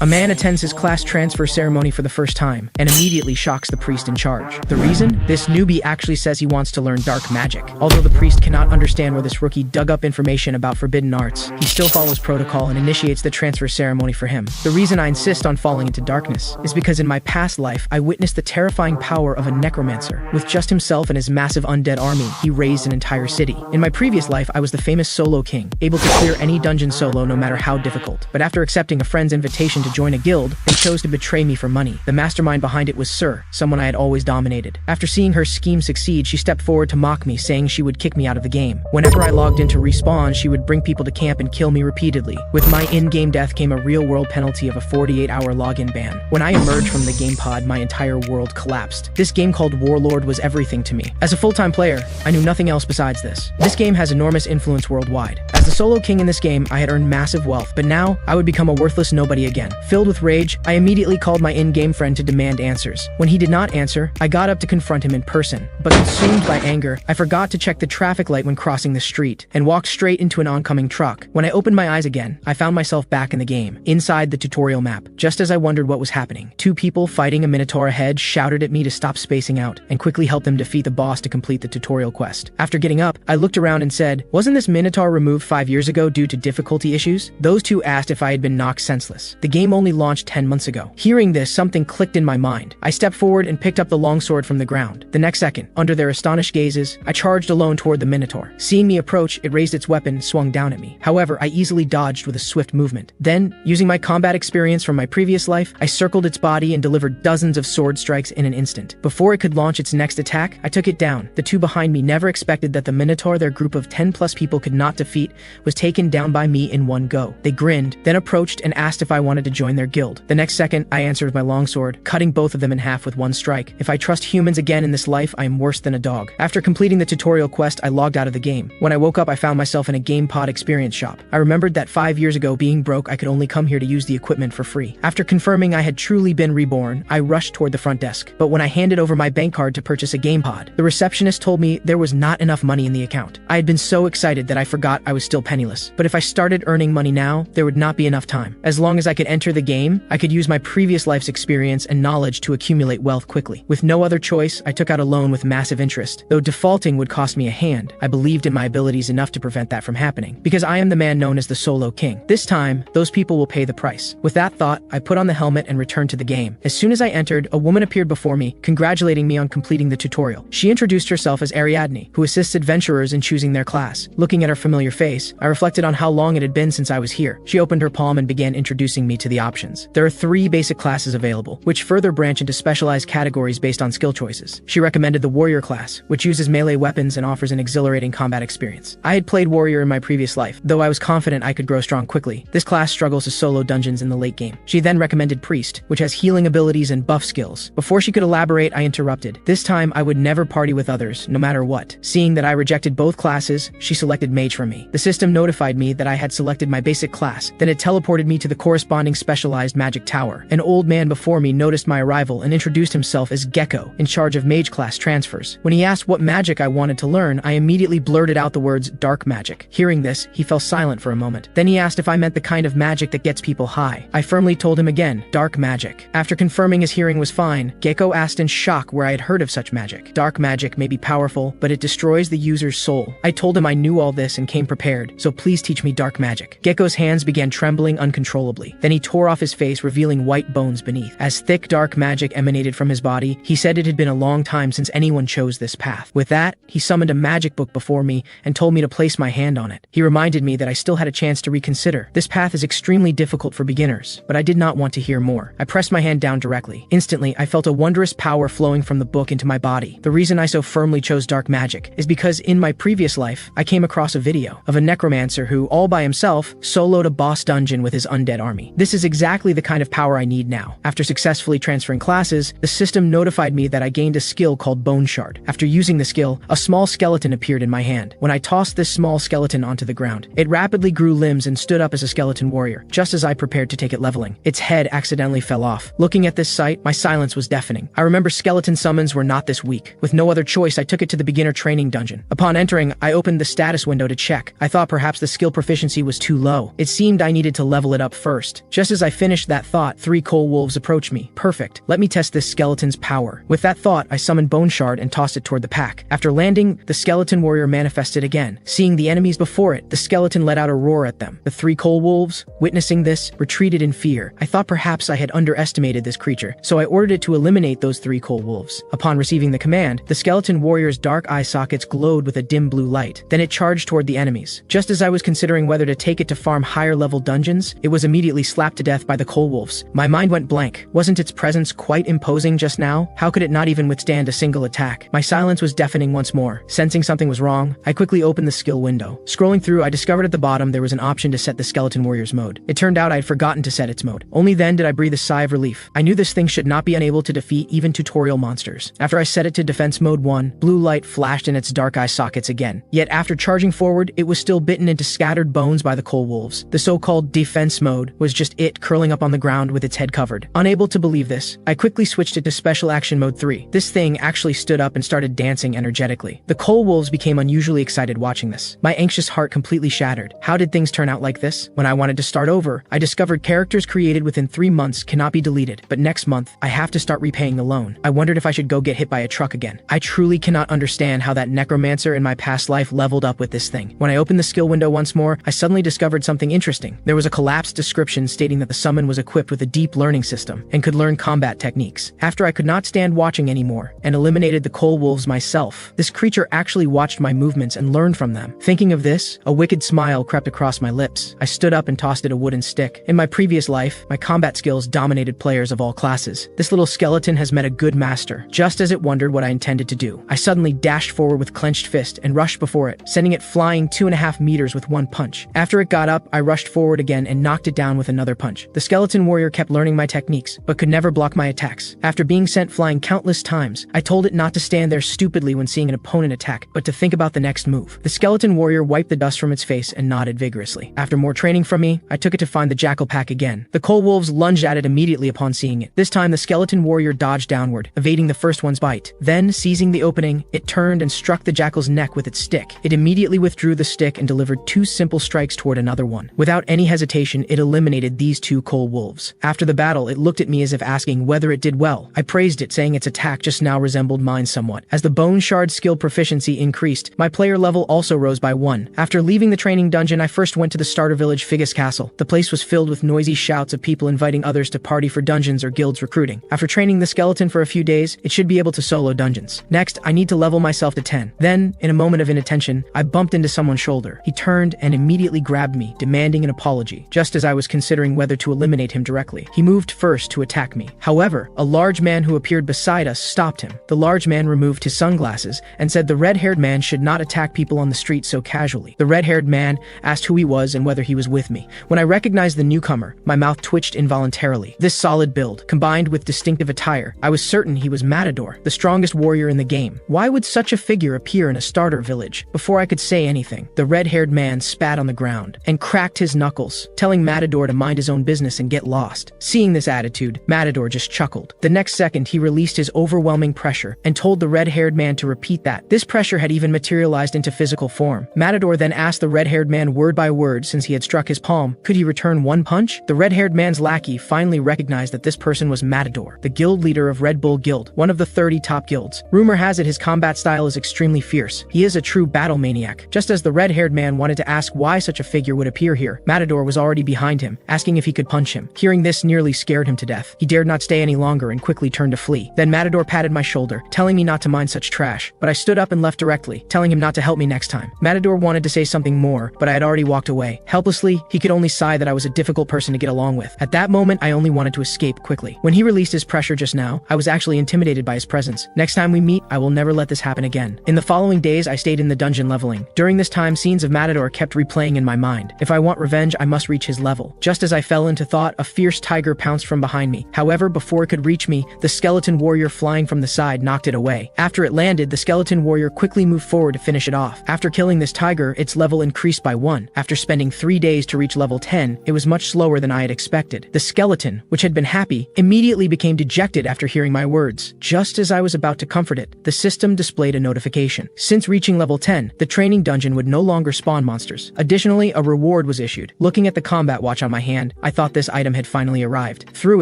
A man attends his class transfer ceremony for the first time and immediately shocks the priest in charge. The reason? This newbie actually says he wants to learn dark magic. Although the priest cannot understand where this rookie dug up information about forbidden arts, he still follows protocol and initiates the transfer ceremony for him. The reason I insist on falling into darkness is because in my past life, I witnessed the terrifying power of a necromancer. With just himself and his massive undead army, he raised an entire city. In my previous life, I was the famous solo king, able to clear any dungeon solo no matter how difficult. But after accepting a friend's invitation to join a guild, they chose to betray me for money. The mastermind behind it was Sir, someone I had always dominated. After seeing her scheme succeed, she stepped forward to mock me, saying she would kick me out of the game. Whenever I logged in to respawn, she would bring people to camp and kill me repeatedly. With my in-game death came a real-world penalty of a 48-hour login ban. When I emerged from the game pod, my entire world collapsed. This game called Warlord was everything to me. As a full-time player, I knew nothing else besides this. This game has enormous influence worldwide. As the solo king in this game, I had earned massive wealth, but now I would become a worthless nobody again. Filled with rage, I immediately called my in-game friend to demand answers. When he did not answer, I got up to confront him in person. But consumed by anger, I forgot to check the traffic light when crossing the street and walked straight into an oncoming truck. When I opened my eyes again, I found myself back in the game, inside the tutorial map. Just as I wondered what was happening, two people fighting a minotaur ahead shouted at me to stop spacing out and quickly help them defeat the boss to complete the tutorial quest. After getting up, I looked around and said, "Wasn't this minotaur removed 5 years ago due to difficulty issues?" Those two asked if I had been knocked senseless. The game only launched 10 months ago. Hearing this, something clicked in my mind. I stepped forward and picked up the longsword from the ground. The next second, under their astonished gazes, I charged alone toward the minotaur. Seeing me approach, it raised its weapon and swung down at me. However, I easily dodged with a swift movement. Then, using my combat experience from my previous life, I circled its body and delivered dozens of sword strikes in an instant. Before it could launch its next attack, I took it down. The two behind me never expected that the minotaur their group of 10+ people could not defeat was taken down by me in one go. They grinned, then approached and asked if I wanted to join their guild. The next second, I answered with my longsword, cutting both of them in half with one strike. If I trust humans again in this life, I am worse than a dog. After completing the tutorial quest, I logged out of the game. When I woke up, I found myself in a game pod experience shop. I remembered that 5 years ago, being broke, I could only come here to use the equipment for free. After confirming I had truly been reborn, I rushed toward the front desk. But when I handed over my bank card to purchase a game pod, the receptionist told me there was not enough money in the account. I had been so excited that I forgot I was still penniless. But if I started earning money now, there would not be enough time. As long as I could enter the game, I could use my previous life's experience and knowledge to accumulate wealth quickly. With no other choice, I took out a loan with massive interest. Though defaulting would cost me a hand, I believed in my abilities enough to prevent that from happening. Because I am the man known as the Solo King. This time, those people will pay the price. With that thought, I put on the helmet and returned to the game. As soon as I entered, a woman appeared before me, congratulating me on completing the tutorial. She introduced herself as Ariadne, who assists adventurers in choosing their class. Looking at her familiar face, I reflected on how long it had been since I was here. She opened her palm and began introducing me to the options. There are 3 basic classes available, which further branch into specialized categories based on skill choices. She recommended the warrior class, which uses melee weapons and offers an exhilarating combat experience. I had played warrior in my previous life, though I was confident I could grow strong quickly. This class struggles to solo dungeons in the late game. She then recommended priest, which has healing abilities and buff skills. Before she could elaborate, I interrupted. This time, I would never party with others, no matter what. Seeing that I rejected both classes, she selected mage for me. The system notified me that I had selected my basic class, then it teleported me to the corresponding specialized magic tower. An old man before me noticed my arrival and introduced himself as Gecko, in charge of mage class transfers. When he asked what magic I wanted to learn, I immediately blurted out the words dark magic. Hearing this, he fell silent for a moment. Then he asked if I meant the kind of magic that gets people high. I firmly told him again, dark magic. After confirming his hearing was fine, Gecko asked in shock where I had heard of such magic. Dark magic may be powerful, but it destroys the user's soul. I told him I knew all this and came prepared, so please teach me dark magic. Gecko's hands began trembling uncontrollably. Then he tore off his face, revealing white bones beneath. As thick dark magic emanated from his body, he said it had been a long time since anyone chose this path. With that, he summoned a magic book before me and told me to place my hand on it. He reminded me that I still had a chance to reconsider. This path is extremely difficult for beginners, but I did not want to hear more. I pressed my hand down directly. Instantly, I felt a wondrous power flowing from the book into my body. The reason I so firmly chose dark magic is because in my previous life, I came across a video of a necromancer who, all by himself, soloed a boss dungeon with his undead army. This is exactly the kind of power I need now. After successfully transferring classes, the system notified me that I gained a skill called Bone Shard. After using the skill, a small skeleton appeared in my hand. When I tossed this small skeleton onto the ground, it rapidly grew limbs and stood up as a skeleton warrior, just as I prepared to take it leveling. Its head accidentally fell off. Looking at this sight, my silence was deafening. I remember skeleton summons were not this weak. With no other choice, I took it to the beginner training dungeon. Upon entering, I opened the status window to check. I thought perhaps the skill proficiency was too low. It seemed I needed to level it up first. Just Just as I finished that thought, 3 coal wolves approached me. Perfect. Let me test this skeleton's power. With that thought, I summoned Bone Shard and tossed it toward the pack. After landing, the skeleton warrior manifested again. Seeing the enemies before it, the skeleton let out a roar at them. The 3 coal wolves, witnessing this, retreated in fear. I thought perhaps I had underestimated this creature, so I ordered it to eliminate those 3 coal wolves. Upon receiving the command, the skeleton warrior's dark eye sockets glowed with a dim blue light. Then it charged toward the enemies. Just as I was considering whether to take it to farm higher level dungeons, it was immediately slapped to death by the coal wolves. My mind went blank. Wasn't its presence quite imposing just now? How could it not even withstand a single attack? My silence was deafening once more. Sensing something was wrong, I quickly opened the skill window. Scrolling through, I discovered at the bottom there was an option to set the skeleton warrior's mode. It turned out I had forgotten to set its mode. Only then did I breathe a sigh of relief. I knew this thing should not be unable to defeat even tutorial monsters. After I set it to defense mode 1, blue light flashed in its dark eye sockets again. Yet after charging forward, it was still bitten into scattered bones by the coal wolves. The so-called defense mode was just it curling up on the ground with its head covered. Unable to believe this, I quickly switched it to special action mode 3. This thing actually stood up and started dancing energetically. The coal wolves became unusually excited watching this. My anxious heart completely shattered. How did things turn out like this? When I wanted to start over, I discovered characters created within 3 months cannot be deleted, but next month, I have to start repaying the loan. I wondered if I should go get hit by a truck again. I truly cannot understand how that necromancer in my past life leveled up with this thing. When I opened the skill window once more, I suddenly discovered something interesting. There was a collapsed description stating that the summon was equipped with a deep learning system and could learn combat techniques. After I could not stand watching anymore and eliminated the coal wolves myself, this creature actually watched my movements and learned from them. Thinking of this, a wicked smile crept across my lips. I stood up and tossed it a wooden stick. In my previous life, my combat skills dominated players of all classes. This little skeleton has met a good master. Just as it wondered what I intended to do, I suddenly dashed forward with clenched fist and rushed before it, sending it flying 2.5 meters with one punch. After it got up, I rushed forward again and knocked it down with another punch. The skeleton warrior kept learning my techniques, but could never block my attacks. After being sent flying countless times, I told it not to stand there stupidly when seeing an opponent attack, but to think about the next move. The skeleton warrior wiped the dust from its face and nodded vigorously. After more training from me, I took it to find the jackal pack again. The coal wolves lunged at it immediately upon seeing it. This time the skeleton warrior dodged downward, evading the first one's bite. Then, seizing the opening, it turned and struck the jackal's neck with its stick. It immediately withdrew the stick and delivered 2 simple strikes toward another one. Without any hesitation, it eliminated these 2 coal wolves. After the battle, it looked at me as if asking whether it did well. I praised it, saying its attack just now resembled mine somewhat. As the Bone Shard skill proficiency increased, my player level also rose by 1. After leaving the training dungeon, I first went to the starter village Figus Castle. The place was filled with noisy shouts of people inviting others to party for dungeons or guilds recruiting. After training the skeleton for a few days, it should be able to solo dungeons. Next, I need to level myself to 10. Then, in a moment of inattention, I bumped into someone's shoulder. He turned and immediately grabbed me, demanding an apology, just as I was considering whether to eliminate him directly. He moved first to attack me. However, a large man who appeared beside us stopped him. The large man removed his sunglasses and said the red-haired man should not attack people on the street so casually. The red-haired man asked who he was and whether he was with me. When I recognized the newcomer, my mouth twitched involuntarily. This solid build, combined with distinctive attire, I was certain he was Matador, the strongest warrior in the game. Why would such a figure appear in a starter village? Before I could say anything, the red-haired man spat on the ground and cracked his knuckles, telling Matador to mind his own business and get lost. Seeing this attitude, Matador just chuckled. The next second, he released his overwhelming pressure and told the red-haired man to repeat that. This pressure had even materialized into physical form. Matador then asked the red-haired man word by word, since he had struck his palm, could he return 1 punch? The red-haired man's lackey finally recognized that this person was Matador, the guild leader of Red Bull Guild, one of the 30 top guilds. Rumor has it his combat style is extremely fierce. He is a true battle maniac. Just as the red-haired man wanted to ask why such a figure would appear here, Matador was already behind him, asking if he could punch him. Hearing this nearly scared him to death. He dared not stay any longer and quickly turned to flee. Then Matador patted my shoulder, telling me not to mind such trash, but I stood up and left directly, telling him not to help me next time. Matador wanted to say something more, but I had already walked away. Helplessly, he could only sigh that I was a difficult person to get along with. At that moment, I only wanted to escape quickly. When he released his pressure just now, I was actually intimidated by his presence. Next time we meet, I will never let this happen again. In the following days, I stayed in the dungeon leveling. During this time, scenes of Matador kept replaying in my mind. If I want revenge, I must reach his level. Just as I fell into thought, a fierce tiger pounced from behind me. However, before it could reach me, the skeleton warrior flying from the side knocked it away. After it landed, the skeleton warrior quickly moved forward to finish it off. After killing this tiger, its level increased by 1. After spending 3 days to reach level 10, it was much slower than I had expected. The skeleton, which had been happy, immediately became dejected after hearing my words. Just as I was about to comfort it, the system displayed a notification. Since reaching level 10, the training dungeon would no longer spawn monsters. Additionally, a reward was issued. Looking at the combat watch on my hand, I thought this item had finally arrived. Through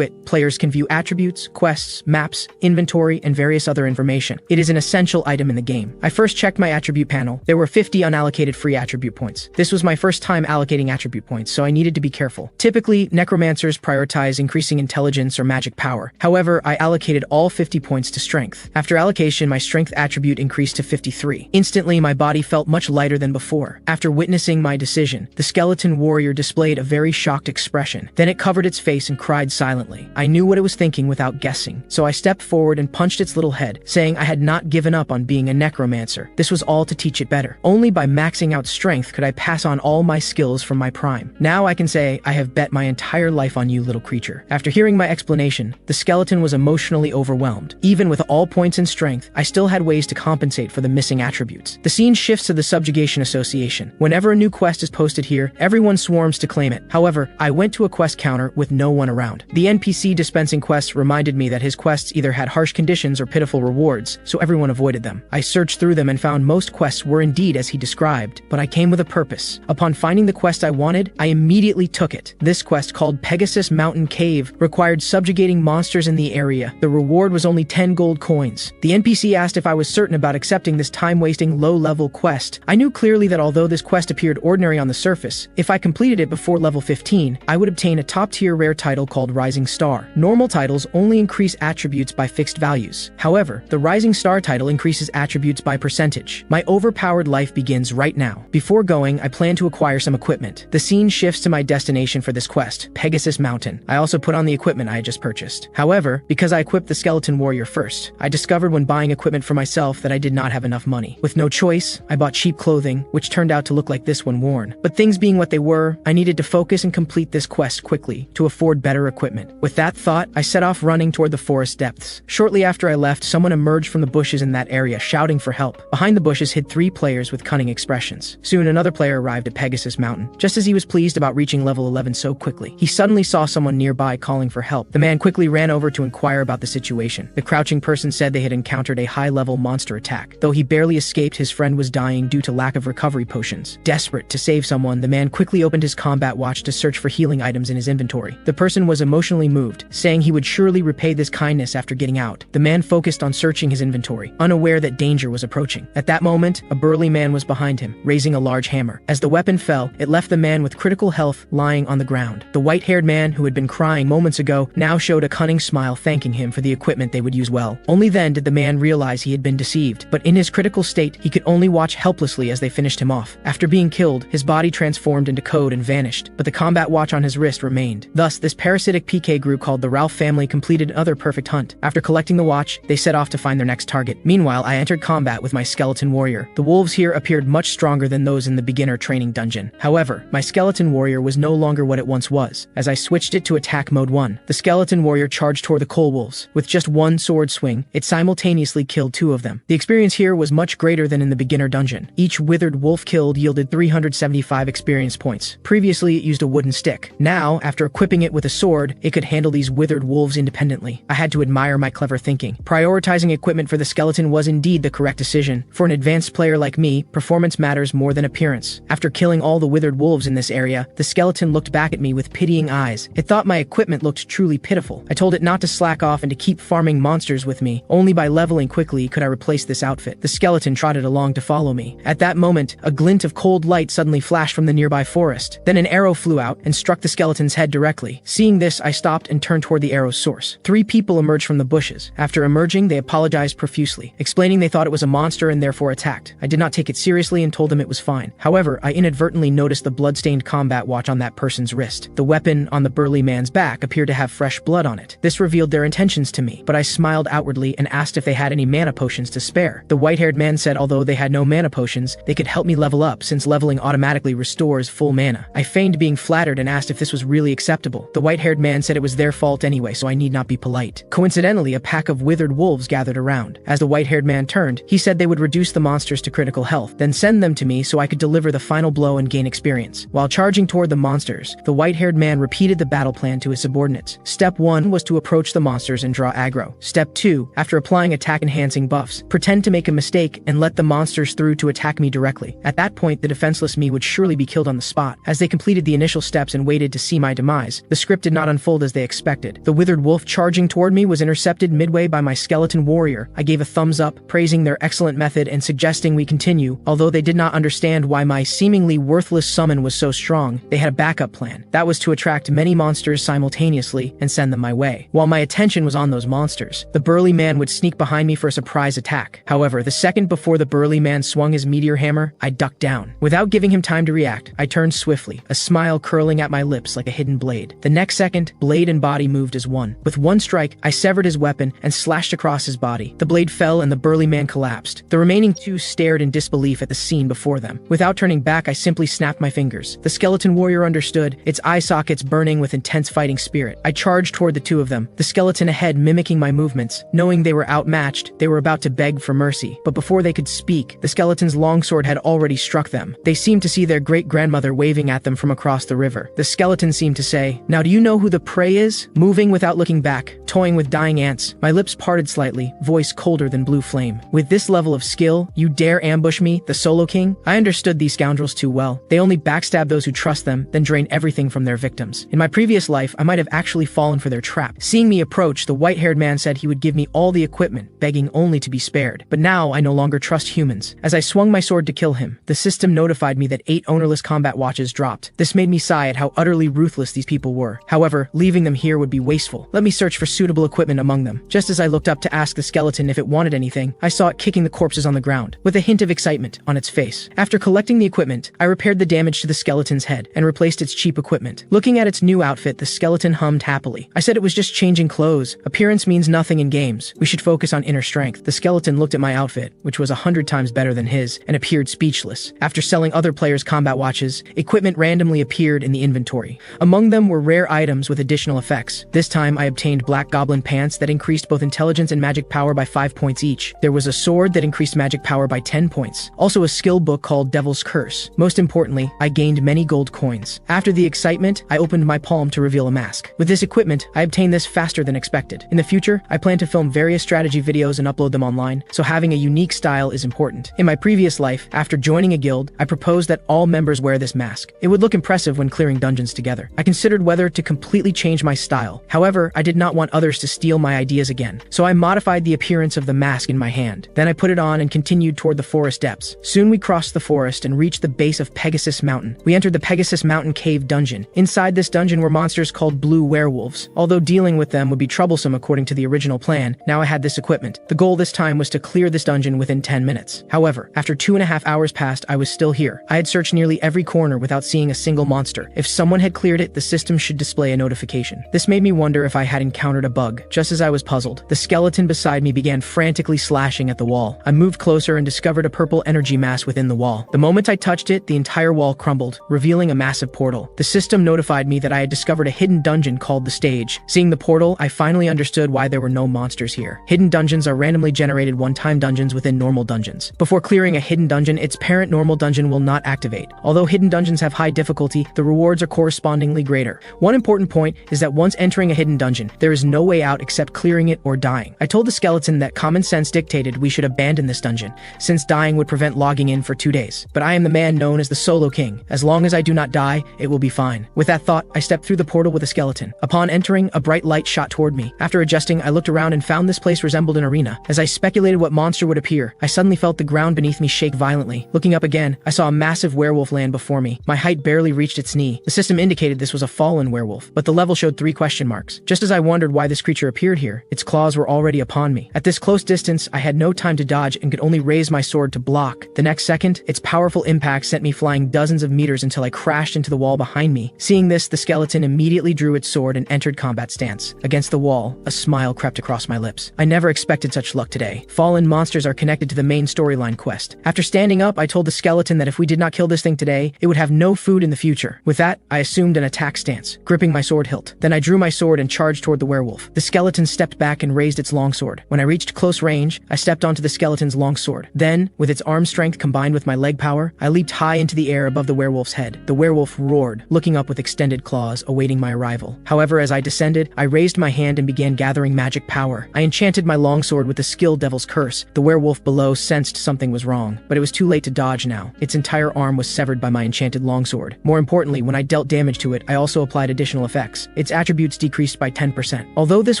it, players can view attributes, quests, maps, inventory, and various other information. It is an essential item in the game. I first checked my attribute panel. There were 50 unallocated free attribute points. This was my first time allocating attribute points, so I needed to be careful. Typically, necromancers prioritize increasing intelligence or magic power. However, I allocated all 50 points to strength. After allocation, my strength attribute increased to 53. Instantly, my body felt much lighter than before. After witnessing my decision, the skeleton warrior displayed a very shocked expression. Then it covered its face and cried silently. I knew what it was thinking without guessing, so I stepped forward and punched its little head, saying I had not given up on being a necromancer. This was all to teach it better. Only by maxing out strength could I pass on all my skills from my prime. Now I can say I have bet my entire life on you, little creature. After hearing my explanation, the skeleton was emotionally overwhelmed. Even with all points in strength, I still had ways to compensate for the missing attributes. The scene shifts to the Subjugation Association. Whenever a new quest is posted here, everyone swarms to claim it. However, I went to a quest counter with no one around. The NPC dispensing quests reminded me that his quests either had harsh conditions or pitiful rewards, so everyone avoided them. I searched through them and found most quests were indeed as he described, but I came with a purpose. Upon finding the quest I wanted, I immediately took it. This quest, called Pegasus Mountain Cave, required subjugating monsters in the area. The reward was only 10 gold coins. The NPC asked if I was certain about accepting this time-wasting, low-level quest. I knew clearly that although this quest appeared ordinary on the surface, if I completed it before level 15, I would obtain a top-tier rare title called Rising Star. Normal titles only increase attributes by fixed values. However, the Rising Star title increases attributes by percentage. My overpowered life begins right now. Before going, I plan to acquire some equipment. The scene shifts to my destination for this quest, Pegasus Mountain. I also put on the equipment I had just purchased. However, because I equipped the skeleton warrior first, I discovered when buying equipment for myself that I did not have enough money. With no choice, I bought cheap clothing, which turned out to look like this when worn. But things being what they were, I needed to focus and complete this quest quickly to afford better equipment. With that thought, I set off running toward the forest depths. Shortly after I left, someone emerged from the bushes in that area, shouting for help. Behind the bushes hid 3 players with cunning expressions. Soon another player arrived at Pegasus Mountain. Just as he was pleased about reaching level 11 so quickly, he suddenly saw someone nearby calling for help. The man quickly ran over to inquire about the situation. The crouching person said they had encountered a high-level monster attack. Though he barely escaped, his friend was dying due to lack of recovery potions. Desperate to save someone, the man quickly opened his combat watch to search for healing items in his inventory. The person was emotionally moved, saying he would surely repay this kindness after getting out. The man focused on searching his inventory, unaware that danger was approaching. At that moment, a burly man was behind him, raising a large hammer. As the weapon fell, it left the man with critical health lying on the ground. The white-haired man, who had been crying moments ago, now showed a cunning smile, thanking him for the equipment they would use well. Only then did the man realize he had been deceived, but in his critical state, he could only watch helplessly as they finished him off. After being killed, his body transformed into code and vanished, but the combat watch on his wrist remained. Thus, this parasitic PK group called the Ralph family completed another perfect hunt. After collecting the watch, they set off to find their next target. Meanwhile, I entered combat with my skeleton warrior. The wolves here appeared much stronger than those in the beginner training dungeon. However, my skeleton warrior was no longer what it once was. As I switched it to attack mode 1, the skeleton warrior charged toward the coal wolves. With just one sword swing, it simultaneously killed 2 of them. The experience here was much greater than in the beginner dungeon. Each withered wolf killed yielded 375 experience points. Previously, it used a wooden stick. Now, after equipping it with a sword, it could handle these withered wolves independently. I had to admire my clever thinking. Prioritizing equipment for the skeleton was indeed the correct decision. For an advanced player like me, performance matters more than appearance. After killing all the withered wolves in this area, the skeleton looked back at me with pitying eyes. It thought my equipment looked truly pitiful. I told it not to slack off and to keep farming monsters with me. Only by leveling quickly could I replace this outfit. The skeleton trotted along to follow me. At that moment, a glint of cold light suddenly flashed from the nearby forest. Then an arrow flew out and struck the skeleton's head directly. Seeing this, I stopped and turned toward the arrow's source. 3 people emerged from the bushes. After emerging, they apologized profusely, explaining they thought it was a monster and therefore attacked. I did not take it seriously and told them it was fine. However, I inadvertently noticed the blood-stained combat watch on that person's wrist. The weapon on the burly man's back appeared to have fresh blood on it. This revealed their intentions to me, but I smiled outwardly and asked if they had any mana potions to spare. The white-haired man said although they had no mana potions, they could help me level up since leveling automatically restores full mana. I feigned being flattered and asked if this was really acceptable. The white-haired man said it was their their fault anyway, so I need not be polite. Coincidentally, a pack of withered wolves gathered around. As the white-haired man turned, he said they would reduce the monsters to critical health, then send them to me so I could deliver the final blow and gain experience. While charging toward the monsters, the white-haired man repeated the battle plan to his subordinates. Step 1 was to approach the monsters and draw aggro. Step 2, after applying attack-enhancing buffs, pretend to make a mistake and let the monsters through to attack me directly. At that point, the defenseless me would surely be killed on the spot. As they completed the initial steps and waited to see my demise, the script did not unfold as they expected. The withered wolf charging toward me was intercepted midway by my skeleton warrior. I gave a thumbs up, praising their excellent method and suggesting we continue. Although they did not understand why my seemingly worthless summon was so strong, they had a backup plan. That was to attract many monsters simultaneously and send them my way. While my attention was on those monsters, the burly man would sneak behind me for a surprise attack. However, the second before the burly man swung his meteor hammer, I ducked down. Without giving him time to react, I turned swiftly, a smile curling at my lips like a hidden blade. The next second, blade and body moved as one. With one strike, I severed his weapon and slashed across his body. The blade fell and the burly man collapsed. The remaining two stared in disbelief at the scene before them. Without turning back, I simply snapped my fingers. The skeleton warrior understood, its eye sockets burning with intense fighting spirit. I charged toward the two of them, the skeleton ahead mimicking my movements. Knowing they were outmatched, they were about to beg for mercy. But before they could speak, the skeleton's longsword had already struck them. They seemed to see their great-grandmother waving at them from across the river. The skeleton seemed to say, "Now do you know who the prey is?" Moving without looking back, toying with dying ants, my lips parted slightly, voice colder than blue flame. "With this level of skill, you dare ambush me, the Solo King?" I understood these scoundrels too well. They only backstab those who trust them, then drain everything from their victims. In my previous life, I might have actually fallen for their trap. Seeing me approach, the white-haired man said he would give me all the equipment, begging only to be spared. But now, I no longer trust humans. As I swung my sword to kill him, the system notified me that 8 ownerless combat watches dropped. This made me sigh at how utterly ruthless these people were. However, leaving them here would be wasteful. Let me search for suitable equipment among them. Just as I looked up to ask the skeleton if it wanted anything, I saw it kicking the corpses on the ground, with a hint of excitement on its face. After collecting the equipment, I repaired the damage to the skeleton's head and replaced its cheap equipment. Looking at its new outfit, the skeleton hummed happily. I said it was just changing clothes. Appearance means nothing in games. We should focus on inner strength. The skeleton looked at my outfit, which was 100 times better than his, and appeared speechless. After selling other players' combat watches, equipment randomly appeared in the inventory. Among them were rare items with additional effects. This time, I obtained black goblin pants that increased both intelligence and magic power by 5 points each. There was a sword that increased magic power by 10 points. Also a skill book called Devil's Curse. Most importantly, I gained many gold coins. After the excitement, I opened my palm to reveal a mask. With this equipment, I obtained this faster than expected. In the future, I plan to film various strategy videos and upload them online, so having a unique style is important. In my previous life, after joining a guild, I proposed that all members wear this mask. It would look impressive when clearing dungeons together. I considered whether to completely change my style. However, I did not want others to steal my ideas again, so I modified the appearance of the mask in my hand. Then I put it on and continued toward the forest depths. Soon we crossed the forest and reached the base of Pegasus Mountain. We entered the Pegasus Mountain Cave dungeon. Inside this dungeon were monsters called blue werewolves. Although dealing with them would be troublesome according to the original plan, now I had this equipment. The goal this time was to clear this dungeon within 10 minutes. However, after 2.5 hours passed, I was still here. I had searched nearly every corner without seeing a single monster. If someone had cleared it, the system should display a notification. This made me wonder if I had encountered a bug. Just as I was puzzled, the skeleton beside me began frantically slashing at the wall. I moved closer and discovered a purple energy mass within the wall. The moment I touched it, the entire wall crumbled, revealing a massive portal. The system notified me that I had discovered a hidden dungeon called the Stage. Seeing the portal, I finally understood why there were no monsters here. Hidden dungeons are randomly generated one-time dungeons within normal dungeons. Before clearing a hidden dungeon, its parent normal dungeon will not activate. Although hidden dungeons have high difficulty, the rewards are correspondingly greater. One important point is that once entering a hidden dungeon, there is no way out except clearing it or dying. I told the skeleton that common sense dictated we should abandon this dungeon, since dying would prevent logging in for 2 days. But I am the man known as the Solo King. As long as I do not die, it will be fine. With that thought, I stepped through the portal with a skeleton. Upon entering, a bright light shot toward me. After adjusting, I looked around and found this place resembled an arena. As I speculated what monster would appear, I suddenly felt the ground beneath me shake violently. Looking up again, I saw a massive werewolf land before me. My height barely reached its knee. The system indicated this was a fallen werewolf, but the level showed 3 question marks. Just as I wondered why this creature appeared here, its claws were already upon me. At this close distance, I had no time to dodge and could only raise my sword to block. The next second, its powerful impact sent me flying dozens of meters until I crashed into the wall behind me. Seeing this, the skeleton immediately drew its sword and entered combat stance. Against the wall, a smile crept across my lips. I never expected such luck today. Fallen monsters are connected to the main storyline quest. After standing up, I told the skeleton that if we did not kill this thing today, it would have no food in the future. With that, I assumed an attack stance, gripping my sword hilt. Then I drew my sword and charged toward the werewolf. The skeleton stepped back and raised its longsword. When I reached close range, I stepped onto the skeleton's longsword. Then, with its arm strength combined with my leg power, I leaped high into the air above the werewolf's head. The werewolf roared, looking up with extended claws, awaiting my arrival. However, as I descended, I raised my hand and began gathering magic power. I enchanted my longsword with the skill Devil's Curse. The werewolf below sensed something was wrong, but it was too late to dodge now. Its entire arm was severed by my enchanted longsword. More importantly, when I dealt damage to it, I also applied additional effects. Its attributes decreased by 10%. Although this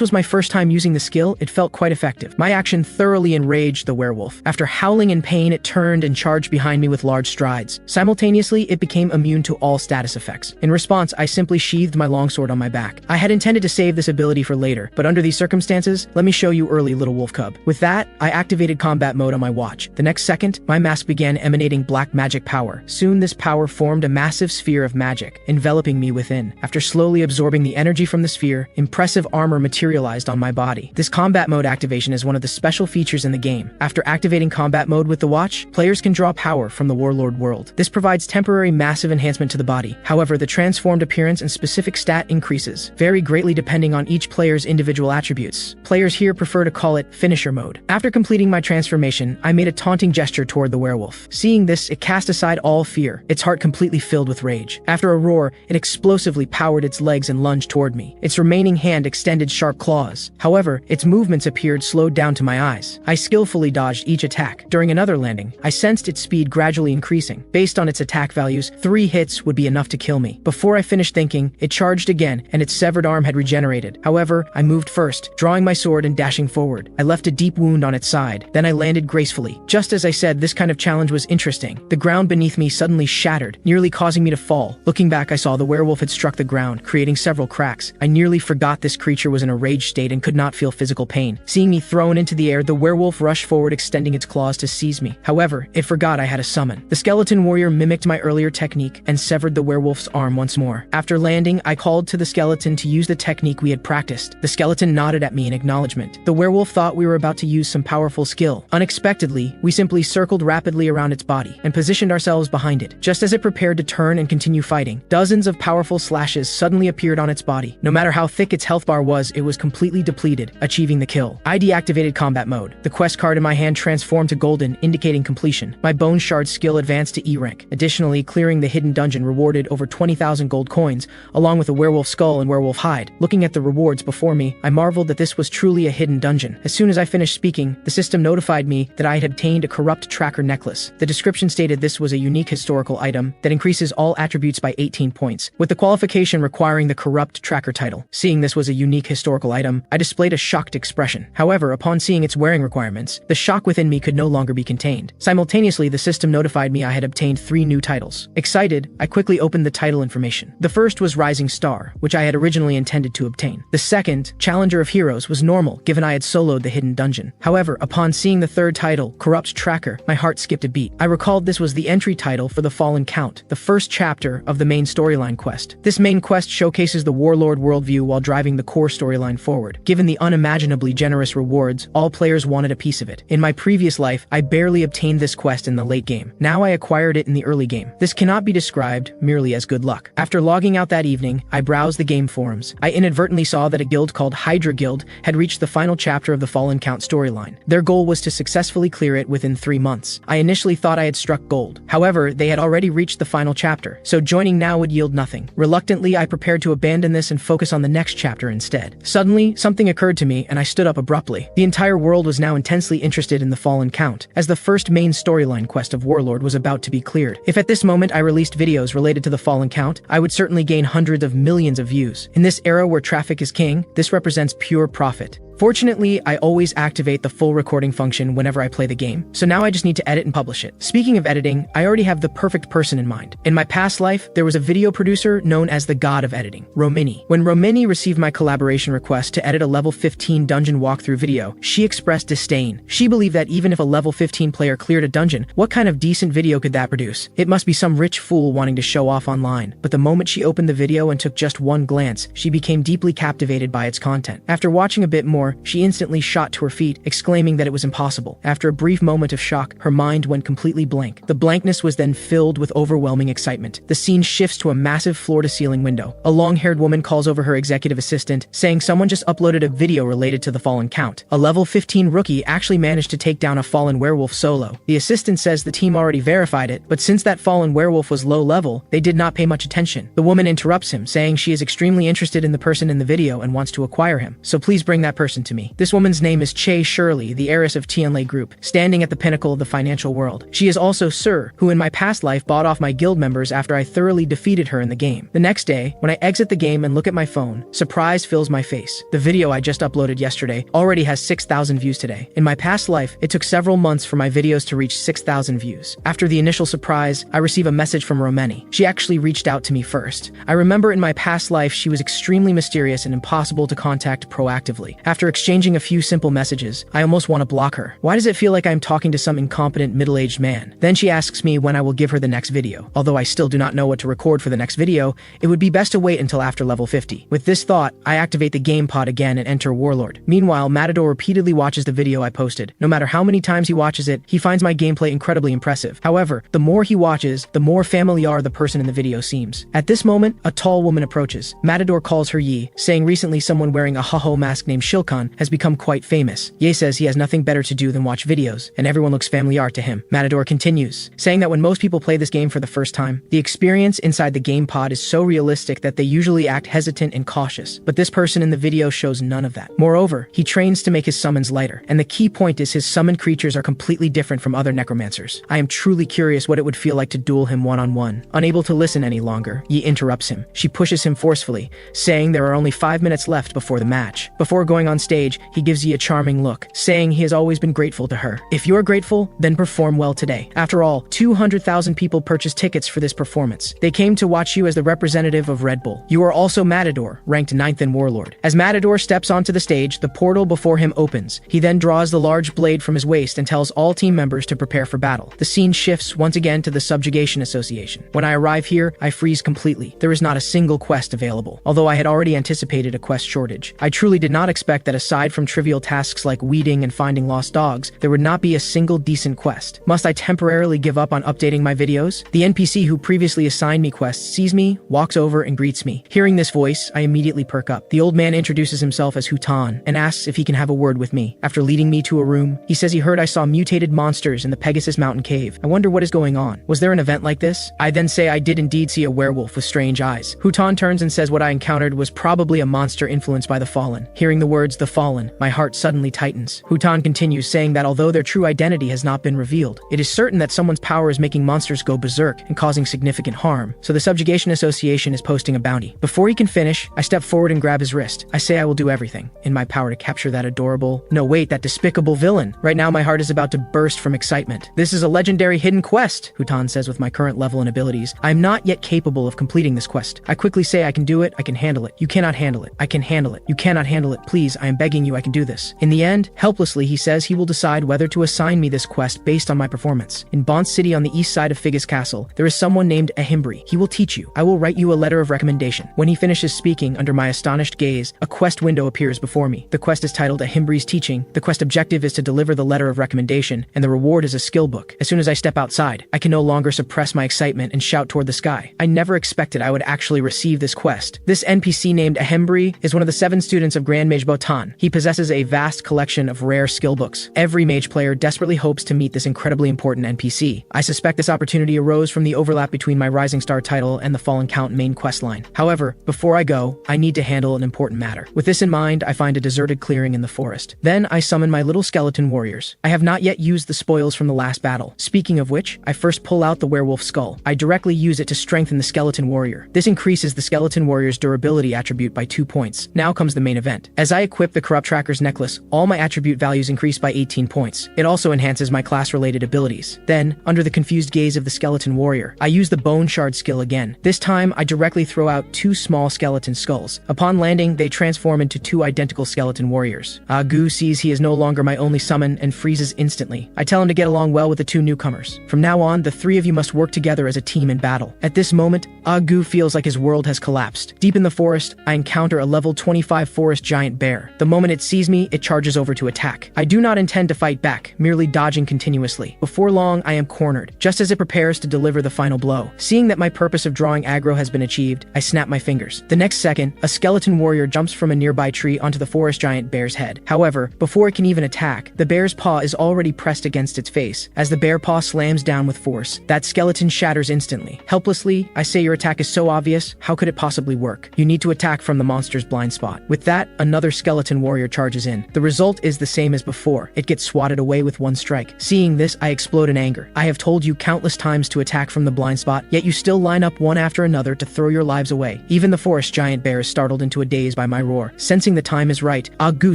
was my first time using the skill, it felt quite effective. My action thoroughly enraged the werewolf. After howling in pain, it turned and charged behind me with large strides. Simultaneously, it became immune to all status effects. In response, I simply sheathed my longsword on my back. I had intended to save this ability for later, but under these circumstances, let me show you early, little wolf cub. With that, I activated combat mode on my watch. The next second, my mask began emanating black magic power. Soon this power formed a massive sphere of magic, enveloping me within. After slowly absorbing the energy from the sphere, impressive armor materialized on my body. This combat mode activation is one of the special features in the game. After activating combat mode with the watch, players can draw power from the warlord world. This provides temporary massive enhancement to the body. However, the transformed appearance and specific stat increases vary greatly depending on each player's individual attributes. Players here prefer to call it finisher mode. After completing my transformation, I made a taunting gesture toward the werewolf. Seeing this, it cast aside all fear, its heart completely filled with rage. After a roar, it explosively powered its legs and lunged toward me. Its remaining hand extended sharp claws. However, its movements appeared slowed down to my eyes. I skillfully dodged each attack. During another landing, I sensed its speed gradually increasing. Based on its attack values, 3 hits would be enough to kill me. Before I finished thinking, it charged again, and its severed arm had regenerated. However, I moved first, drawing my sword and dashing forward. I left a deep wound on its side. Then I landed gracefully. Just as I said, this kind of challenge was interesting. The ground beneath me suddenly shattered, nearly causing me to fall. Looking back, I saw the werewolf had struck the ground, creating several cracks. I nearly forgot this creature was in a rage state and could not feel physical pain. Seeing me thrown into the air, the werewolf rushed forward, extending its claws to seize me. However, it forgot I had a summon. The skeleton warrior mimicked my earlier technique and severed the werewolf's arm once more. After landing, I called to the skeleton to use the technique we had practiced. The skeleton nodded at me in acknowledgement. The werewolf thought we were about to use some powerful skill. Unexpectedly, we simply circled rapidly around its body and positioned ourselves behind it. Just as it prepared to turn and continue fighting, dozens of powerful slashes suddenly appeared on its body. No matter how thick its health bar was, it was completely depleted, achieving the kill. I deactivated combat mode. The quest card in my hand transformed to golden, indicating completion. My bone shard skill advanced to E rank. Additionally, clearing the hidden dungeon rewarded over 20,000 gold coins, along with a werewolf skull and werewolf hide. Looking at the rewards before me, I marveled that this was truly a hidden dungeon. As soon as I finished speaking, the system notified me that I had obtained a corrupt tracker necklace. The description stated this was a unique historical item that increases all attributes by 18 points, with the qualification requiring the corrupt tracker title. Seeing this was a unique historical item, I displayed a shocked expression. However, upon seeing its wearing requirements, the shock within me could no longer be contained. Simultaneously, the system notified me I had obtained 3 new titles. Excited, I quickly opened the title information. The first was Rising Star, which I had originally intended to obtain. The second, Challenger of Heroes, was normal, given I had soloed the hidden dungeon. However, upon seeing the third title, Corrupt Tracker, my heart skipped a beat. I recalled this was the entry title for the Fallen Count, the first chapter of the main storyline quest. This main quest showcases the warlord worldview while driving the core storyline forward. Given the unimaginably generous rewards, all players wanted a piece of it. In my previous life, I barely obtained this quest in the late game. Now I acquired it in the early game. This cannot be described merely as good luck. After logging out that evening, I browsed the game forums. I inadvertently saw that a guild called Hydra Guild had reached the final chapter of the Fallen Count storyline. Their goal was to successfully clear it within 3 months. I initially thought I had struck gold. However, they had already reached the final chapter, so joining now would yield nothing. Reluctantly, I prepared to abandon this and focus on the next chapter instead. Suddenly, something occurred to me and I stood up abruptly. The entire world was now intensely interested in the Fallen Count, as the first main storyline quest of Warlord was about to be cleared. If at this moment I released videos related to the Fallen Count, I would certainly gain hundreds of millions of views. In this era where traffic is king, this represents pure profit. Fortunately, I always activate the full recording function whenever I play the game, so now I just need to edit and publish it. Speaking of editing, I already have the perfect person in mind. In my past life, there was a video producer known as the god of editing, Romini. When Romini received my collaboration request to edit a level 15 dungeon walkthrough video, she expressed disdain. She believed that even if a level 15 player cleared a dungeon, what kind of decent video could that produce? It must be some rich fool wanting to show off online. But the moment she opened the video and took just one glance, she became deeply captivated by its content. After watching a bit more, she instantly shot to her feet, exclaiming that it was impossible. After a brief moment of shock, her mind went completely blank. The blankness was then filled with overwhelming excitement. The scene shifts to a massive floor-to-ceiling window. A long-haired woman calls over her executive assistant, saying someone just uploaded a video related to the fallen count. A level 15 rookie actually managed to take down a fallen werewolf solo. The assistant says the team already verified it, but since that fallen werewolf was low level, they did not pay much attention. The woman interrupts him, saying she is extremely interested in the person in the video and wants to acquire him. So please bring that person to me. This woman's name is Che Shirley, the heiress of Tianlei Group, standing at the pinnacle of the financial world. She is also Sir, who in my past life bought off my guild members after I thoroughly defeated her in the game. The next day, when I exit the game and look at my phone, surprise fills my face. The video I just uploaded yesterday already has 6,000 views today. In my past life, it took several months for my videos to reach 6,000 views. After the initial surprise, I receive a message from Romeni. She actually reached out to me first. I remember in my past life she was extremely mysterious and impossible to contact proactively. After exchanging a few simple messages, I almost want to block her. Why does it feel like I'm talking to some incompetent middle-aged man? Then she asks me when I will give her the next video. Although I still do not know what to record for the next video, it would be best to wait until after level 50. With this thought, I activate the game pod again and enter Warlord. Meanwhile, Matador repeatedly watches the video I posted. No matter how many times he watches it, he finds my gameplay incredibly impressive. However, the more he watches, the more familiar the person in the video seems. At this moment, a tall woman approaches. Matador calls her Yi, saying recently someone wearing a Haho mask named Shilkan has become quite famous. Ye says he has nothing better to do than watch videos, and everyone looks familiar to him. Matador continues, saying that when most people play this game for the first time, the experience inside the game pod is so realistic that they usually act hesitant and cautious. But this person in the video shows none of that. Moreover, he trains to make his summons lighter, and the key point is his summoned creatures are completely different from other necromancers. I am truly curious what it would feel like to duel him one-on-one. Unable to listen any longer, Yi interrupts him. She pushes him forcefully, saying there are only 5 minutes left before the match. Before going on stage, he gives Yi a charming look, saying he has always been grateful to her. If you're grateful, then perform well today. After all, 200,000 people purchased tickets for this performance. They came to watch you as the representative of Red Bull. You are also Matador, ranked 9th in Warlord. As Matador steps onto the stage, the portal before him opens. He then draws the large blade from his waist and tells all team members to prepare for battle. The scene shifts once again to the Subjugation Association. When I arrive here, I freeze completely. There is not a single quest available. Although I had already anticipated a quest shortage, I truly did not expect that aside from trivial tasks like weeding and finding lost dogs, there would not be a single decent quest. Must I temporarily give up on updating my videos? The NPC who previously assigned me quests sees me, walks over, and greets me. Hearing this voice, I immediately perk up. The old man introduces himself as Hutan and asks if he can have a word with me. After leading me to a room, he says he heard I saw mutated monsters in the Pegasus Mountain Cave. I wonder what is going on. Was there an event like this? I then say I did indeed see a werewolf with strange eyes. Hutan turns and says what I encountered was probably a monster influenced by the Fallen. Hearing the words the Fallen, my heart suddenly tightens. Hutan continues, saying that although their true identity has not been revealed, it is certain that someone's power is making monsters go berserk and causing significant harm, so the Subjugation Association is posting a bounty. Before he can finish, I step forward and grab his wrist. I say I will do everything in my power to capture that adorable, no wait, that despicable villain. Right now my heart is about to burst from excitement. This is a legendary hidden quest, Hutan says. With my current level and abilities, I am not yet capable of completing this quest. I quickly say I can do it, I can handle it. You cannot handle it. I can handle it. You cannot handle it. Please, I am begging you, I can do this. In the end, helplessly, he says he will decide whether to assign me this quest based on my performance. In Bont City on the east side of Figus Castle, there is someone named Ehimbri. He will teach you. I will write you a letter of recommendation. When he finishes speaking, under my astonished gaze, a quest window appears before me. The quest is titled Ehimbri's Teaching. The quest objective is to deliver the letter of recommendation, and the reward is a skill book. As soon as I step outside, I can no longer suppress my excitement and shout toward the sky. I never expected I would actually receive this quest. This NPC named Ehimbri is one of the 7 students of Grand Mage Botan. He possesses a vast collection of rare skill books. Every mage player desperately hopes to meet this incredibly important NPC. I suspect this opportunity arose from the overlap between my Rising Star title and the Fallen Count main questline. However, before I go, I need to handle an important matter. With this in mind, I find a deserted clearing in the forest. Then I summon my little skeleton warriors. I have not yet used the spoils from the last battle. Speaking of which, I first pull out the werewolf skull. I directly use it to strengthen the skeleton warrior. This increases the skeleton warrior's durability attribute by 2 points. Now comes the main event. As I equip equip the Corrupt Tracker's necklace, all my attribute values increase by 18 points. It also enhances my class-related abilities. Then, under the confused gaze of the skeleton warrior, I use the Bone Shard skill again. This time, I directly throw out 2 small skeleton skulls. Upon landing, they transform into 2 identical skeleton warriors. Gu sees he is no longer my only summon and freezes instantly. I tell him to get along well with the 2 newcomers. From now on, the 3 of you must work together as a team in battle. At this moment, Gu feels like his world has collapsed. Deep in the forest, I encounter a level 25 forest giant bear. The moment it sees me, it charges over to attack. I do not intend to fight back, merely dodging continuously. Before long, I am cornered, just as it prepares to deliver the final blow. Seeing that my purpose of drawing aggro has been achieved, I snap my fingers. The next second, a skeleton warrior jumps from a nearby tree onto the forest giant bear's head. However, before it can even attack, the bear's paw is already pressed against its face. As the bear paw slams down with force, that skeleton shatters instantly. Helplessly, I say, your attack is so obvious, how could it possibly work? You need to attack from the monster's blind spot. With that, another skeleton warrior charges in. The result is the same as before. It gets swatted away with 1 strike. Seeing this, I explode in anger. I have told you countless times to attack from the blind spot, yet you still line up one after another to throw your lives away. Even the forest giant bear is startled into a daze by my roar. Sensing the time is right, Gu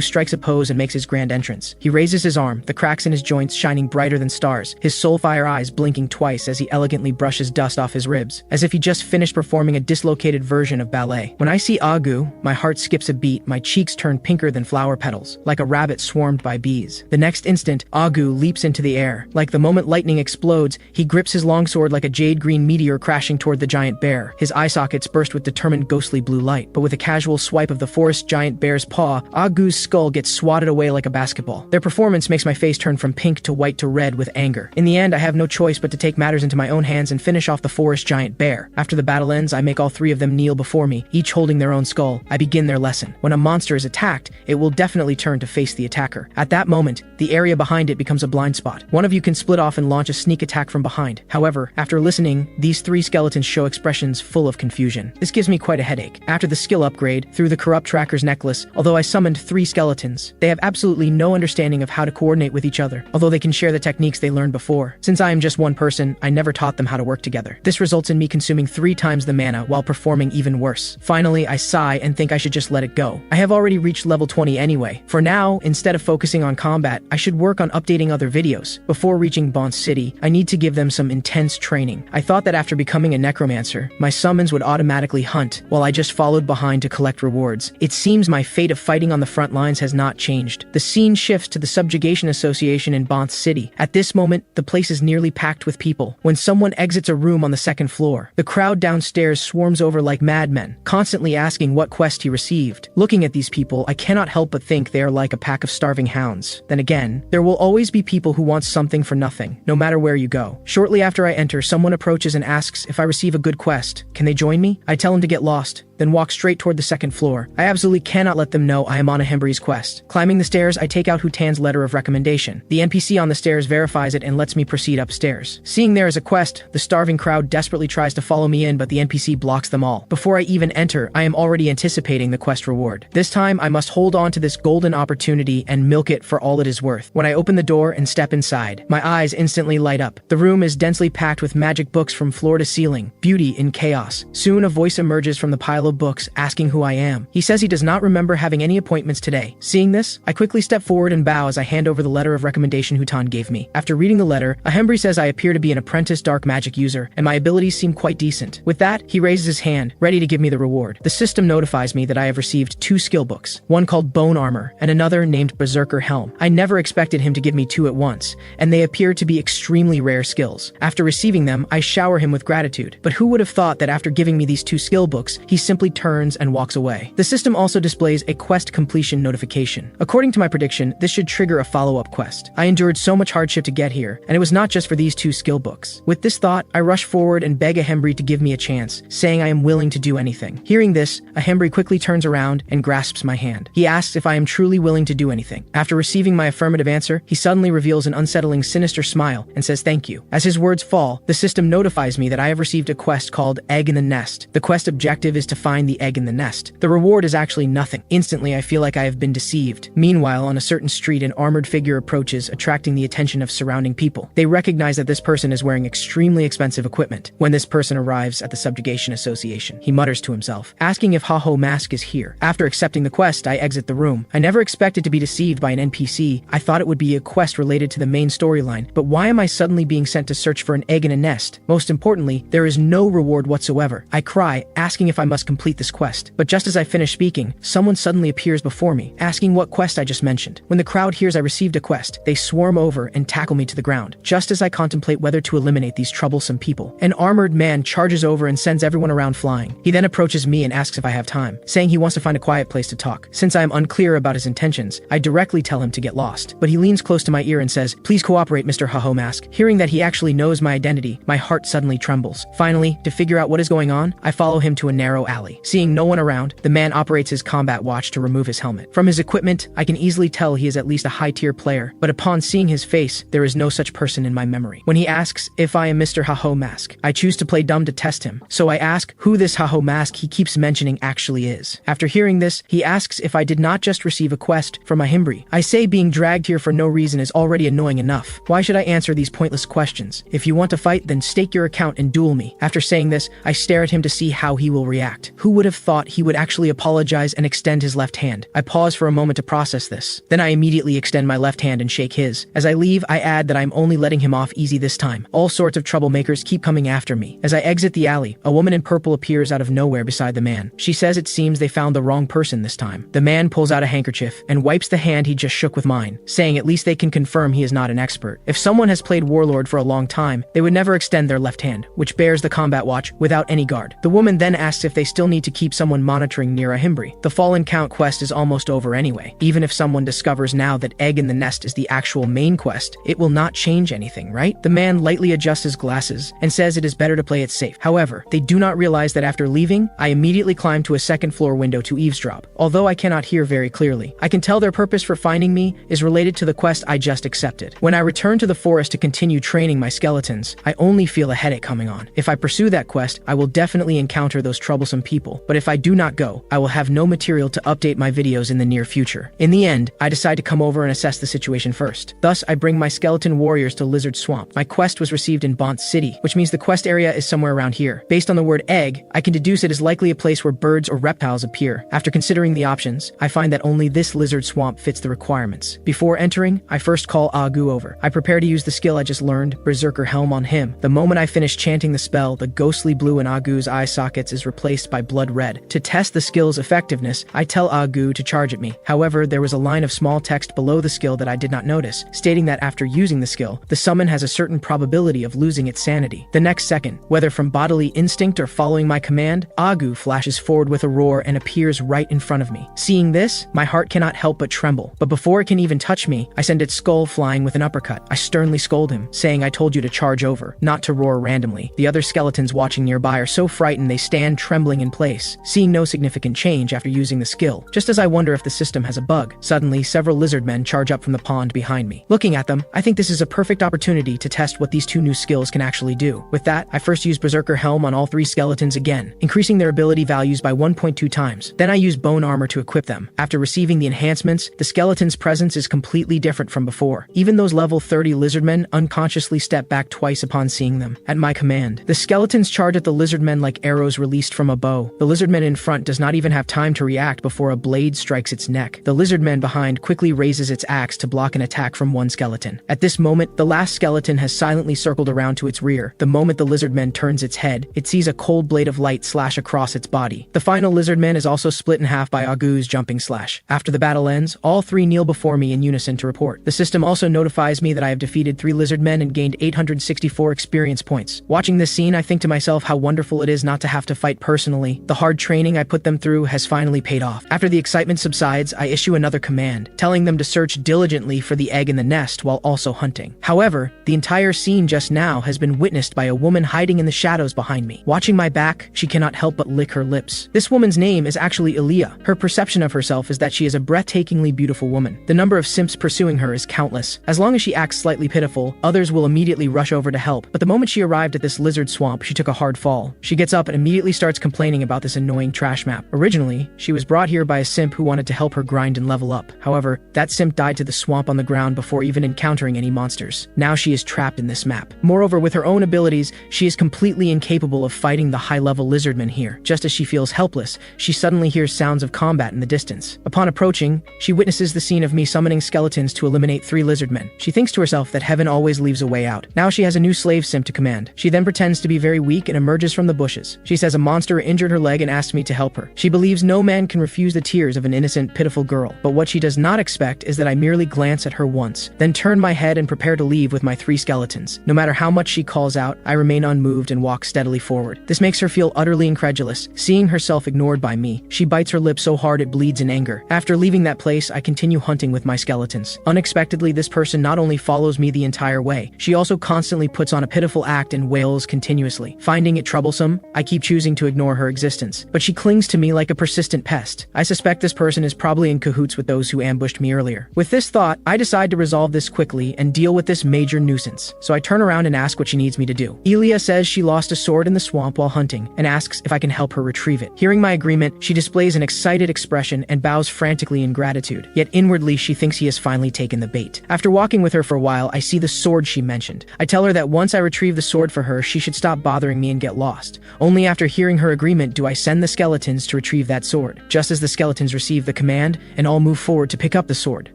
strikes a pose and makes his grand entrance. He raises his arm, the cracks in his joints shining brighter than stars, his soulfire eyes blinking twice as he elegantly brushes dust off his ribs, as if he just finished performing a dislocated version of ballet. When I see Gu, my heart skips a beat, my cheeks turn pinker than flower petals, like a rabbit swarmed by bees. The next instant, Gu leaps into the air. Like the moment lightning explodes, he grips his longsword like a jade-green meteor crashing toward the giant bear. His eye sockets burst with determined ghostly blue light, but with a casual swipe of the forest giant bear's paw, Gu's skull gets swatted away like a basketball. Their performance makes my face turn from pink to white to red with anger. In the end, I have no choice but to take matters into my own hands and finish off the forest giant bear. After the battle ends, I make all 3 of them kneel before me, each holding their own skull. I begin their lesson. When a monster is attacked, it will definitely turn to face the attacker. At that moment, the area behind it becomes a blind spot. One of you can split off and launch a sneak attack from behind. However, after listening, these 3 skeletons show expressions full of confusion. This gives me quite a headache. After the skill upgrade, through the Corrupt Tracker's necklace, although I summoned 3 skeletons, they have absolutely no understanding of how to coordinate with each other, although they can share the techniques they learned before. Since I am just one person, I never taught them how to work together. This results in me consuming 3 times the mana while performing even worse. Finally, I sigh and think I should just let it go. I have already reached level 20 anyway. For now, instead of focusing on combat, I should work on updating other videos. Before reaching Bont City, I need to give them some intense training. I thought that after becoming a necromancer, my summons would automatically hunt, while I just followed behind to collect rewards. It seems my fate of fighting on the front lines has not changed. The scene shifts to the Subjugation Association in Bont City. At this moment, the place is nearly packed with people. When someone exits a room on the 2nd floor, the crowd downstairs swarms over like madmen, constantly asking what quest he received. Looking at these people, I cannot help but think they are like a pack of starving hounds. Then again, there will always be people who want something for nothing, no matter where you go. Shortly after I enter, someone approaches and asks if I receive a good quest. Can they join me? I tell him to get lost, then walk straight toward the 2nd floor. I absolutely cannot let them know I am on a Hembri's quest. Climbing the stairs, I take out Hutan's letter of recommendation. The NPC on the stairs verifies it and lets me proceed upstairs. Seeing there is a quest, the starving crowd desperately tries to follow me in, but the NPC blocks them all. Before I even enter, I am already anticipating the quest reward. This time, I must hold on to this golden opportunity and milk it for all it is worth. When I open the door and step inside, my eyes instantly light up. The room is densely packed with magic books from floor to ceiling. Beauty in chaos. Soon a voice emerges from the pile of books, asking who I am. He says he does not remember having any appointments today. Seeing this, I quickly step forward and bow as I hand over the letter of recommendation Hutan gave me. After reading the letter, Ahembri says I appear to be an apprentice dark magic user, and my abilities seem quite decent. With that, he raises his hand, ready to give me the reward. The system notifies me that I have received 2 skill books, one called Bone Armor, and another named Berserker Helm. I never expected him to give me 2 at once, and they appear to be extremely rare skills. After receiving them, I shower him with gratitude. But who would have thought that after giving me these 2 skill books, he simply turns and walks away. The system also displays a quest completion notification. According to my prediction, this should trigger a follow-up quest. I endured so much hardship to get here, and it was not just for these 2 skill books. With this thought, I rush forward and beg Ahembri to give me a chance, saying I am willing to do anything. Hearing this, Ahembri quickly turns around and grasps my hand. He asks if I am truly willing to do anything. After receiving my affirmative answer, he suddenly reveals an unsettling, sinister smile and says thank you. As his words fall, the system notifies me that I have received a quest called Egg in the Nest. The quest objective is to find the egg in the nest. The reward is actually nothing. Instantly, I feel like I have been deceived. Meanwhile, on a certain street, an armored figure approaches, attracting the attention of surrounding people. They recognize that this person is wearing extremely expensive equipment. When this person arrives at the Subjugation Association, he mutters to himself, asking if Haho Mask is here. After accepting the quest, I exit the room. I never expected to be deceived by an NPC. I thought it would be a quest related to the main storyline, but why am I suddenly being sent to search for an egg in a nest? Most importantly, there is no reward whatsoever. I cry, asking if I must complete this quest. But just as I finish speaking, someone suddenly appears before me, asking what quest I just mentioned. When the crowd hears I received a quest, they swarm over and tackle me to the ground. Just as I contemplate whether to eliminate these troublesome people, an armored man charges over and sends everyone around flying. He then approaches me and asks if I have time, saying he wants to find a quiet place to talk. Since I am unclear about his intentions, I directly tell him to get lost. But he leans close to my ear and says, "Please cooperate, Mr. Haho Mask." Hearing that he actually knows my identity, my heart suddenly trembles. Finally, to figure out what is going on, I follow him to a narrow alley. Seeing no one around, the man operates his combat watch to remove his helmet. From his equipment, I can easily tell he is at least a high-tier player, but upon seeing his face, there is no such person in my memory. When he asks if I am Mr. Haho Mask, I choose to play dumb to test him. So I ask who this Haho Mask he keeps mentioning actually is. After hearing this, he asks if I did not just receive a quest from a Himbri. I say being dragged here for no reason is already annoying enough. Why should I answer these pointless questions? If you want to fight, then stake your account and duel me. After saying this, I stare at him to see how he will react. Who would have thought he would actually apologize and extend his left hand? I pause for a moment to process this. Then I immediately extend my left hand and shake his. As I leave, I add that I'm only letting him off easy this time. All sorts of troublemakers keep coming after me. As I exit the alley, a woman in purple appears out of nowhere beside the man. She says it seems they found the wrong person this time. The man pulls out a handkerchief and wipes the hand he just shook with mine, saying at least they can confirm he is not an expert. If someone has played Warlord for a long time, they would never extend their left hand, which bears the combat watch, without any guard. The woman then asks if they still need to keep someone monitoring near a Himbri. The Fallen Count quest is almost over anyway. Even if someone discovers now that Egg in the Nest is the actual main quest, it will not change anything, right? The man lightly adjusts his glasses and says it is better to play it safe. However, they do not realize that after leaving, I immediately climb to a second floor window to eavesdrop. Although I cannot hear very clearly, I can tell their purpose for finding me is related to the quest I just accepted. When I return to the forest to continue training my skeletons, I only feel a headache coming on. If I pursue that quest, I will definitely encounter those troublesome people, but if I do not go, I will have no material to update my videos in the near future. In the end, I decide to come over and assess the situation first. Thus, I bring my skeleton warriors to Lizard Swamp. My quest was received in Bont City, which means the quest area is somewhere around here. Based on the word egg, I can deduce it is likely a place where birds or reptiles appear. After considering the options, I find that only this Lizard Swamp fits the requirements. Before entering, I first call Agu over. I prepare to use the skill I just learned, Berserker Helm, on him. The moment I finish chanting the spell, the ghostly blue in Agu's eye sockets is replaced by blood red. To test the skill's effectiveness, I tell Agu to charge at me. However, there was a line of small text below the skill that I did not notice, stating that after using the skill, the summon has a certain probability of losing its sanity. The next second, whether from bodily instinct or following my command, Agu flashes forward with a roar and appears right in front of me. Seeing this, my heart cannot help but tremble. But before it can even touch me, I send its skull flying with an uppercut. I sternly scold him, saying I told you to charge over, not to roar randomly. The other skeletons watching nearby are so frightened they stand trembling in place, seeing no significant change after using the skill. Just as I wonder if the system has a bug, suddenly several lizard men charge up from the pond behind me. Looking at them, I think this is a perfect opportunity to test what these two new skills can actually do. With that, I first use Berserker Helm on all three skeletons again, increasing their ability values by 1.2 times. Then I use Bone Armor to equip them. After receiving the enhancements, the skeleton's presence is completely different from before. Even those level 30 lizardmen unconsciously step back twice upon seeing them. At my command, the skeletons charge at the lizardmen like arrows released from a bow. The lizardman in front does not even have time to react before a blade strikes its neck. The lizardman behind quickly raises its axe to block an attack from one skeleton. At this moment, the last skeleton has silently circled around to its rear. The moment the lizardman turns its head, it sees a cold blade of light slash across its body. The final lizardman is also split in half by Agu's jumping slash. After the battle ends, all three kneel before me in unison to report. The system also notifies me that I have defeated 3 lizardmen and gained 864 experience points. Watching this scene, I think to myself how wonderful it is not to have to fight personally. The hard training I put them through has finally paid off. After the excitement subsides, I issue another command, telling them to search diligently for the egg in the nest while also hunting. However, the entire scene just now has been witnessed by a woman hiding in the shadows behind me. Watching my back, she cannot help but lick her lips. This woman's name is actually Aaliyah. Her perception of herself is that she is a breathtakingly beautiful woman. The number of simps pursuing her is countless. As long as she acts slightly pitiful, others will immediately rush over to help. But the moment she arrived at this lizard swamp, she took a hard fall. She gets up and immediately starts complaining complaining about this annoying trash map. Originally, she was brought here by a simp who wanted to help her grind and level up. However, that simp died to the swamp on the ground before even encountering any monsters. Now she is trapped in this map. Moreover, with her own abilities, she is completely incapable of fighting the high-level lizardmen here. Just as she feels helpless, she suddenly hears sounds of combat in the distance. Upon approaching, she witnesses the scene of me summoning skeletons to eliminate 3 lizardmen. She thinks to herself that heaven always leaves a way out. Now she has a new slave simp to command. She then pretends to be very weak and emerges from the bushes. She says a monster injured her leg and asks me to help her. She believes no man can refuse the tears of an innocent, pitiful girl. But what she does not expect is that I merely glance at her once, then turn my head and prepare to leave with my 3 skeletons. No matter how much she calls out, I remain unmoved and walk steadily forward. This makes her feel utterly incredulous. Seeing herself ignored by me, she bites her lip so hard it bleeds in anger. After leaving that place, I continue hunting with my skeletons. Unexpectedly, this person not only follows me the entire way, she also constantly puts on a pitiful act and wails continuously. Finding it troublesome, I keep choosing to ignore her existence, but she clings to me like a persistent pest. I suspect this person is probably in cahoots with those who ambushed me earlier. With this thought, I decide to resolve this quickly and deal with this major nuisance. So I turn around and ask what she needs me to do. Elia says she lost a sword in the swamp while hunting and asks if I can help her retrieve it. Hearing my agreement, she displays an excited expression and bows frantically in gratitude. Yet inwardly, she thinks he has finally taken the bait. After walking with her for a while, I see the sword she mentioned. I tell her that once I retrieve the sword for her, she should stop bothering me and get lost. Only after hearing her agreement do I send the skeletons to retrieve that sword. Just as the skeletons receive the command and all move forward to pick up the sword,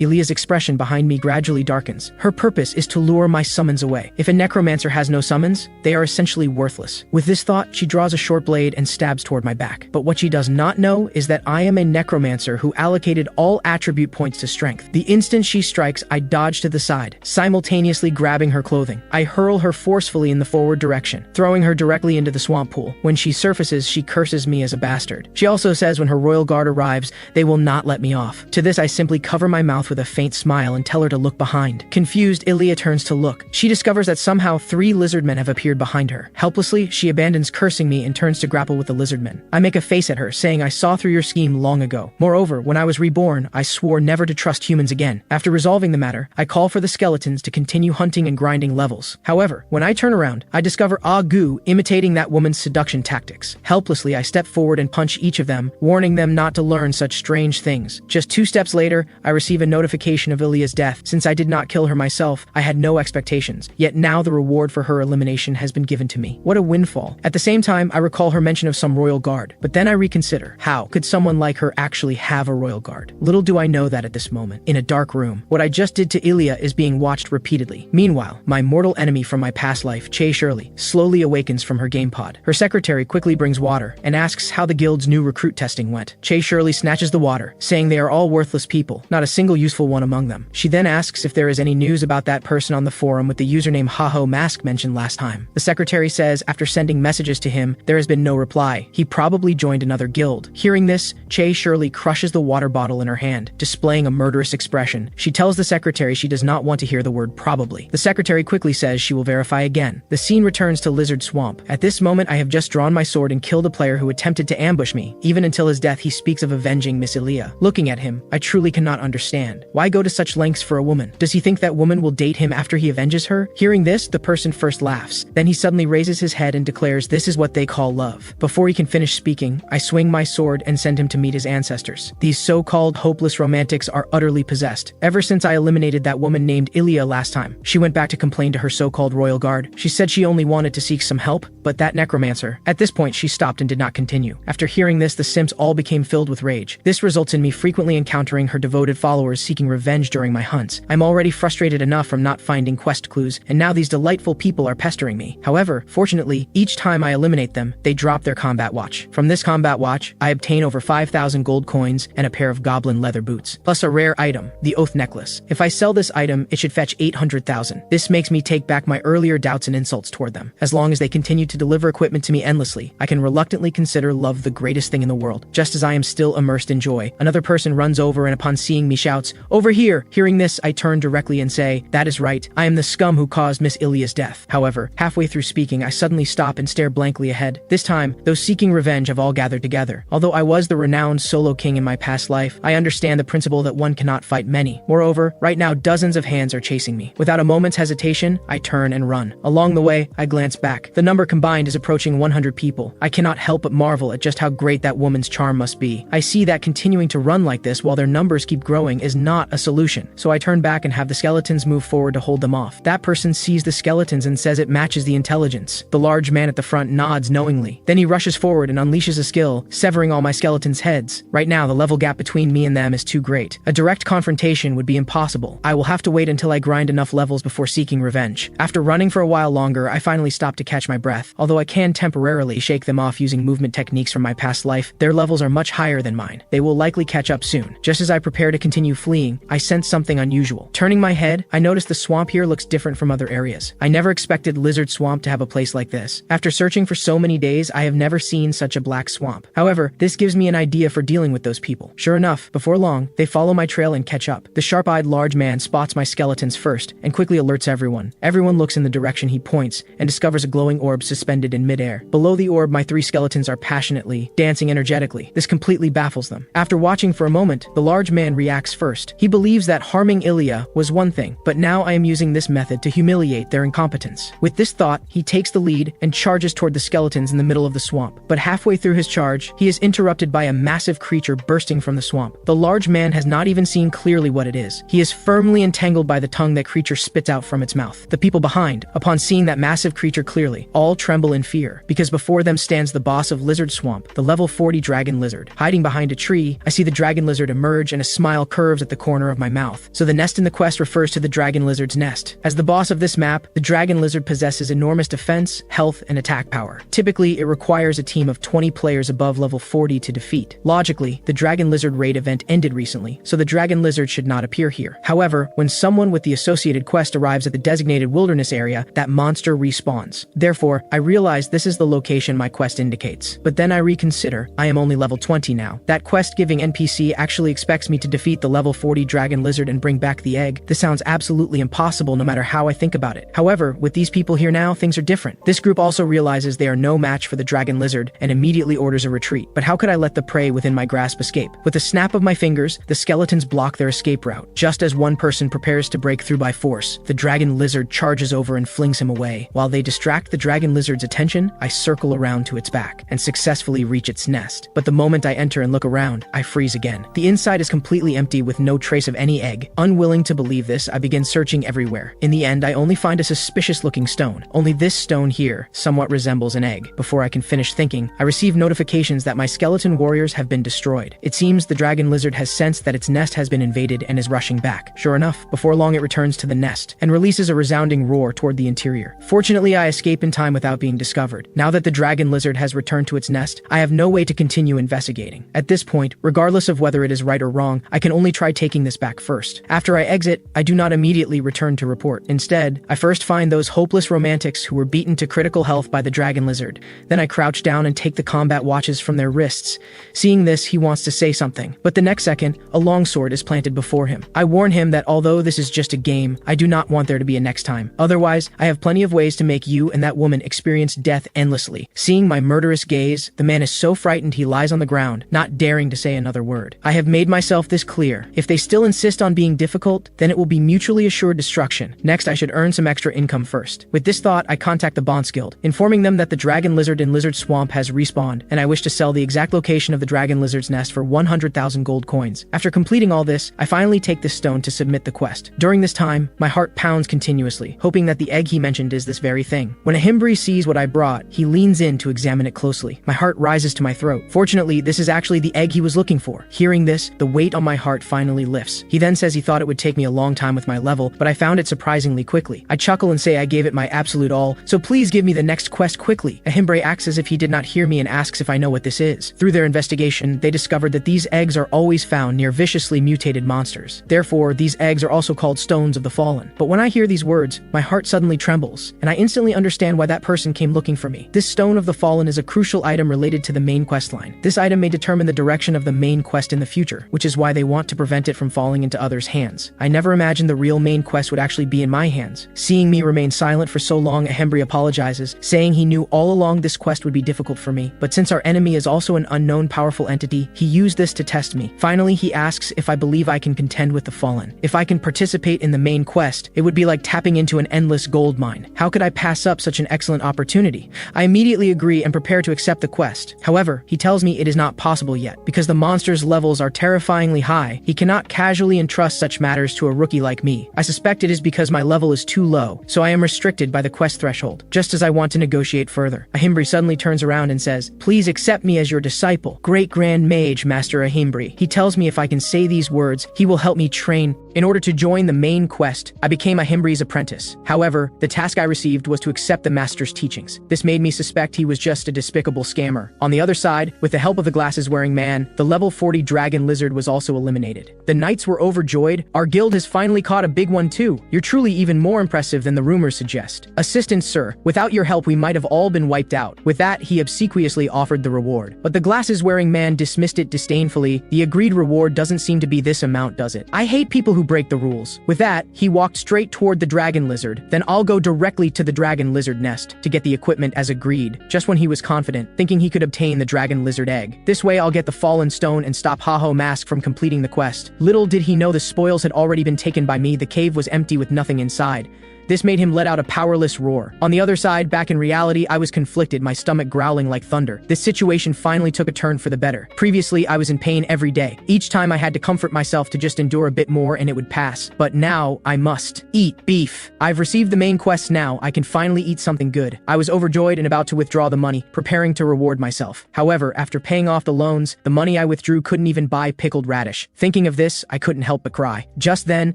Elia's expression behind me gradually darkens. Her purpose is to lure my summons away. If a necromancer has no summons, they are essentially worthless. With this thought, she draws a short blade and stabs toward my back. But what she does not know is that I am a necromancer who allocated all attribute points to strength. The instant she strikes, I dodge to the side, simultaneously grabbing her clothing. I hurl her forcefully in the forward direction, throwing her directly into the swamp pool. When she surfaces, she curses me as a bastard. She also says when her royal guard arrives, they will not let me off. To this, I simply cover my mouth with a faint smile and tell her to look behind. Confused, Ilia turns to look. She discovers that somehow 3 lizardmen have appeared behind her. Helplessly, she abandons cursing me and turns to grapple with the lizardmen. I make a face at her, saying I saw through your scheme long ago. Moreover, when I was reborn, I swore never to trust humans again. After resolving the matter, I call for the skeletons to continue hunting and grinding levels. However, when I turn around, I discover Agu imitating that woman's seduction tactics. Helplessly, I step forward and punch each of them, warning them not to learn such strange things. Just 2 steps later, I receive a notification of Ilia's death. Since I did not kill her myself, I had no expectations. Yet now the reward for her elimination has been given to me. What a windfall. At the same time, I recall her mention of some royal guard. But then I reconsider. How could someone like her actually have a royal guard? Little do I know that at this moment, in a dark room, what I just did to Ilia is being watched repeatedly. Meanwhile, my mortal enemy from my past life, Che Shirley, slowly awakens from her game pod. Her secretary quickly brings water and asks how the guild's new recruit testing went. Che Shirley snatches the water, saying they are all worthless people, not a single useful one among them. She then asks if there is any news about that person on the forum with the username Haho Mask mentioned last time. The secretary says after sending messages to him, there has been no reply. He probably joined another guild. Hearing this, Che Shirley crushes the water bottle in her hand, displaying a murderous expression. She tells the secretary she does not want to hear the word probably. The secretary quickly says she will verify again. The scene returns to Lizard Swamp. At this moment, I have just drawn my sword and killed a player who attempted to ambush me. Even until his death, he speaks of avenging Miss Ilia. Looking at him, I truly cannot understand. Why go to such lengths for a woman? Does he think that woman will date him after he avenges her? Hearing this, the person first laughs. Then he suddenly raises his head and declares this is what they call love. Before he can finish speaking, I swing my sword and send him to meet his ancestors. These so-called hopeless romantics are utterly possessed. Ever since I eliminated that woman named Ilia last time, she went back to complain to her so-called royal guard. She said she only wanted to seek some help, but that necromancer. At this point, she stopped and did not continue. After hearing this, the simps all became filled with rage. This results in me frequently encountering her devoted followers seeking revenge during my hunts. I'm already frustrated enough from not finding quest clues, and now these delightful people are pestering me. However, fortunately, each time I eliminate them, they drop their combat watch. From this combat watch, I obtain over 5,000 gold coins and a pair of goblin leather boots, plus a rare item, the Oath Necklace. If I sell this item, it should fetch 800,000. This makes me take back my earlier doubts and insults toward them. As long as they continue to deliver equipment to me endlessly, I can reluctantly consider love the greatest thing in the world. Just as I am still immersed in joy, another person runs over and upon seeing me shouts, "Over here!" Hearing this, I turn directly and say, "That is right, I am the scum who caused Miss Ilia's death." However, halfway through speaking, I suddenly stop and stare blankly ahead. This time, those seeking revenge have all gathered together. Although I was the renowned solo king in my past life, I understand the principle that one cannot fight many. Moreover, right now dozens of hands are chasing me. Without a moment's hesitation, I turn and run. Along the way, I glance back. The number combined is approaching 100 people. I cannot help but marvel at just how great that woman's charm must be. I see that continuing to run like this while their numbers keep growing is not a solution, so I turn back and have the skeletons move forward to hold them off. That person sees the skeletons and says it matches the intelligence. The large man at the front nods knowingly. Then he rushes forward and unleashes a skill, severing all my skeletons' heads. Right now, the level gap between me and them is too great. A direct confrontation would be impossible. I will have to wait until I grind enough levels before seeking revenge. After running for a while longer, I finally stop to catch my breath. Although I can temporarily shake them off using movement techniques from my past life, their levels are much higher than mine. They will likely catch up soon. Just as I prepare to continue fleeing, I sense something unusual. Turning my head, I notice the swamp here looks different from other areas. I never expected Lizard Swamp to have a place like this. After searching for so many days, I have never seen such a black swamp. However, this gives me an idea for dealing with those people. Sure enough, before long, they follow my trail and catch up. The sharp-eyed large man spots my skeletons first and quickly alerts everyone. Everyone looks in the direction he points and discovers a glowing orb suspended in midair. Below the orb, my 3 skeletons are passionately dancing energetically. This completely baffles them. After watching for a moment, the large man reacts first. He believes that harming Ilya was one thing, but now I am using this method to humiliate their incompetence. With this thought, he takes the lead and charges toward the skeletons in the middle of the swamp. But halfway through his charge, he is interrupted by a massive creature bursting from the swamp. The large man has not even seen clearly what it is. He is firmly entangled by the tongue that creature spits out from its mouth. The people behind, upon seeing that massive creature clearly, all tremble in fear, because before them stands the boss of Lizard Swamp, the level 40 dragon lizard. Hiding behind a tree, I see the dragon lizard emerge and a smile curves at the corner of my mouth. So the nest in the quest refers to the dragon lizard's nest. As the boss of this map, the dragon lizard possesses enormous defense, health, and attack power. Typically, it requires a team of 20 players above level 40 to defeat. Logically, the dragon lizard raid event ended recently, so the dragon lizard should not appear here. However, when someone with the associated quest arrives at the designated wilderness area, that monster respawns. Therefore, I realize this is the location my quest indicates. But then I reconsider. I am only level 20 now. That quest-giving NPC actually expects me to defeat the level 40 dragon lizard and bring back the egg. This sounds absolutely impossible no matter how I think about it. However, with these people here now, things are different. This group also realizes they are no match for the dragon lizard and immediately orders a retreat. But how could I let the prey within my grasp escape? With a snap of my fingers, the skeletons block their escape route. Just as one person prepares to break through by force, the dragon lizard charges over and flings him away. While they distract the dragon lizard's attention, I circle around to its back and successfully reach its nest. But the moment I enter and look around, I freeze again. The inside is completely empty with no trace of any egg. Unwilling to believe this, I begin searching everywhere. In the end, I only find a suspicious-looking stone. Only this stone here somewhat resembles an egg. Before I can finish thinking, I receive notifications that my skeleton warriors have been destroyed. It seems the dragon lizard has sensed that its nest has been invaded and is rushing back. Sure enough, before long it returns to the nest and releases a resounding roar toward the interior. Fortunately, I escape in time without being discovered. Now that the dragon lizard has returned to its nest, I have no way to continue investigating. At this point, regardless of whether it is right or wrong, I can only try taking this back first. After I exit, I do not immediately return to report. Instead, I first find those hopeless romantics who were beaten to critical health by the dragon lizard. Then I crouch down and take the combat watches from their wrists. Seeing this, he wants to say something, but the next second, a longsword is planted before him. I warn him that although this is just a game, I do not want there to be a next time. Otherwise, I have plenty of ways to make you and that woman experience death endlessly. Seeing my murderous gaze, the man is so frightened he lies on the ground, not daring to say another word. I have made myself this clear. If they still insist on being difficult, then it will be mutually assured destruction. Next, I should earn some extra income first. With this thought, I contact the Bonds Guild, informing them that the dragon lizard in Lizard Swamp has respawned, and I wish to sell the exact location of the dragon lizard's nest for 100,000 gold coins. After completing all this, I finally take this stone to submit the quest. During this time, my heart pounds continuously, hoping that the egg he mentioned is this very thing. When Ahimbri sees what I brought, he leans in to examine it closely. My heart rises to my throat. Fortunately, this is actually the egg he was looking for. Hearing this, the weight on my heart finally lifts. He then says he thought it would take me a long time with my level, but I found it surprisingly quickly. I chuckle and say I gave it my absolute all, so please give me the next quest quickly. Ahimbri acts as if he did not hear me and asks if I know what this is. Through their investigation, they discovered that these eggs are always found near viciously mutated monsters. Therefore, these eggs are also called Stones of the Fallen. But when I hear these words, my heart suddenly trembles, and I instantly understand why that person came looking for me. This Stone of the Fallen is a crucial item related to the main quest line. This item may determine the direction of the main quest in the future, which is why they want to prevent it from falling into others' hands. I never imagined the real main quest would actually be in my hands. Seeing me remain silent for so long, Ahimbri apologizes, saying he knew all along this quest would be difficult for me, but since our enemy is also an unknown powerful entity, he used this to test me. Finally, he asks if I believe I can contend with the Fallen. If I can participate in the main quest, it would be like tapping into an endless gold mine. How could I pass up such an excellent opportunity? I immediately agree and prepare prepare to accept the quest. However, he tells me it is not possible yet, because the monster's levels are terrifyingly high. He cannot casually entrust such matters to a rookie like me. I suspect it is because my level is too low, so I am restricted by the quest threshold. Just as I want to negotiate further, Ahimbri suddenly turns around and says, "Please accept me as your disciple, Great Grand Mage Master Ahimbri." He tells me if I can say these words, he will help me train. In order to join the main quest, I became Ahimbri's apprentice. However, the task I received was to accept the master's teachings. This made me suspect he was just a despicable scammer. On the other side, with the help of the glasses-wearing man, the level 40 dragon lizard was also eliminated. The knights were overjoyed. Our guild has finally caught a big one too. You're truly even more impressive than the rumors suggest. Assistant sir, without your help we might have all been wiped out. With that, he obsequiously offered the reward. But the glasses-wearing man dismissed it disdainfully. The agreed reward doesn't seem to be this amount, does it? I hate people who break the rules. With that, he walked straight toward the dragon lizard. Then I'll go directly to the dragon lizard nest to get the equipment as agreed, just when he was confident, thinking he could obtain the dragon lizard egg. This way I'll get the fallen stone and stop Haho Mask from completing the quest. Little did he know the spoils had already been taken by me. The cave was empty with nothing inside. This made him let out a powerless roar. On the other side, back in reality, I was conflicted, my stomach growling like thunder. This situation finally took a turn for the better. Previously, I was in pain every day. Each time I had to comfort myself to just endure a bit more and it would pass. But now, I must eat beef. I've received the main quest now. I can finally eat something good. I was overjoyed and about to withdraw the money, preparing to reward myself. However, after paying off the loans, the money I withdrew couldn't even buy pickled radish. Thinking of this, I couldn't help but cry. Just then,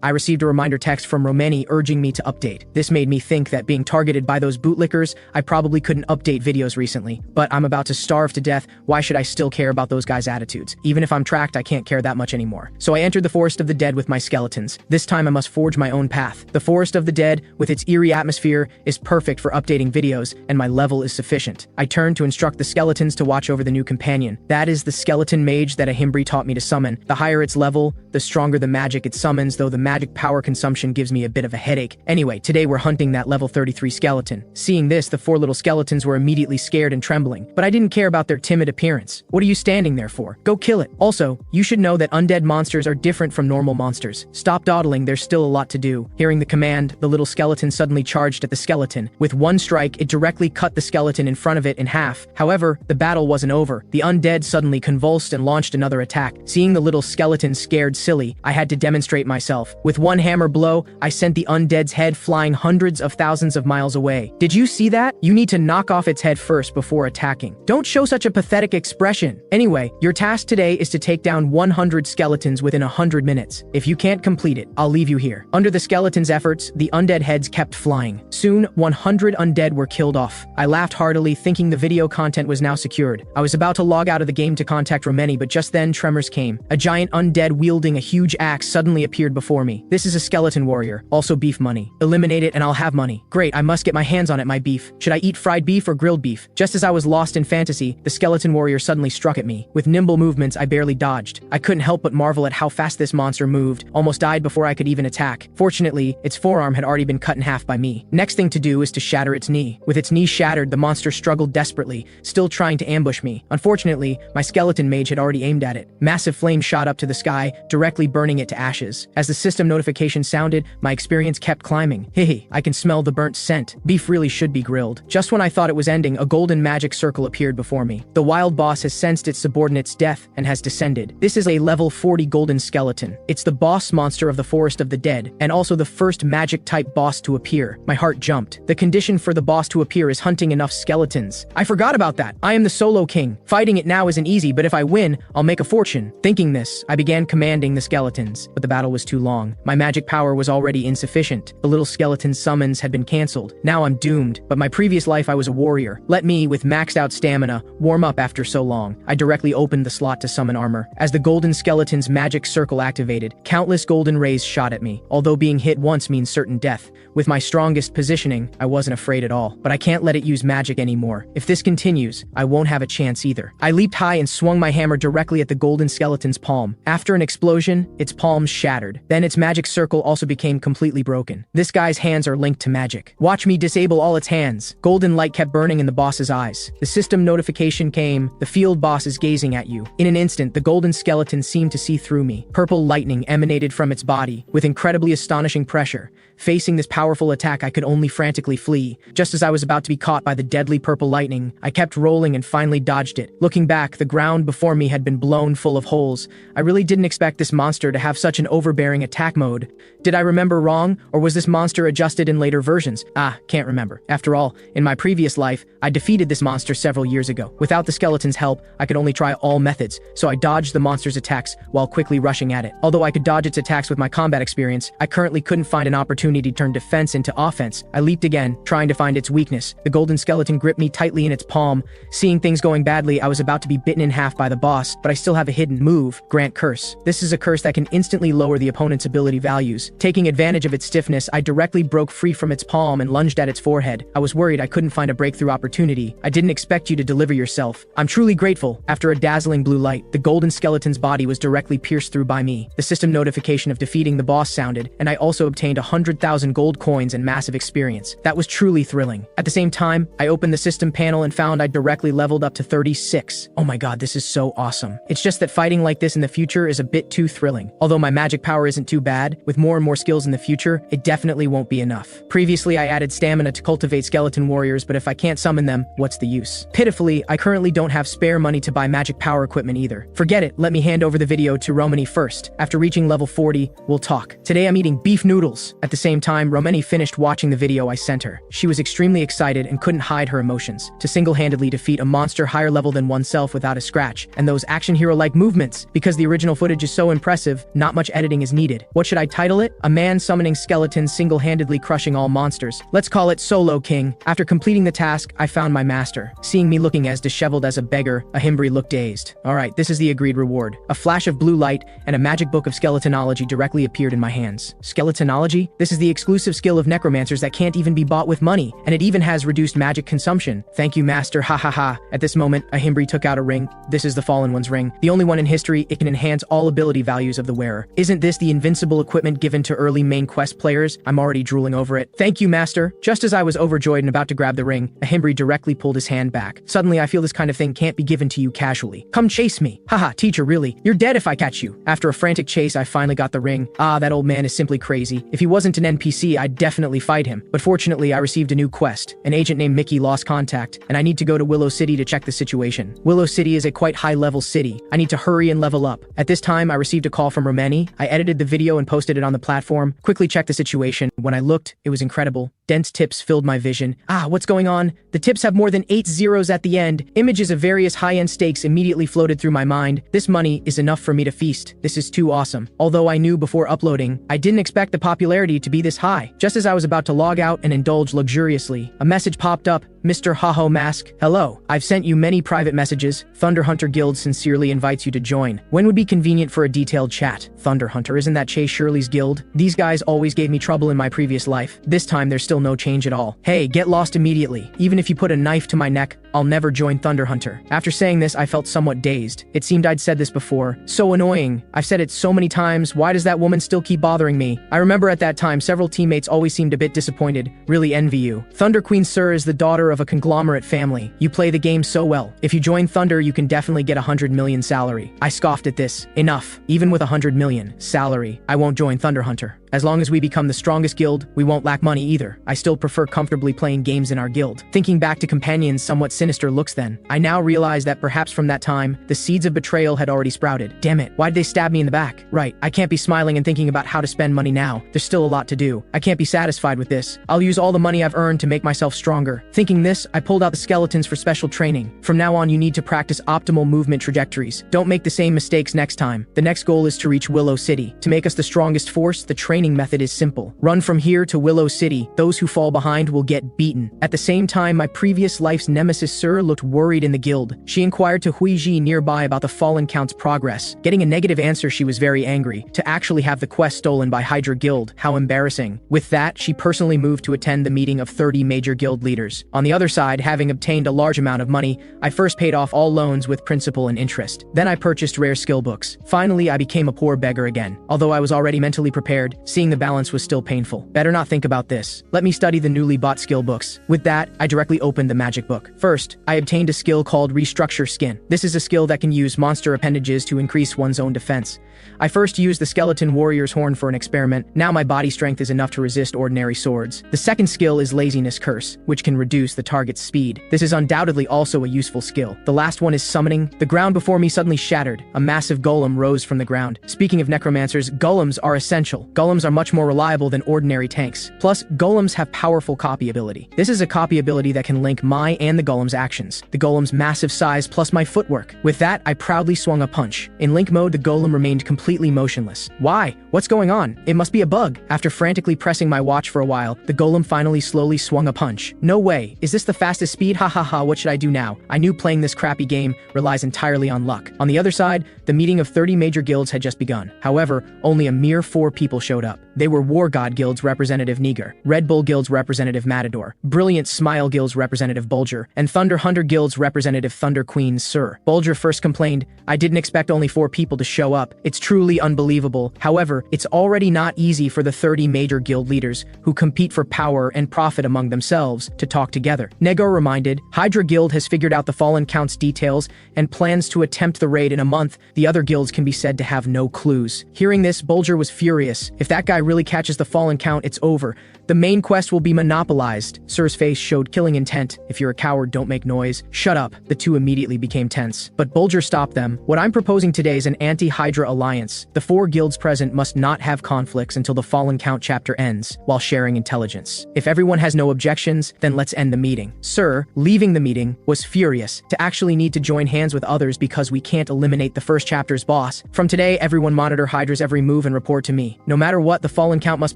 I received a reminder text from Romani urging me to update. This made me think that being targeted by those bootlickers, I probably couldn't update videos recently. But I'm about to starve to death, why should I still care about those guys' attitudes? Even if I'm tracked, I can't care that much anymore. So I entered the Forest of the Dead with my skeletons. This time I must forge my own path. The Forest of the Dead, with its eerie atmosphere, is perfect for updating videos, and my level is sufficient. I turned to instruct the skeletons to watch over the new companion. That is the skeleton mage that Ahimbri taught me to summon. The higher its level, the stronger the magic it summons, though the magic power consumption gives me a bit of a headache. Anyway, today we're hunting that level 33 skeleton. Seeing this, the four little skeletons were immediately scared and trembling, but I didn't care about their timid appearance. What are you standing there for? Go kill it. Also, you should know that undead monsters are different from normal monsters. Stop dawdling, there's still a lot to do. Hearing the command, the little skeleton suddenly charged at the skeleton. With one strike, it directly cut the skeleton in front of it in half. However, the battle wasn't over. The undead suddenly convulsed and launched another attack. Seeing the little skeleton scared silly, I had to demonstrate myself. With one hammer blow, I sent the undead's head flying hundreds of thousands of miles away. Did you see that? You need to knock off its head first before attacking. Don't show such a pathetic expression. Anyway, your task today is to take down 100 skeletons within 100 minutes. If you can't complete it, I'll leave you here. Under the skeletons' efforts, the undead heads kept flying. Soon, 100 undead were killed off. I laughed heartily, thinking the video content was now secured. I was about to log out of the game to contact Romani, but just then tremors came. A giant undead wielding a huge axe suddenly appeared before me. This is a skeleton warrior, also beef money. Eliminate it and I'll have money. Great, I must get my hands on it, my beef. Should I eat fried beef or grilled beef? Just as I was lost in fantasy, the skeleton warrior suddenly struck at me. With nimble movements, I barely dodged. I couldn't help but marvel at how fast this monster moved, almost died before I could even attack. Fortunately, its forearm had already been cut in half by me. Next thing to do is to shatter its knee. With its knee shattered, the monster struggled desperately, still trying to ambush me. Unfortunately, my skeleton mage had already aimed at it. Massive flames shot up to the sky, directly burning it to ashes. As the system notification sounded, my experience kept climbing. Hehe, I can smell the burnt scent. Beef really should be grilled. Just when I thought it was ending, a golden magic circle appeared before me. The wild boss has sensed its subordinate's death and has descended. This is a level 40 golden skeleton. It's the boss monster of the Forest of the Dead, and also the first magic-type boss to appear. My heart jumped. The condition for the boss to appear is hunting enough skeletons. I forgot about that. I am the solo king. Fighting it now isn't easy, but if I win, I'll make a fortune. Thinking this, I began commanding the skeletons, but the battle was too long. My magic power was already insufficient. The little skeleton summons had been cancelled. Now I'm doomed, but my previous life I was a warrior. Let me, with maxed out stamina, warm up after so long. I directly opened the slot to summon armor. As the golden skeleton's magic circle activated, countless golden rays shot at me. Although being hit once means certain death, with my strongest positioning, I wasn't afraid at all. But I can't let it use magic anymore. If this continues, I won't have a chance either. I leaped high and swung my hammer directly at the golden skeleton's palm. After an explosion, its palm shattered. Then its magic circle also became completely broken. This This guy's hands are linked to magic. Watch me disable all its hands. Golden light kept burning in the boss's eyes. The system notification came. The field boss is gazing at you. In an instant, the golden skeleton seemed to see through me. Purple lightning emanated from its body, with incredibly astonishing pressure. Facing this powerful attack, I could only frantically flee. Just as I was about to be caught by the deadly purple lightning, I kept rolling and finally dodged it. Looking back, the ground before me had been blown full of holes. I really didn't expect this monster to have such an overbearing attack mode. Did I remember wrong, or was this monster adjusted in later versions? Can't remember. After all, in my previous life, I defeated this monster several years ago. Without the skeleton's help, I could only try all methods, so I dodged the monster's attacks while quickly rushing at it. Although I could dodge its attacks with my combat experience, I currently couldn't find an opportunity to turn defense into offense. I leaped again, trying to find its weakness. The golden skeleton gripped me tightly in its palm. Seeing things going badly, I was about to be bitten in half by the boss, but I still have a hidden move, Grant Curse. This is a curse that can instantly lower the opponent's ability values. Taking advantage of its stiffness, I directly broke free from its palm and lunged at its forehead. I was worried I couldn't find a breakthrough opportunity. I didn't expect you to deliver yourself. I'm truly grateful. After a dazzling blue light, the golden skeleton's body was directly pierced through by me. The system notification of defeating the boss sounded, and I also obtained 100,000 gold coins and massive experience. That was truly thrilling. At the same time, I opened the system panel and found I directly leveled up to 36. Oh my god, this is so awesome. It's just that fighting like this in the future is a bit too thrilling. Although my magic power isn't too bad, with more and more skills in the future, it definitely won't be enough. Previously, I added stamina to cultivate skeleton warriors, but if I can't summon them, what's the use? Pitifully, I currently don't have spare money to buy magic power equipment either. Forget it, let me hand over the video to Romani first. After reaching level 40, we'll talk. Today I'm eating beef noodles. At the same time, Romani finished watching the video I sent her. She was extremely excited and couldn't hide her emotions. To single-handedly defeat a monster higher level than oneself without a scratch, and those action hero-like movements. Because the original footage is so impressive, not much editing is needed. What should I title it? A man summoning skeletons single-handedly crushing all monsters. Let's call it Solo King. After completing the task, I found my master. Seeing me looking as disheveled as a beggar, Ahimbri looked dazed. Alright, this is the agreed reward. A flash of blue light and a magic book of skeletonology directly appeared in my hands. Skeletonology? This is the exclusive skill of necromancers that can't even be bought with money, and it even has reduced magic consumption. Thank you, master, ha ha ha. At this moment, Ahimbri took out a ring. This is the Fallen One's ring. The only one in history, it can enhance all ability values of the wearer. Isn't this the invincible equipment given to early main quest players? I'm already drooling over it. Thank you, master. Just as I was overjoyed and about to grab the ring, Ahimbri directly pulled his hand back. Suddenly, I feel this kind of thing can't be given to you casually. Come chase me. Haha, teacher, really? You're dead if I catch you. After a frantic chase, I finally got the ring. That old man is simply crazy. If he wasn't an NPC, I'd definitely fight him. But fortunately, I received a new quest. An agent named Mickey lost contact, and I need to go to Willow City to check the situation. Willow City is a quite high-level city. I need to hurry and level up. At this time, I received a call from Romani. I edited the video and posted it on the platform. Quickly checked the situation. When I looked, it was incredible. Dense tips filled my vision. What's going on? The tips have more than 8 zeros at the end. Images of various high-end stakes immediately floated through my mind. This money is enough for me to feast. This is too awesome. Although I knew before uploading, I didn't expect the popularity to be this high. Just as I was about to log out and indulge luxuriously, a message popped up. Mr. Haho Mask, hello. I've sent you many private messages. Thunder Hunter Guild sincerely invites you to join. When would be convenient for a detailed chat? Thunder Hunter, isn't that Chase Shirley's guild? These guys always gave me trouble in my previous life. This time there's still no change at all. Hey, get lost immediately. Even if you put a knife to my neck, I'll never join Thunder Hunter. After saying this, I felt somewhat dazed. It seemed I'd said this before. So annoying. I've said it so many times. Why does that woman still keep bothering me? I remember at that time, several teammates always seemed a bit disappointed. Really envy you. Thunder Queen Sir is the daughter of a conglomerate family. You play the game so well. If you join Thunder, you can definitely get 100 million salary. I scoffed at this. Enough. Even with 100 million salary, I won't join Thunder Hunter. As long as we become the strongest guild, we won't lack money either. I still prefer comfortably playing games in our guild. Thinking back to Companion's somewhat sinister looks then, I now realize that perhaps from that time, the seeds of betrayal had already sprouted. Damn it, why'd they stab me in the back? Right, I can't be smiling and thinking about how to spend money now. There's still a lot to do. I can't be satisfied with this. I'll use all the money I've earned to make myself stronger. Thinking this, I pulled out the skeletons for special training. From now on, you need to practice optimal movement trajectories. Don't make the same mistakes next time. The next goal is to reach Willow City. To make us the strongest force, the training method is simple. Run from here to Willow City. Those who fall behind will get beaten. At the same time, my previous life's nemesis Sir looked worried in the guild. She inquired to Huiji nearby about the Fallen Count's progress. Getting a negative answer, she was very angry. To actually have the quest stolen by Hydra Guild, how embarrassing. With that, she personally moved to attend the meeting of 30 major guild leaders. On the other side, having obtained a large amount of money, I first paid off all loans with principal and interest. Then I purchased rare skill books. Finally, I became a poor beggar again. Although I was already mentally prepared, Seeing the balance was still painful. Better not think about this. Let me study the newly bought skill books. With that, I directly opened the magic book. First, I obtained a skill called Restructure Skin. This is a skill that can use monster appendages to increase one's own defense. I first used the skeleton warrior's horn for an experiment. Now my body strength is enough to resist ordinary swords. The second skill is Laziness Curse, which can reduce the target's speed. This is undoubtedly also a useful skill. The last one is Summoning. The ground before me suddenly shattered. A massive golem rose from the ground. Speaking of necromancers, golems are essential. Golems are much more reliable than ordinary tanks. Plus, golems have powerful copy ability. This is a copy ability that can link my and the golem's actions. The golem's massive size plus my footwork. With that, I proudly swung a punch. In link mode, the golem remained completely motionless. Why? What's going on? It must be a bug. After frantically pressing my watch for a while, the golem finally slowly swung a punch. No way. Is this the fastest speed? Ha ha ha, what should I do now? I knew playing this crappy game relies entirely on luck. On the other side, the meeting of 30 major guilds had just begun. However, only a mere 4 people showed up. They were War God Guild's representative Niger, Red Bull Guild's representative Matador, Brilliant Smile Guild's representative Bulger, and Thunder Hunter Guild's representative Thunder Queen Sir. Bulger first complained, "I didn't expect only 4 people to show up. It's truly unbelievable. However, it's already not easy for the 30 major guild leaders, who compete for power and profit among themselves, to talk together." Nego reminded, Hydra Guild has figured out the Fallen Count's details and plans to attempt the raid in a month. The other guilds can be said to have no clues. Hearing this, Bulger was furious. If that guy really catches the Fallen Count, it's over. The main quest will be monopolized. Sir's face showed killing intent. If you're a coward, don't make noise. Shut up. The two immediately became tense. But Bulger stopped them. What I'm proposing today is an anti-Hydra alliance. The 4 guilds present must not have conflicts until the Fallen Count chapter ends, while sharing intelligence. If everyone has no objections, then let's end the meeting. Sir, leaving the meeting, was furious to actually need to join hands with others because we can't eliminate the first chapter's boss. From today, everyone monitor Hydra's every move and report to me. No matter what, the Fallen Count must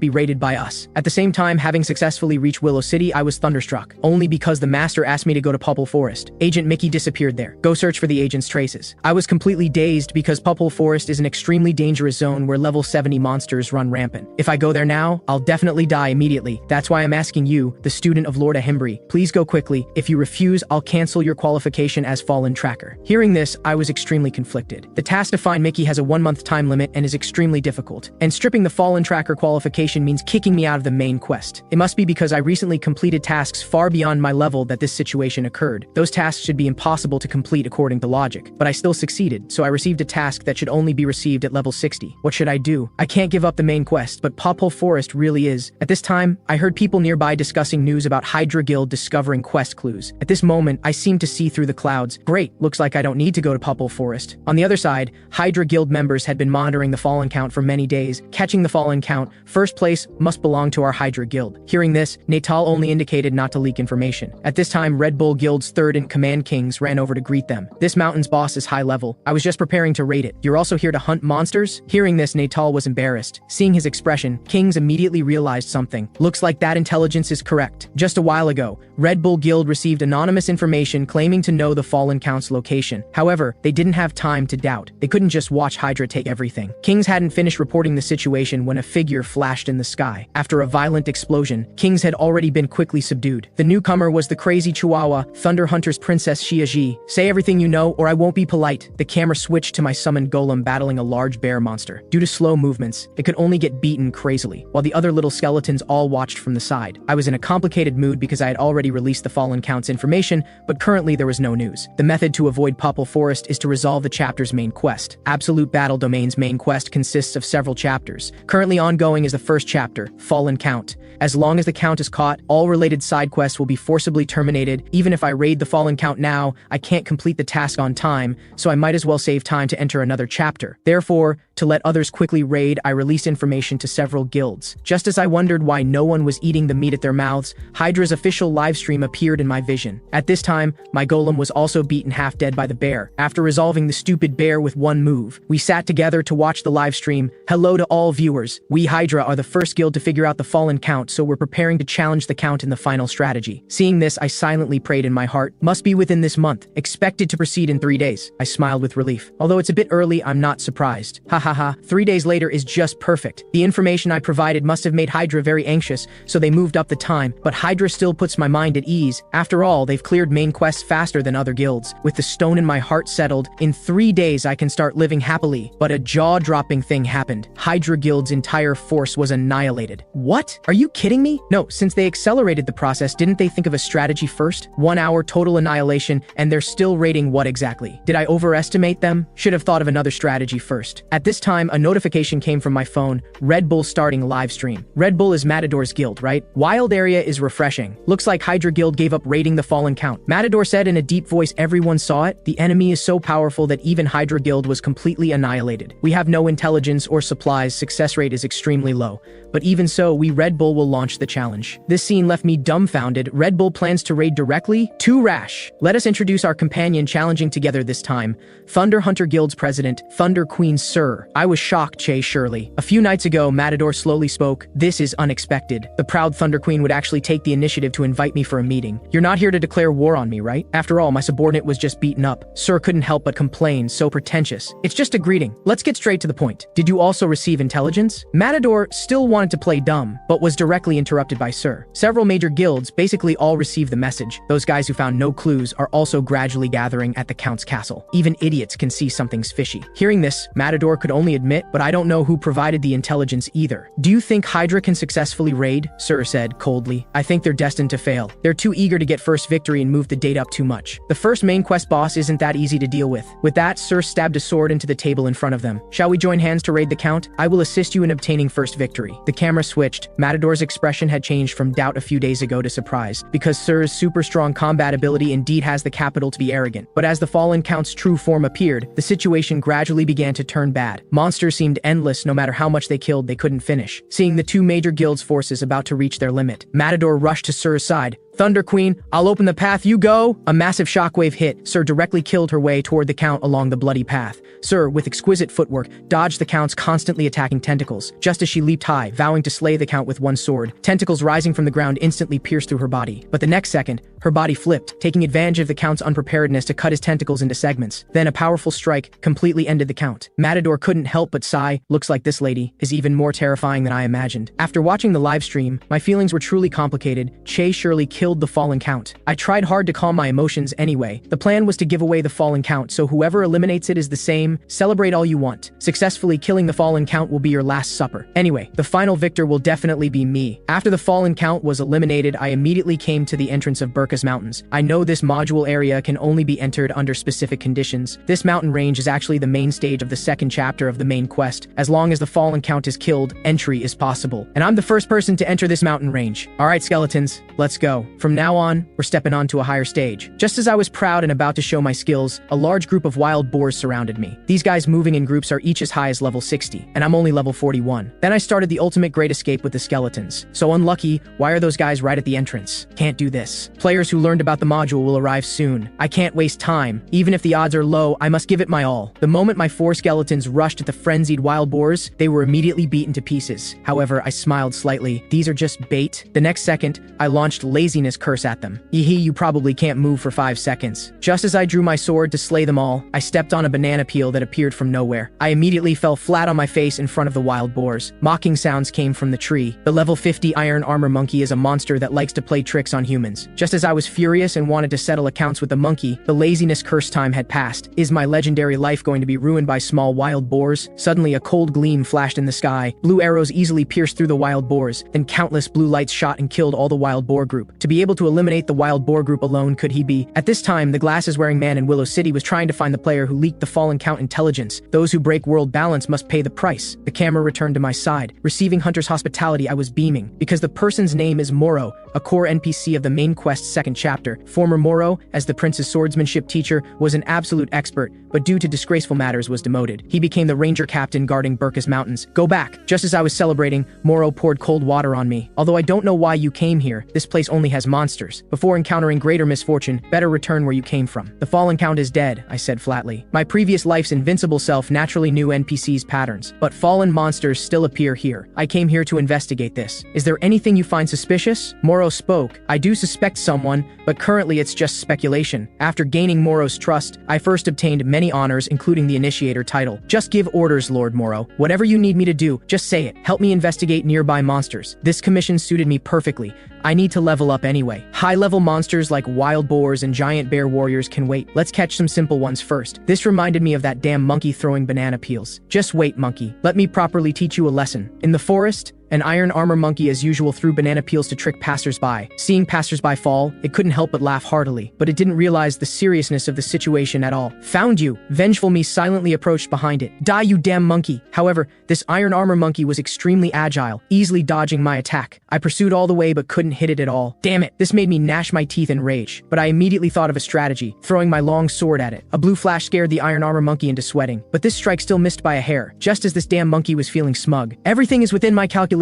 be raided by us. At the same time, having successfully reached Willow City, I was thunderstruck. Only because the master asked me to go to Pupple Forest. Agent Mickey disappeared there. Go search for the agent's traces. I was completely dazed because Pupple Forest is an extremely dangerous zone where level 70 monsters run rampant. If I go there now, I'll definitely die immediately. That's why I'm asking you, the student of Lord Ahimbri, please go quickly. If you refuse, I'll cancel your qualification as Fallen Tracker. Hearing this, I was extremely conflicted. The task to find Mickey has a 1-month time limit and is extremely difficult. And stripping the Fallen Tracker qualification means kicking me out of the main quest. It must be because I recently completed tasks far beyond my level that this situation occurred. Those tasks should be impossible to complete according to logic, but I still succeeded, so I received a task that should only be received at level 60. What should I do? I can't give up the main quest, but Pupple Forest really is. At this time, I heard people nearby discussing news about Hydra Guild discovering quest clues. At this moment, I seemed to see through the clouds. Great, looks like I don't need to go to Pupple Forest. On the other side, Hydra Guild members had been monitoring the Fallen Count for many days. Catching the Fallen Count, first place must belong to our Hydra Guild. Hearing this, Natal only indicated not to leak information. At this time, Red Bull Guild's 3rd in command Kings ran over to greet them. This mountain's boss is high level. I was just preparing to raid it. You're also here to hunt monsters? Hearing this, Natal was embarrassed. Seeing his expression, Kings immediately realized something. Looks like that intelligence is correct. Just a while ago, Red Bull Guild received anonymous information claiming to know the Fallen Count's location. However, they didn't have time to doubt. They couldn't just watch Hydra take everything. Kings hadn't finished reporting the situation when a figure flashed in the sky. After a violent explosion, Kings had already been quickly subdued. The newcomer was the crazy Chihuahua, Thunder Hunter's Princess Xiaji. Say everything you know or I won't be polite. The camera switched to my summoned golem battling a large bear monster. Due to slow movements, it could only get beaten crazily, while the other little skeletons all watched from the side. I was in a complicated mood because I had already released the Fallen Count's information, but currently there was no news. The method to avoid Pupple Forest is to resolve the chapter's main quest. Absolute Battle Domain's main quest consists of several chapters. Currently ongoing is the first chapter, Fallen Count. As long as the Count is caught, all related side quests will be forcibly terminated. Even if I raid the Fallen Count now, I can't complete the task on time, so I might as well save time to enter another chapter. Therefore, to let others quickly raid, I released information to several guilds. Just as I wondered why no one was eating the meat at their mouths, Hydra's official livestream appeared in my vision. At this time, my golem was also beaten half dead by the bear. After resolving the stupid bear with one move, we sat together to watch the livestream. Hello to all viewers. We Hydra are the first guild to figure out the Fallen Count, so we're preparing to challenge the Count in the final strategy. Seeing this, I silently prayed in my heart. Must be within this month. Expected to proceed in 3 days. I smiled with relief. Although it's a bit early, I'm not surprised. Haha. haha. 3 days later is just perfect. The information I provided must have made Hydra very anxious, so they moved up the time, but Hydra still puts my mind at ease. After all, they've cleared main quests faster than other guilds. With the stone in my heart settled, in 3 days I can start living happily. But a jaw-dropping thing happened. Hydra Guild's entire force was annihilated. What? Are you kidding me? No, since they accelerated the process, didn't they think of a strategy first? 1 hour total annihilation, and they're still raiding what exactly? Did I overestimate them? Should have thought of another strategy first. At this time, a notification came from my phone. Red Bull starting live stream. Red Bull is Matador's guild, right? Wild area is refreshing. Looks like Hydra Guild gave up raiding the fallen count. Matador said in a deep voice everyone saw it. The enemy is so powerful that even Hydra Guild was completely annihilated. We have no intelligence or supplies. Success rate is extremely low. But even so, we Red Bull will launch the challenge. This scene left me dumbfounded. Red Bull plans to raid directly? Too rash. Let us introduce our companion challenging together this time. Thunder Hunter Guild's president, Thunder Queen Sir. I was shocked, Che Shirley. A few nights ago, Matador slowly spoke. This is unexpected. The proud Thunder Queen would actually take the initiative to invite me for a meeting. You're not here to declare war on me, right? After all, my subordinate was just beaten up. Sir couldn't help but complain, so pretentious. It's just a greeting. Let's get straight to the point. Did you also receive intelligence? Matador still wanted to play dumb, but was directly interrupted by Sir. Several major guilds, basically all received the message. Those guys who found no clues are also gradually gathering at the Count's castle. Even idiots can see something's fishy. Hearing this, Matador could only admit, but I don't know who provided the intelligence either. Do you think Hydra can successfully raid? Sir said coldly. I think they're destined to fail. They're too eager to get first victory and move the date up too much. The first main quest boss isn't that easy to deal with. With that, Sir stabbed a sword into the table in front of them. Shall we join hands to raid the Count? I will assist you in obtaining first victory. The camera switched. Matador's expression had changed from doubt a few days ago to surprise, because Sir's super strong combat ability indeed has the capital to be arrogant. But as the fallen Count's true form appeared, the situation gradually began to turn bad. Monsters seemed endless. No matter how much they killed, they couldn't finish. Seeing the two major guilds' forces about to reach their limit, Matador rushed to Sir's side. Thunder Queen, I'll open the path, you go! A massive shockwave hit. Sir directly killed her way toward the Count along the bloody path. Sir, with exquisite footwork, dodged the Count's constantly attacking tentacles, just as she leaped high, vowing to slay the Count with one sword. Tentacles rising from the ground instantly pierced through her body. But the next second, her body flipped, taking advantage of the Count's unpreparedness to cut his tentacles into segments. Then a powerful strike completely ended the Count. Matador couldn't help but sigh. Looks like this lady is even more terrifying than I imagined. After watching the live stream, my feelings were truly complicated. Che Shirley killed the fallen Count. I tried hard to calm my emotions anyway. The plan was to give away the fallen Count, so whoever eliminates it is the same. Celebrate all you want. Successfully killing the fallen Count will be your last supper. Anyway, the final victor will definitely be me. After the fallen Count was eliminated, I immediately came to the entrance of Burkas Mountains. I know this module area can only be entered under specific conditions. This mountain range is actually the main stage of the second chapter of the main quest. As long as the fallen Count is killed, entry is possible. And I'm the first person to enter this mountain range. Alright, skeletons, let's go. From now on, we're stepping on to a higher stage. Just as I was proud and about to show my skills, a large group of wild boars surrounded me. These guys moving in groups are each as high as level 60, and I'm only level 41. Then I started the ultimate great escape with the skeletons. So unlucky, why are those guys right at the entrance? Can't do this. Players who learned about the module will arrive soon. I can't waste time. Even if the odds are low, I must give it my all. The moment my 4 skeletons rushed at the frenzied wild boars, they were immediately beaten to pieces. However, I smiled slightly. These are just bait. The next second, I launched laziness curse at them. Yee, you probably can't move for 5 seconds. Just as I drew my sword to slay them all, I stepped on a banana peel that appeared from nowhere. I immediately fell flat on my face in front of the wild boars. Mocking sounds came from the tree. The level 50 iron armor monkey is a monster that likes to play tricks on humans. Just as I was furious and wanted to settle accounts with the monkey, the laziness curse time had passed. Is my legendary life going to be ruined by small wild boars? Suddenly a cold gleam flashed in the sky. Blue arrows easily pierced through the wild boars. Then countless blue lights shot and killed all the wild boar group. To be able to eliminate the wild boar group alone, could he be? At this time, the glasses-wearing man in Willow City was trying to find the player who leaked the fallen Count intelligence. Those who break world balance must pay the price. The camera returned to my side. Receiving Hunter's hospitality, I was beaming, because the person's name is Moro, a core NPC of the main quest's second chapter. Former Moro, as the prince's swordsmanship teacher, was an absolute expert, but due to disgraceful matters was demoted. He became the ranger captain guarding Burkas Mountains. Go back. Just as I was celebrating, Moro poured cold water on me. Although I don't know why you came here, this place only has monsters. Before encountering greater misfortune, better return where you came from. The fallen Count is dead, I said flatly. My previous life's invincible self naturally knew NPC's patterns, but fallen monsters still appear here. I came here to investigate this. Is there anything you find suspicious? Moro Moro spoke. I do suspect someone, but currently it's just speculation. After gaining Moro's trust, I first obtained many honors, including the initiator title. Just give orders, Lord Moro. Whatever you need me to do, just say it. Help me investigate nearby monsters. This commission suited me perfectly. I need to level up anyway. High-level monsters like wild boars and giant bear warriors can wait. Let's catch some simple ones first. This reminded me of that damn monkey throwing banana peels. Just wait, monkey. Let me properly teach you a lesson. In the forest, an iron armor monkey as usual threw banana peels to trick passersby. Seeing passersby fall, it couldn't help but laugh heartily, but it didn't realize the seriousness of the situation at all. Found you! Vengeful me silently approached behind it. Die, you damn monkey! However, this iron armor monkey was extremely agile, easily dodging my attack. I pursued all the way but couldn't hit it at all. Damn it! This made me gnash my teeth in rage, but I immediately thought of a strategy, throwing my long sword at it. A blue flash scared the iron armor monkey into sweating, but this strike still missed by a hair, just as this damn monkey was feeling smug. Everything is within my calculations.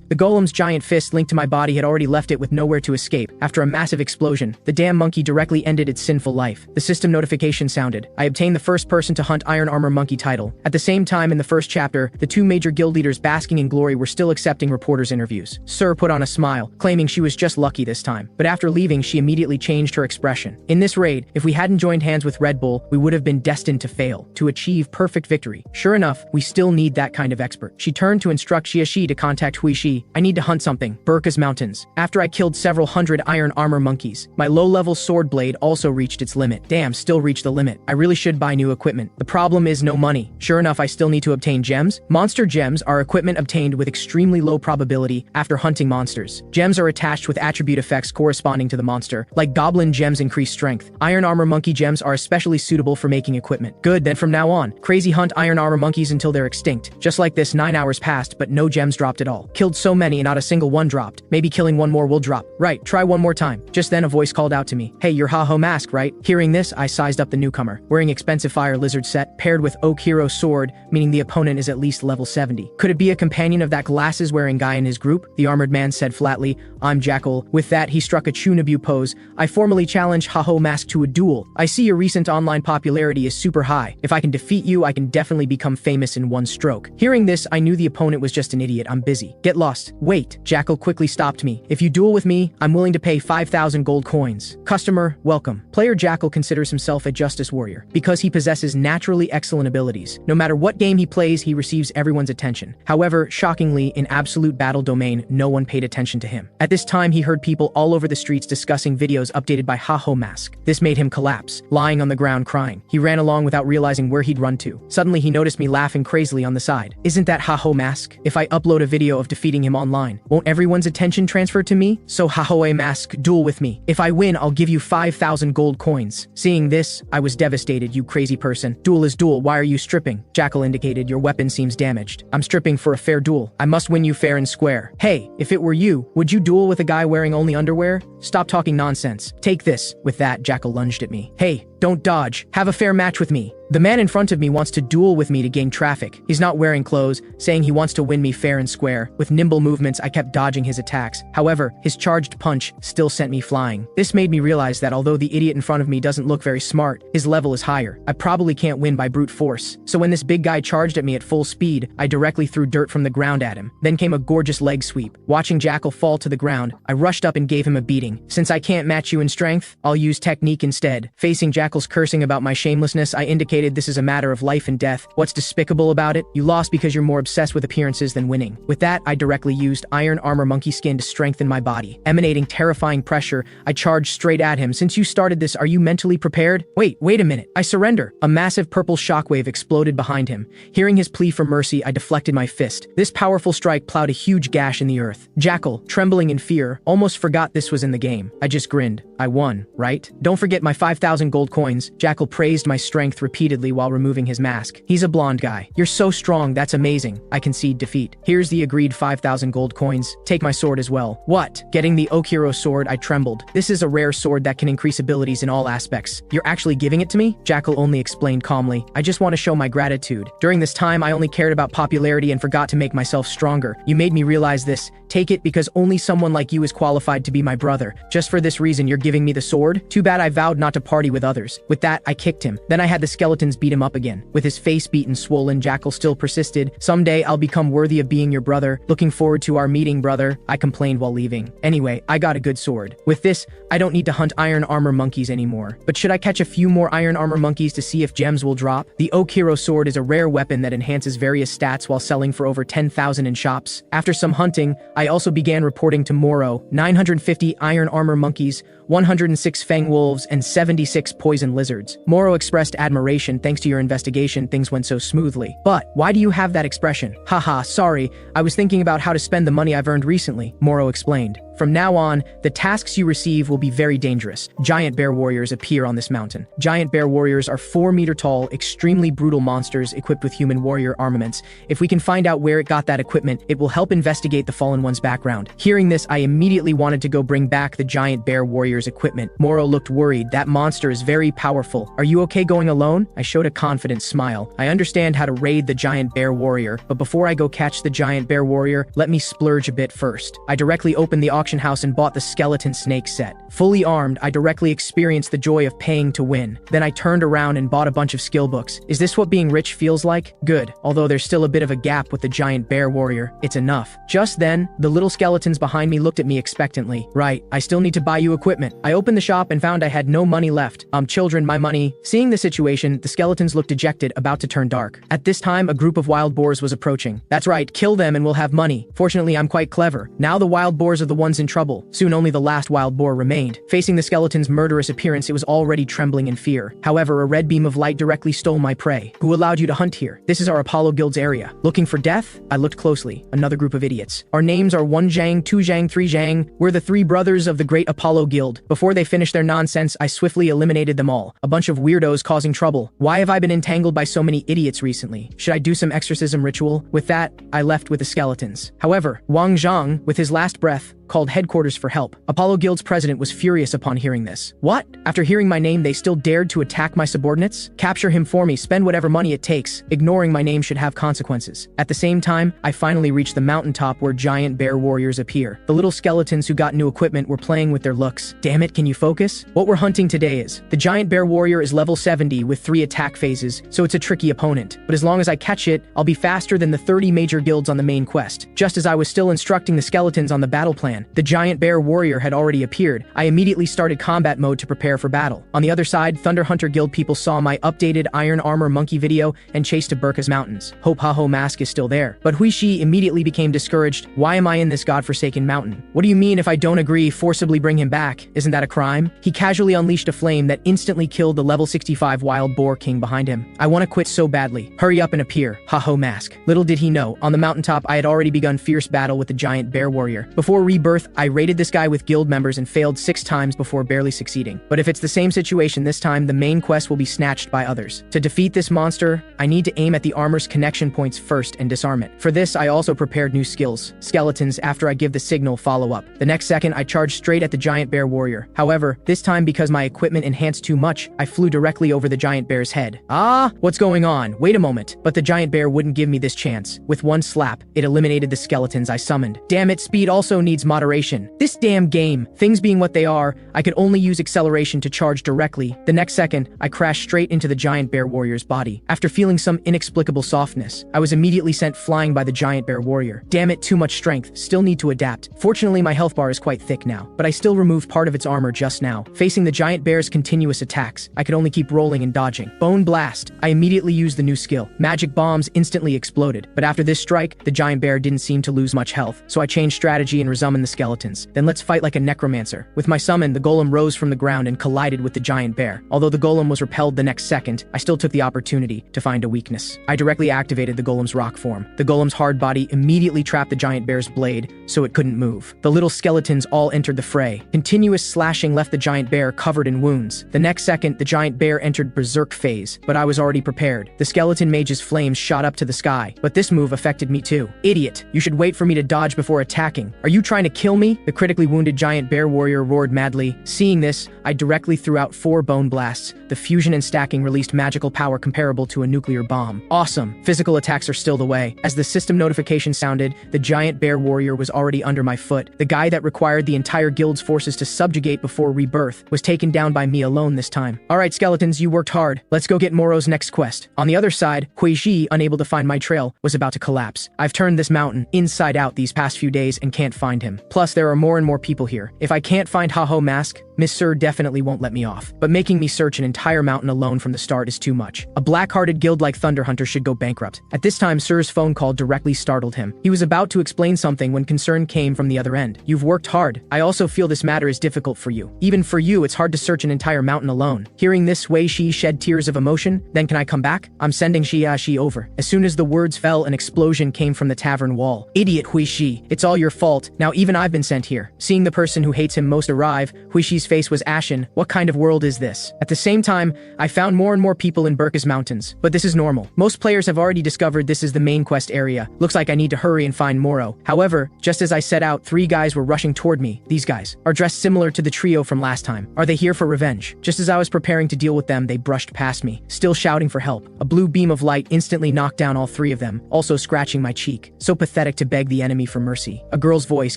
The golem's giant fist linked to my body had already left it with nowhere to escape. After a massive explosion, the damn monkey directly ended its sinful life. The system notification sounded. I obtained the first person to hunt iron armor monkey title. At the same time in the first chapter, the two major guild leaders basking in glory were still accepting reporters' interviews. Sir put on a smile, claiming she was just lucky this time. But after leaving, she immediately changed her expression. In this raid, if we hadn't joined hands with Red Bull, we would have been destined to fail, to achieve perfect victory. Sure enough, we still need that kind of expert. She turned to instruct Xiaxi to contact Huishi. I need to hunt something. Burka's Mountains. After I killed several hundred iron armor monkeys, my low-level sword blade also reached its limit. Damn, still reached the limit. I really should buy new equipment. The problem is no money. Sure enough, I still need to obtain gems. Monster gems are equipment obtained with extremely low probability after hunting monsters. Gems are attached with attribute effects corresponding to the monster, like goblin gems increase strength. Iron armor monkey gems are especially suitable for making equipment. Good, then from now on, crazy hunt iron armor monkeys until they're extinct. Just like this, 9 hours passed, but no gems dropped at all. Killed so many and not a single one dropped. Maybe killing one more will drop. Right, try one more time. Just then a voice called out to me. Hey, you're Ha-Ho Mask, right? Hearing this, I sized up the newcomer. Wearing expensive fire lizard set, paired with oak hero sword, meaning the opponent is at least level 70. Could it be a companion of that glasses-wearing guy in his group? The armored man said flatly, I'm Jackal. With that, he struck a Chunabu pose. I formally challenge Ha-Ho Mask to a duel. I see your recent online popularity is super high. If I can defeat you, I can definitely become famous in one stroke. Hearing this, I knew the opponent was just an idiot. I'm busy. Get lost. Wait. Jackal quickly stopped me. If you duel with me, I'm willing to pay 5,000 gold coins. Customer, welcome. Player Jackal considers himself a justice warrior because he possesses naturally excellent abilities. No matter what game he plays, he receives everyone's attention. However, shockingly, in absolute battle domain, no one paid attention to him. At this time, he heard people all over the streets discussing videos updated by Ha-Ho Mask. This made him collapse, lying on the ground crying. He ran along without realizing where he'd run to. Suddenly, he noticed me laughing crazily on the side. Isn't that Ha-Ho Mask? If I upload a video of defeating him online, won't everyone's attention transfer to me? So Ha-Ho Mask, duel with me. If I win, I'll give you 5,000 gold coins. Seeing this, I was devastated. You crazy person. Duel is duel. Why are you stripping? Jackal indicated. Your weapon seems damaged. I'm stripping for a fair duel. I must win you fair and square. Hey, if it were you, would you duel with a guy wearing only underwear? Stop talking nonsense. Take this. With that, Jackal lunged at me. Hey, don't dodge. Have a fair match with me. The man in front of me wants to duel with me to gain traffic. He's not wearing clothes, saying he wants to win me fair and square. With nimble movements, I kept dodging his attacks. However, his charged punch still sent me flying. This made me realize that although the idiot in front of me doesn't look very smart, his level is higher. I probably can't win by brute force. So when this big guy charged at me at full speed, I directly threw dirt from the ground at him. Then came a gorgeous leg sweep. Watching Jackal fall to the ground, I rushed up and gave him a beating. Since I can't match you in strength, I'll use technique instead. Facing Jackal's cursing about my shamelessness, I indicated this is a matter of life and death. What's despicable about it? You lost because you're more obsessed with appearances than winning. With that, I directly used iron armor monkey skin to strengthen my body. Emanating terrifying pressure, I charged straight at him. Since you started this, are you mentally prepared? Wait a minute. I surrender. A massive purple shockwave exploded behind him. Hearing his plea for mercy, I deflected my fist. This powerful strike plowed a huge gash in the earth. Jackal, trembling in fear, almost forgot this was in the game. I just grinned. I won, right? Don't forget my 5,000 gold coins. Jackal praised my strength repeatedly while removing his mask. He's a blonde guy. You're so strong, that's amazing. I concede defeat. Here's the agreed 5,000 gold coins. Take my sword as well. What? Getting the Oak Hero sword, I trembled. This is a rare sword that can increase abilities in all aspects. You're actually giving it to me? Jackal only explained calmly. I just want to show my gratitude. During this time, I only cared about popularity and forgot to make myself stronger. You made me realize this. Take it because only someone like you is qualified to be my brother. Just for this reason, you're giving me the sword? Too bad I vowed not to party with others. With that, I kicked him. Then I had the skeletons beat him up again. With his face beaten swollen, Jackal still persisted. Someday I'll become worthy of being your brother. Looking forward to our meeting, brother, I complained while leaving. Anyway, I got a good sword. With this, I don't need to hunt iron armor monkeys anymore. But should I catch a few more iron armor monkeys to see if gems will drop? The Oak Hero sword is a rare weapon that enhances various stats while selling for over 10,000 in shops. After some hunting, I also began reporting to Moro, 950 iron armor monkeys, 106 fang wolves, and 76 poison lizards. Moro expressed admiration. Thanks to your investigation, things went so smoothly. But why do you have that expression? Haha, sorry, I was thinking about how to spend the money I've earned recently, Moro explained. From now on, the tasks you receive will be very dangerous. Giant bear warriors appear on this mountain. Giant bear warriors are 4-meter tall, extremely brutal monsters equipped with human warrior armaments. If we can find out where it got that equipment, it will help investigate the fallen one's background. Hearing this, I immediately wanted to go bring back the giant bear warrior's equipment. Moro looked worried. That monster is very powerful. Are you okay going alone? I showed a confident smile. I understand how to raid the giant bear warrior, but before I go catch the giant bear warrior, let me splurge a bit first. I directly opened the auction house and bought the skeleton snake set. Fully armed, I directly experienced the joy of paying to win. Then I turned around and bought a bunch of skill books. Is this what being rich feels like? Good. Although there's still a bit of a gap with the giant bear warrior, it's enough. Just then, the little skeletons behind me looked at me expectantly. Right, I still need to buy you equipment. I opened the shop and found I had no money left. Children, my money. Seeing the situation, the skeletons looked dejected, about to turn dark. At this time, a group of wild boars was approaching. That's right, kill them and we'll have money. Fortunately, I'm quite clever. Now the wild boars are the ones in trouble. Soon only the last wild boar remained. Facing the skeleton's murderous appearance, it was already trembling in fear. However, a red beam of light directly stole my prey. Who allowed you to hunt here? This is our Apollo Guild's area. Looking for death? I looked closely. Another group of idiots. Our names are 1 Zhang, 2 Zhang, 3 Zhang. We're the 3 brothers of the great Apollo Guild. Before they finished their nonsense, I swiftly eliminated them all. A bunch of weirdos causing trouble. Why have I been entangled by so many idiots recently? Should I do some exorcism ritual? With that, I left with the skeletons. However, Wang Zhang, with his last breath, called headquarters for help. Apollo Guild's president was furious upon hearing this. What? After hearing my name, they still dared to attack my subordinates? Capture him for me, spend whatever money it takes. Ignoring my name should have consequences. At the same time, I finally reached the mountaintop where giant bear warriors appear. The little skeletons who got new equipment were playing with their looks. Damn it, can you focus? What we're hunting today is, the giant bear warrior is level 70 with 3 attack phases, so it's a tricky opponent. But as long as I catch it, I'll be faster than the 30 major guilds on the main quest. Just as I was still instructing the skeletons on the battle plan, the giant bear warrior had already appeared. I immediately started combat mode to prepare for battle. On the other side, Thunder Hunter Guild people saw my updated Iron Armor Monkey video and chased to Burka's Mountains. Hope Haho Mask is still there. But Huishi immediately became discouraged. Why am I in this godforsaken mountain? What do you mean if I don't agree, forcibly bring him back? Isn't that a crime? He casually unleashed a flame that instantly killed the level 65 wild boar king behind him. I want to quit so badly. Hurry up and appear. Haho Mask. Little did he know, on the mountaintop I had already begun fierce battle with the giant bear warrior. Before rebirth, I raided this guy with guild members and failed 6 times before barely succeeding. But if it's the same situation this time, the main quest will be snatched by others. To defeat this monster, I need to aim at the armor's connection points first and disarm it. For this, I also prepared new skills. Skeletons, after I give the signal, follow up. The next second, I charged straight at the giant bear warrior. However, this time because my equipment enhanced too much, I flew directly over the giant bear's head. Ah, what's going on? Wait a moment. But the giant bear wouldn't give me this chance. With one slap, it eliminated the skeletons I summoned. Damn it, speed also needs moderation. This damn game, things being what they are, I could only use acceleration to charge directly. The next second, I crashed straight into the giant bear warrior's body. After feeling some inexplicable softness, I was immediately sent flying by the giant bear warrior. Damn it, too much strength, still need to adapt. Fortunately, my health bar is quite thick now, but I still removed part of its armor just now. Facing the giant bear's continuous attacks, I could only keep rolling and dodging. Bone Blast. I immediately used the new skill. Magic bombs instantly exploded, but after this strike, the giant bear didn't seem to lose much health, so I changed strategy and resummoned the skeletons. Then let's fight like a necromancer. With my summon, the golem rose from the ground and collided with the giant bear. Although the golem was repelled the next second, I still took the opportunity to find a weakness. I directly activated the golem's rock form. The golem's hard body immediately trapped the giant bear's blade, so it couldn't move. The little skeletons all entered the fray. Continuous slashing left the giant bear covered in wounds. The next second, the giant bear entered berserk phase, but I was already prepared. The skeleton mage's flames shot up to the sky, but this move affected me too. Idiot, you should wait for me to dodge before attacking. Are you trying to to kill me?" The critically wounded giant bear warrior roared madly. Seeing this, I directly threw out 4 bone blasts. The fusion and stacking released magical power comparable to a nuclear bomb. Awesome. Physical attacks are still the way. As the system notification sounded, the giant bear warrior was already under my foot. The guy that required the entire guild's forces to subjugate before rebirth was taken down by me alone this time. Alright skeletons, you worked hard. Let's go get Moro's next quest. On the other side, Huixi, unable to find my trail, was about to collapse. I've turned this mountain inside out these past few days and can't find him. Plus, there are more and more people here. If I can't find Haho Mask, Miss Sir definitely won't let me off. But making me search an entire mountain alone from the start is too much. A black-hearted guild like Thunder Hunter should go bankrupt. At this time, Sir's phone call directly startled him. He was about to explain something when concern came from the other end. "You've worked hard. I also feel this matter is difficult for you. Even for you, it's hard to search an entire mountain alone." Hearing this, Wei Shi shed tears of emotion. "Then can I come back? I'm sending Shi over." As soon as the words fell, an explosion came from the tavern wall. "Idiot Huixi, it's all your fault. Now even I've been sent here." Seeing the person who hates him most arrive, Huixi's face was ashen. What kind of world is this? At the same time, I found more and more people in Burka's mountains. But this is normal. Most players have already discovered this is the main quest area. Looks like I need to hurry and find Moro. However, just as I set out, 3 guys were rushing toward me. These guys are dressed similar to the trio from last time. Are they here for revenge? Just as I was preparing to deal with them, they brushed past me, still shouting for help. A blue beam of light instantly knocked down all 3 of them, also scratching my cheek. So pathetic to beg the enemy for mercy. A girl's voice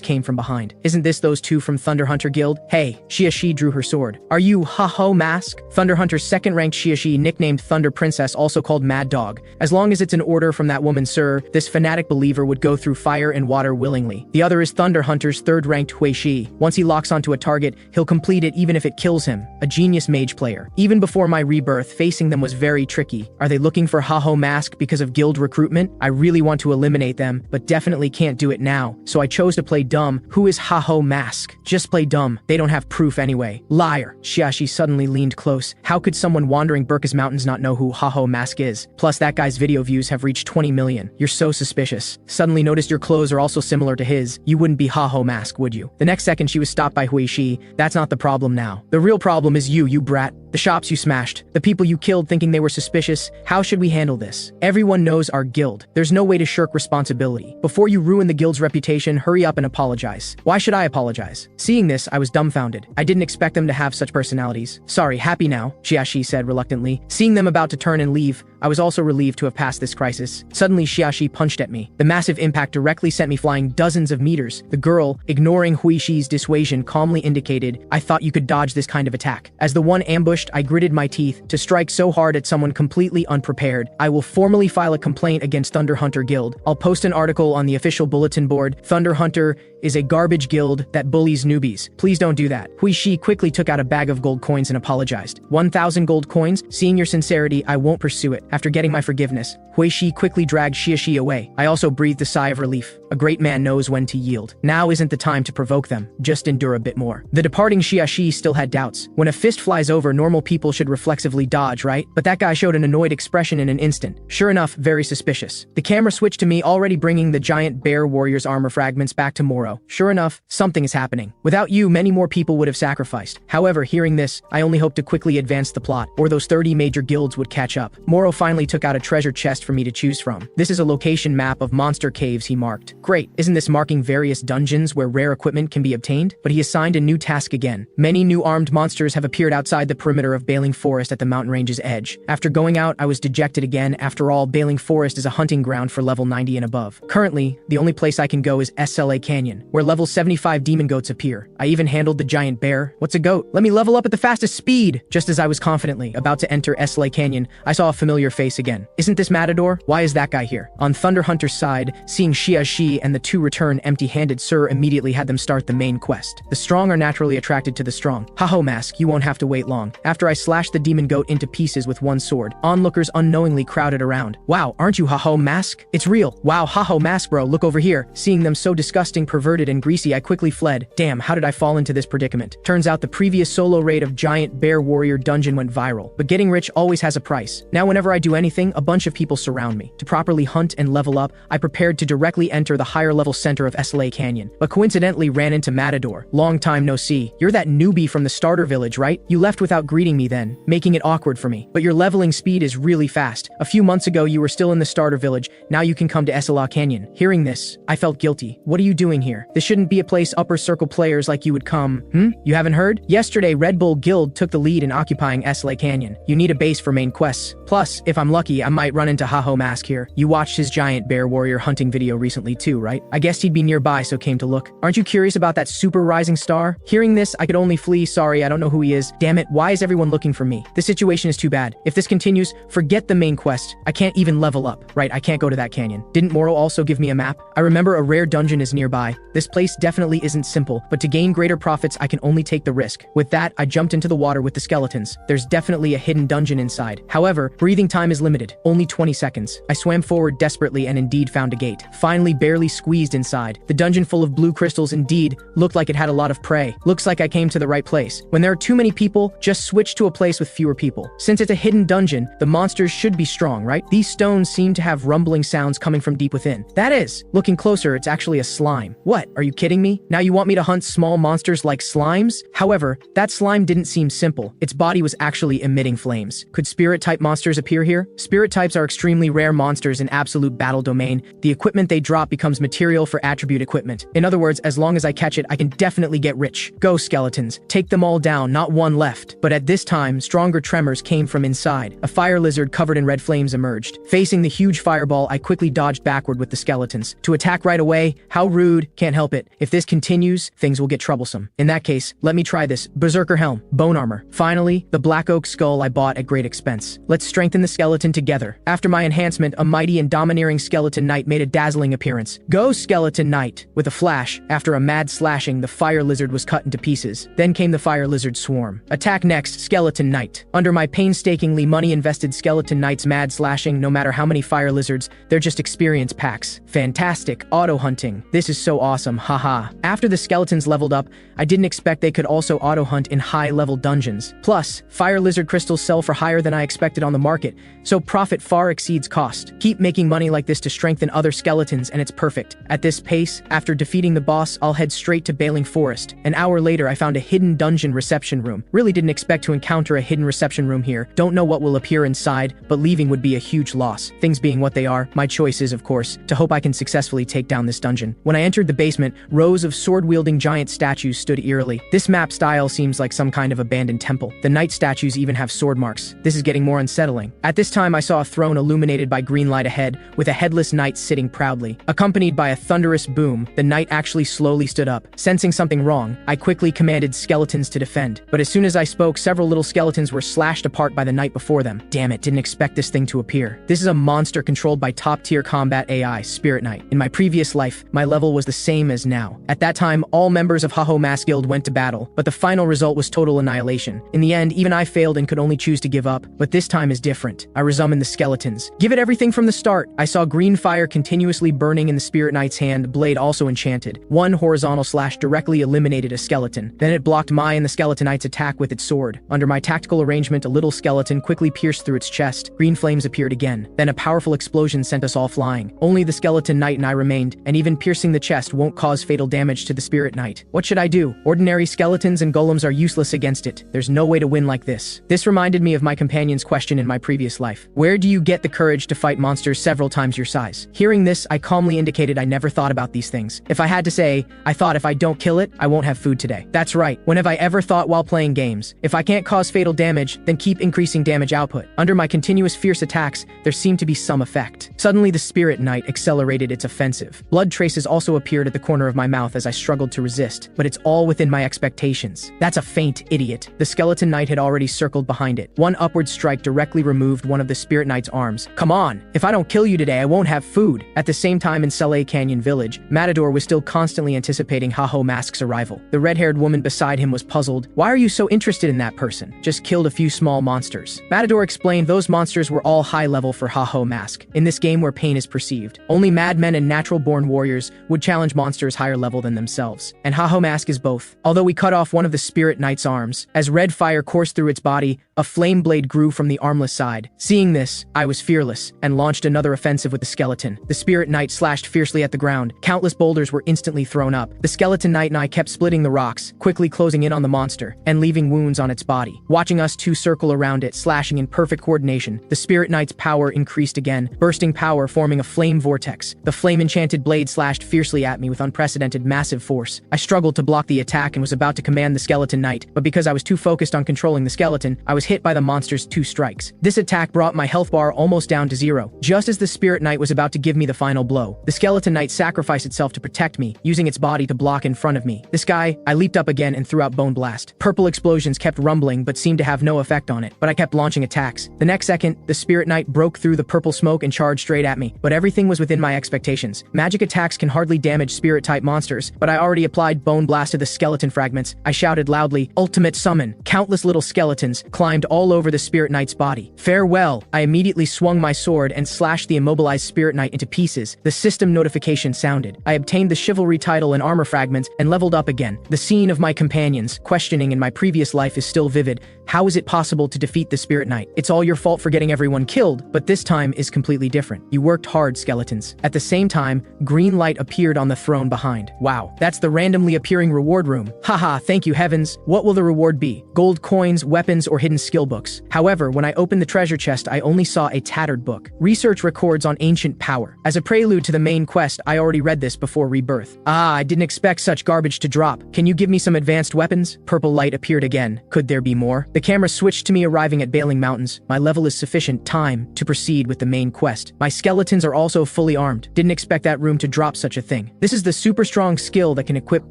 came from behind. "Isn't this those 2 from Thunder Hunter Guild? Hey." Shi drew her sword. "Are you Haho Mask?" Thunder Hunter's second-ranked Shi, nicknamed Thunder Princess, also called Mad Dog. As long as it's an order from that woman, sir, this fanatic believer would go through fire and water willingly. The other is Thunder Hunter's third-ranked Huixi. Once he locks onto a target, he'll complete it even if it kills him. A genius mage player. Even before my rebirth, facing them was very tricky. Are they looking for Haho Mask because of guild recruitment? I really want to eliminate them, but definitely can't do it now, so I chose to play dumb. Who is Haho Mask? Just play dumb. They don't have proof anyway. Liar. Shi suddenly leaned close. How could someone wandering Burka's mountains not know who Haho Mask is? Plus, that guy's video views have reached 20 million. You're so suspicious. Suddenly noticed your clothes are also similar to his. You wouldn't be Haho Mask, would you? The next second, she was stopped by Huixi. That's not the problem now. The real problem is you brat. The shops you smashed. The people you killed thinking they were suspicious. How should we handle this? Everyone knows our guild. There's no way to shirk responsibility. Before you ruin the guild's reputation, hurry up and apologize. Why should I apologize? Seeing this, I was dumbfounded. I didn't expect them to have such personalities. Sorry, happy now, Shi said reluctantly. Seeing them about to turn and leave, I was also relieved to have passed this crisis. Suddenly, Shi punched at me. The massive impact directly sent me flying dozens of meters. The girl, ignoring Huixi's dissuasion, calmly indicated, "I thought you could dodge this kind of attack." As the one ambushed, I gritted my teeth. To strike so hard at someone completely unprepared, I will formally file a complaint against Thunder Hunter Guild. I'll post an article on the official bulletin board. Thunder Hunter is a garbage guild that bullies newbies. Please don't do that. Huixi quickly took out a bag of gold coins and apologized. 1,000 gold coins? Seeing your sincerity, I won't pursue it. After getting my forgiveness, Huixi quickly dragged Shi away. I also breathed a sigh of relief. A great man knows when to yield. Now isn't the time to provoke them. Just endure a bit more. The departing Shi still had doubts. When a fist flies over, normal people should reflexively dodge, right? But that guy showed an annoyed expression in an instant. Sure enough, very suspicious. The camera switched to me, already bringing the giant bear warrior's armor fragments back to Moro. Sure enough, something is happening. Without you, many more people would have sacrificed. However, hearing this, I only hoped to quickly advance the plot, or those 30 major guilds would catch up. Moro finally took out a treasure chest for me to choose from. This is a location map of monster caves he marked. Great, isn't this marking various dungeons where rare equipment can be obtained? But he assigned a new task again. Many new armed monsters have appeared outside the perimeter of Bailing Forest at the mountain range's edge. After going out, I was dejected again. After all, Bailing Forest is a hunting ground for level 90 and above. Currently, the only place I can go is SLA Canyon, where level 75 demon goats appear. I even handled the giant bear. What's a goat? Let me level up at the fastest speed! Just as I was confidently about to enter SLA Canyon, I saw a familiar face again. Isn't this Matador? Why is that guy here? On Thunder Hunter's side, seeing Shi and the 2 return empty-handed, Sir immediately had them start the main quest. The strong are naturally attracted to the strong. Haho Mask, you won't have to wait long. After I slashed the demon goat into pieces with one sword, onlookers unknowingly crowded around. Wow, aren't you Haho Mask? It's real. Wow, Haho Mask bro, look over here. Seeing them so disgusting, perverted, and greasy, I quickly fled. Damn, how did I fall into this predicament? Turns out the previous solo raid of Giant Bear Warrior Dungeon went viral. But getting rich always has a price. Now whenever I do anything, a bunch of people surround me. To properly hunt and level up, I prepared to directly enter the the higher-level center of SLA Canyon, but coincidentally ran into Matador. Long time no see. You're that newbie from the starter village, right? You left without greeting me then, making it awkward for me. But your leveling speed is really fast. A few months ago, you were still in the starter village. Now you can come to SLA Canyon. Hearing this, I felt guilty. What are you doing here? This shouldn't be a place upper circle players like you would come. You haven't heard? Yesterday, Red Bull Guild took the lead in occupying SLA Canyon. You need a base for main quests. Plus, if I'm lucky, I might run into Haho Mask here. You watched his giant bear warrior hunting video recently too, right? I guessed he'd be nearby, so came to look. Aren't you curious about that super rising star? Hearing this, I could only flee. Sorry, I don't know who he is. Damn it, why is everyone looking for me? This situation is too bad. If this continues, forget the main quest. I can't even level up. Right, I can't go to that canyon. Didn't Moro also give me a map? I remember a rare dungeon is nearby. This place definitely isn't simple, but to gain greater profits, I can only take the risk. With that, I jumped into the water with the skeletons. There's definitely a hidden dungeon inside. However, breathing time is limited, only 20 seconds. I swam forward desperately and indeed found a gate. Finally, barely squeezed inside. The dungeon full of blue crystals indeed looked like it had a lot of prey. Looks like I came to the right place. When there are too many people, just switch to a place with fewer people. Since it's a hidden dungeon, the monsters should be strong, right? These stones seem to have rumbling sounds coming from deep within. That is, looking closer, it's actually a slime. What? Are you kidding me? Now you want me to hunt small monsters like slimes? However, that slime didn't seem simple. Its body was actually emitting flames. Could spirit-type monsters appear here? Spirit types are extremely rare monsters in absolute battle domain. The equipment they drop becomes material for attribute equipment. In other words, as long as I catch it, I can definitely get rich. Go, skeletons. Take them all down, not one left. But at this time, stronger tremors came from inside. A fire lizard covered in red flames emerged. Facing the huge fireball, I quickly dodged backward with the skeletons. To attack right away? How rude. Can't help it. If this continues, things will get troublesome. In that case, let me try this. Berserker Helm. Bone armor. Finally, the black oak skull I bought at great expense. Let's strengthen the skeleton together. After my enhancement, a mighty and domineering skeleton knight made a dazzling appearance. Go, skeleton knight! With a flash, after a mad slashing, the fire lizard was cut into pieces. Then came the fire lizard swarm. Attack next, skeleton knight. Under my painstakingly money-invested skeleton knight's mad slashing, no matter how many fire lizards, they're just experience packs. Fantastic. Auto-hunting. This is so awesome, haha. After the skeletons leveled up, I didn't expect they could also auto-hunt in high-level dungeons. Plus, fire lizard crystals sell for higher than I expected on the market, so profit far exceeds cost. Keep making money like this to strengthen other skeletons and it's perfect. At this pace, after defeating the boss, I'll head straight to Bailing Forest. An hour later, I found a hidden dungeon reception room. Really didn't expect to encounter a hidden reception room here. Don't know what will appear inside, but leaving would be a huge loss. Things being what they are, my choice is, of course, to hope I can successfully take down this dungeon. When I entered the basement, rows of sword-wielding giant statues stood eerily. This map style seems like some kind of abandoned temple. The knight statues even have sword marks. This is getting more unsettling. At this time, I saw a throne illuminated by green light ahead, with a headless knight sitting proudly. Accompanied by a thunderous boom, the knight actually slowly stood up. Sensing something wrong, I quickly commanded skeletons to defend. But as soon as I spoke, several little skeletons were slashed apart by the knight before them. Damn it, didn't expect this thing to appear. This is a monster controlled by top-tier combat AI, Spirit Knight. In my previous life, my level was the same as now. At that time, all members of Haho Mask Guild went to battle, but the final result was total annihilation. In the end, even I failed and could only choose to give up, but this time is different. I resummon the skeletons. Give it everything from the start. I saw green fire continuously burning in the Spirit Knight's hand, blade also enchanted. One horizontal slash directly eliminated a skeleton. Then it blocked my and the Skeleton Knight's attack with its sword. Under my tactical arrangement, a little skeleton quickly pierced through its chest. Green flames appeared again. Then a powerful explosion sent us all flying. Only the Skeleton Knight and I remained, and even piercing the chest won't cause fatal damage to the Spirit Knight. What should I do? Ordinary skeletons and golems are useless against it. There's no way to win like this. This reminded me of my companion's question in my previous life. Where do you get the courage to fight monsters several times your size? Hearing this, I calmly indicated I never thought about these things. If I had to say, I thought if I don't kill it, I won't have food today. That's right. When have I ever thought while playing games? If I can't cause fatal damage, then keep increasing damage output. Under my continuous fierce attacks, there seemed to be some effect. Suddenly, the Spirit Knight accelerated its offensive. Blood traces also appeared at the corner of my mouth as I struggled to resist, but it's all within my expectations. That's a feint, idiot. The Skeleton Knight had already circled behind it. One upward strike directly removed one of the Spirit Knight's arms. Come on! If I don't kill you today, I won't have food. At the same time in Saleh Canyon Village, Matador was still constantly anticipating Haho Mask's arrival. The red-haired woman beside him was puzzled. Why are you so interested in that person? Just killed a few small monsters. Matador explained those monsters were all high level for Haho Mask. In this game where pain is perceived, only madmen and natural-born warriors would challenge monsters higher level than themselves. And Haho Mask is both. Although we cut off one of the Spirit Knight's arms, as red fire coursed through its body, a flame blade grew from the armless side. Seeing this, I was fearless, and launched another offensive with the skeleton. The Spirit Knight slashed fiercely at the ground. Countless boulders were instantly thrown up. The skeleton knight and I kept splitting the rocks, quickly closing in on the monster, and leaving wounds on its body. Watching us two circle around it, slashing in perfect coordination, the spirit knight's power increased again, bursting power forming a flame vortex. The flame-enchanted blade slashed fiercely at me with unprecedented massive force. I struggled to block the attack and was about to command the skeleton knight, but because I was too focused on controlling the skeleton, I was hit by the monster's 2 strikes. This attack brought my health bar almost down to 0. Just as the spirit knight was about to give me the final blow, the skeleton knight sacrificed itself to protect me, using its body to block in front of me. This guy, I leaped up again and threw out Bone Blast. Purple explosions kept rumbling but seemed to have no effect on it, but I kept launching attacks. The next second, the spirit knight broke through the purple smoke and charged straight at me, but everything was within my expectations. Magic attacks can hardly damage spirit-type monsters, but I already applied Bone Blast to the skeleton fragments. I shouted loudly, "Ultimate summon!" Countless little skeletons climbed all over the spirit knight's body. Farewell! I immediately swung my sword and slashed the immobilized spirit knight into pieces. The system notification sounded. I obtained the chivalry title and armor fragments and leveled up again. The scene of my companions questioning in my previous life is still vivid. How is it possible to defeat the spirit knight? It's all your fault for getting everyone killed, but this time is completely different. You worked hard, skeletons. At the same time, green light appeared on the throne behind. Wow, that's the randomly appearing reward room. Haha, thank you heavens. What will the reward be? Gold coins, weapons, or hidden skill books? However, when I opened the treasure chest, I only saw a tattered book. Research records on ancient power. As a prelude to the main quest, I already read this before rebirth. I didn't expect such garbage to drop. Can you give me some advanced weapons? Purple light appeared again. Could there be more? The camera switched to me arriving at Bailing Mountains. My level is sufficient time to proceed with the main quest. My skeletons are also fully armed. Didn't expect that room to drop such a thing. This is the super strong skill that can equip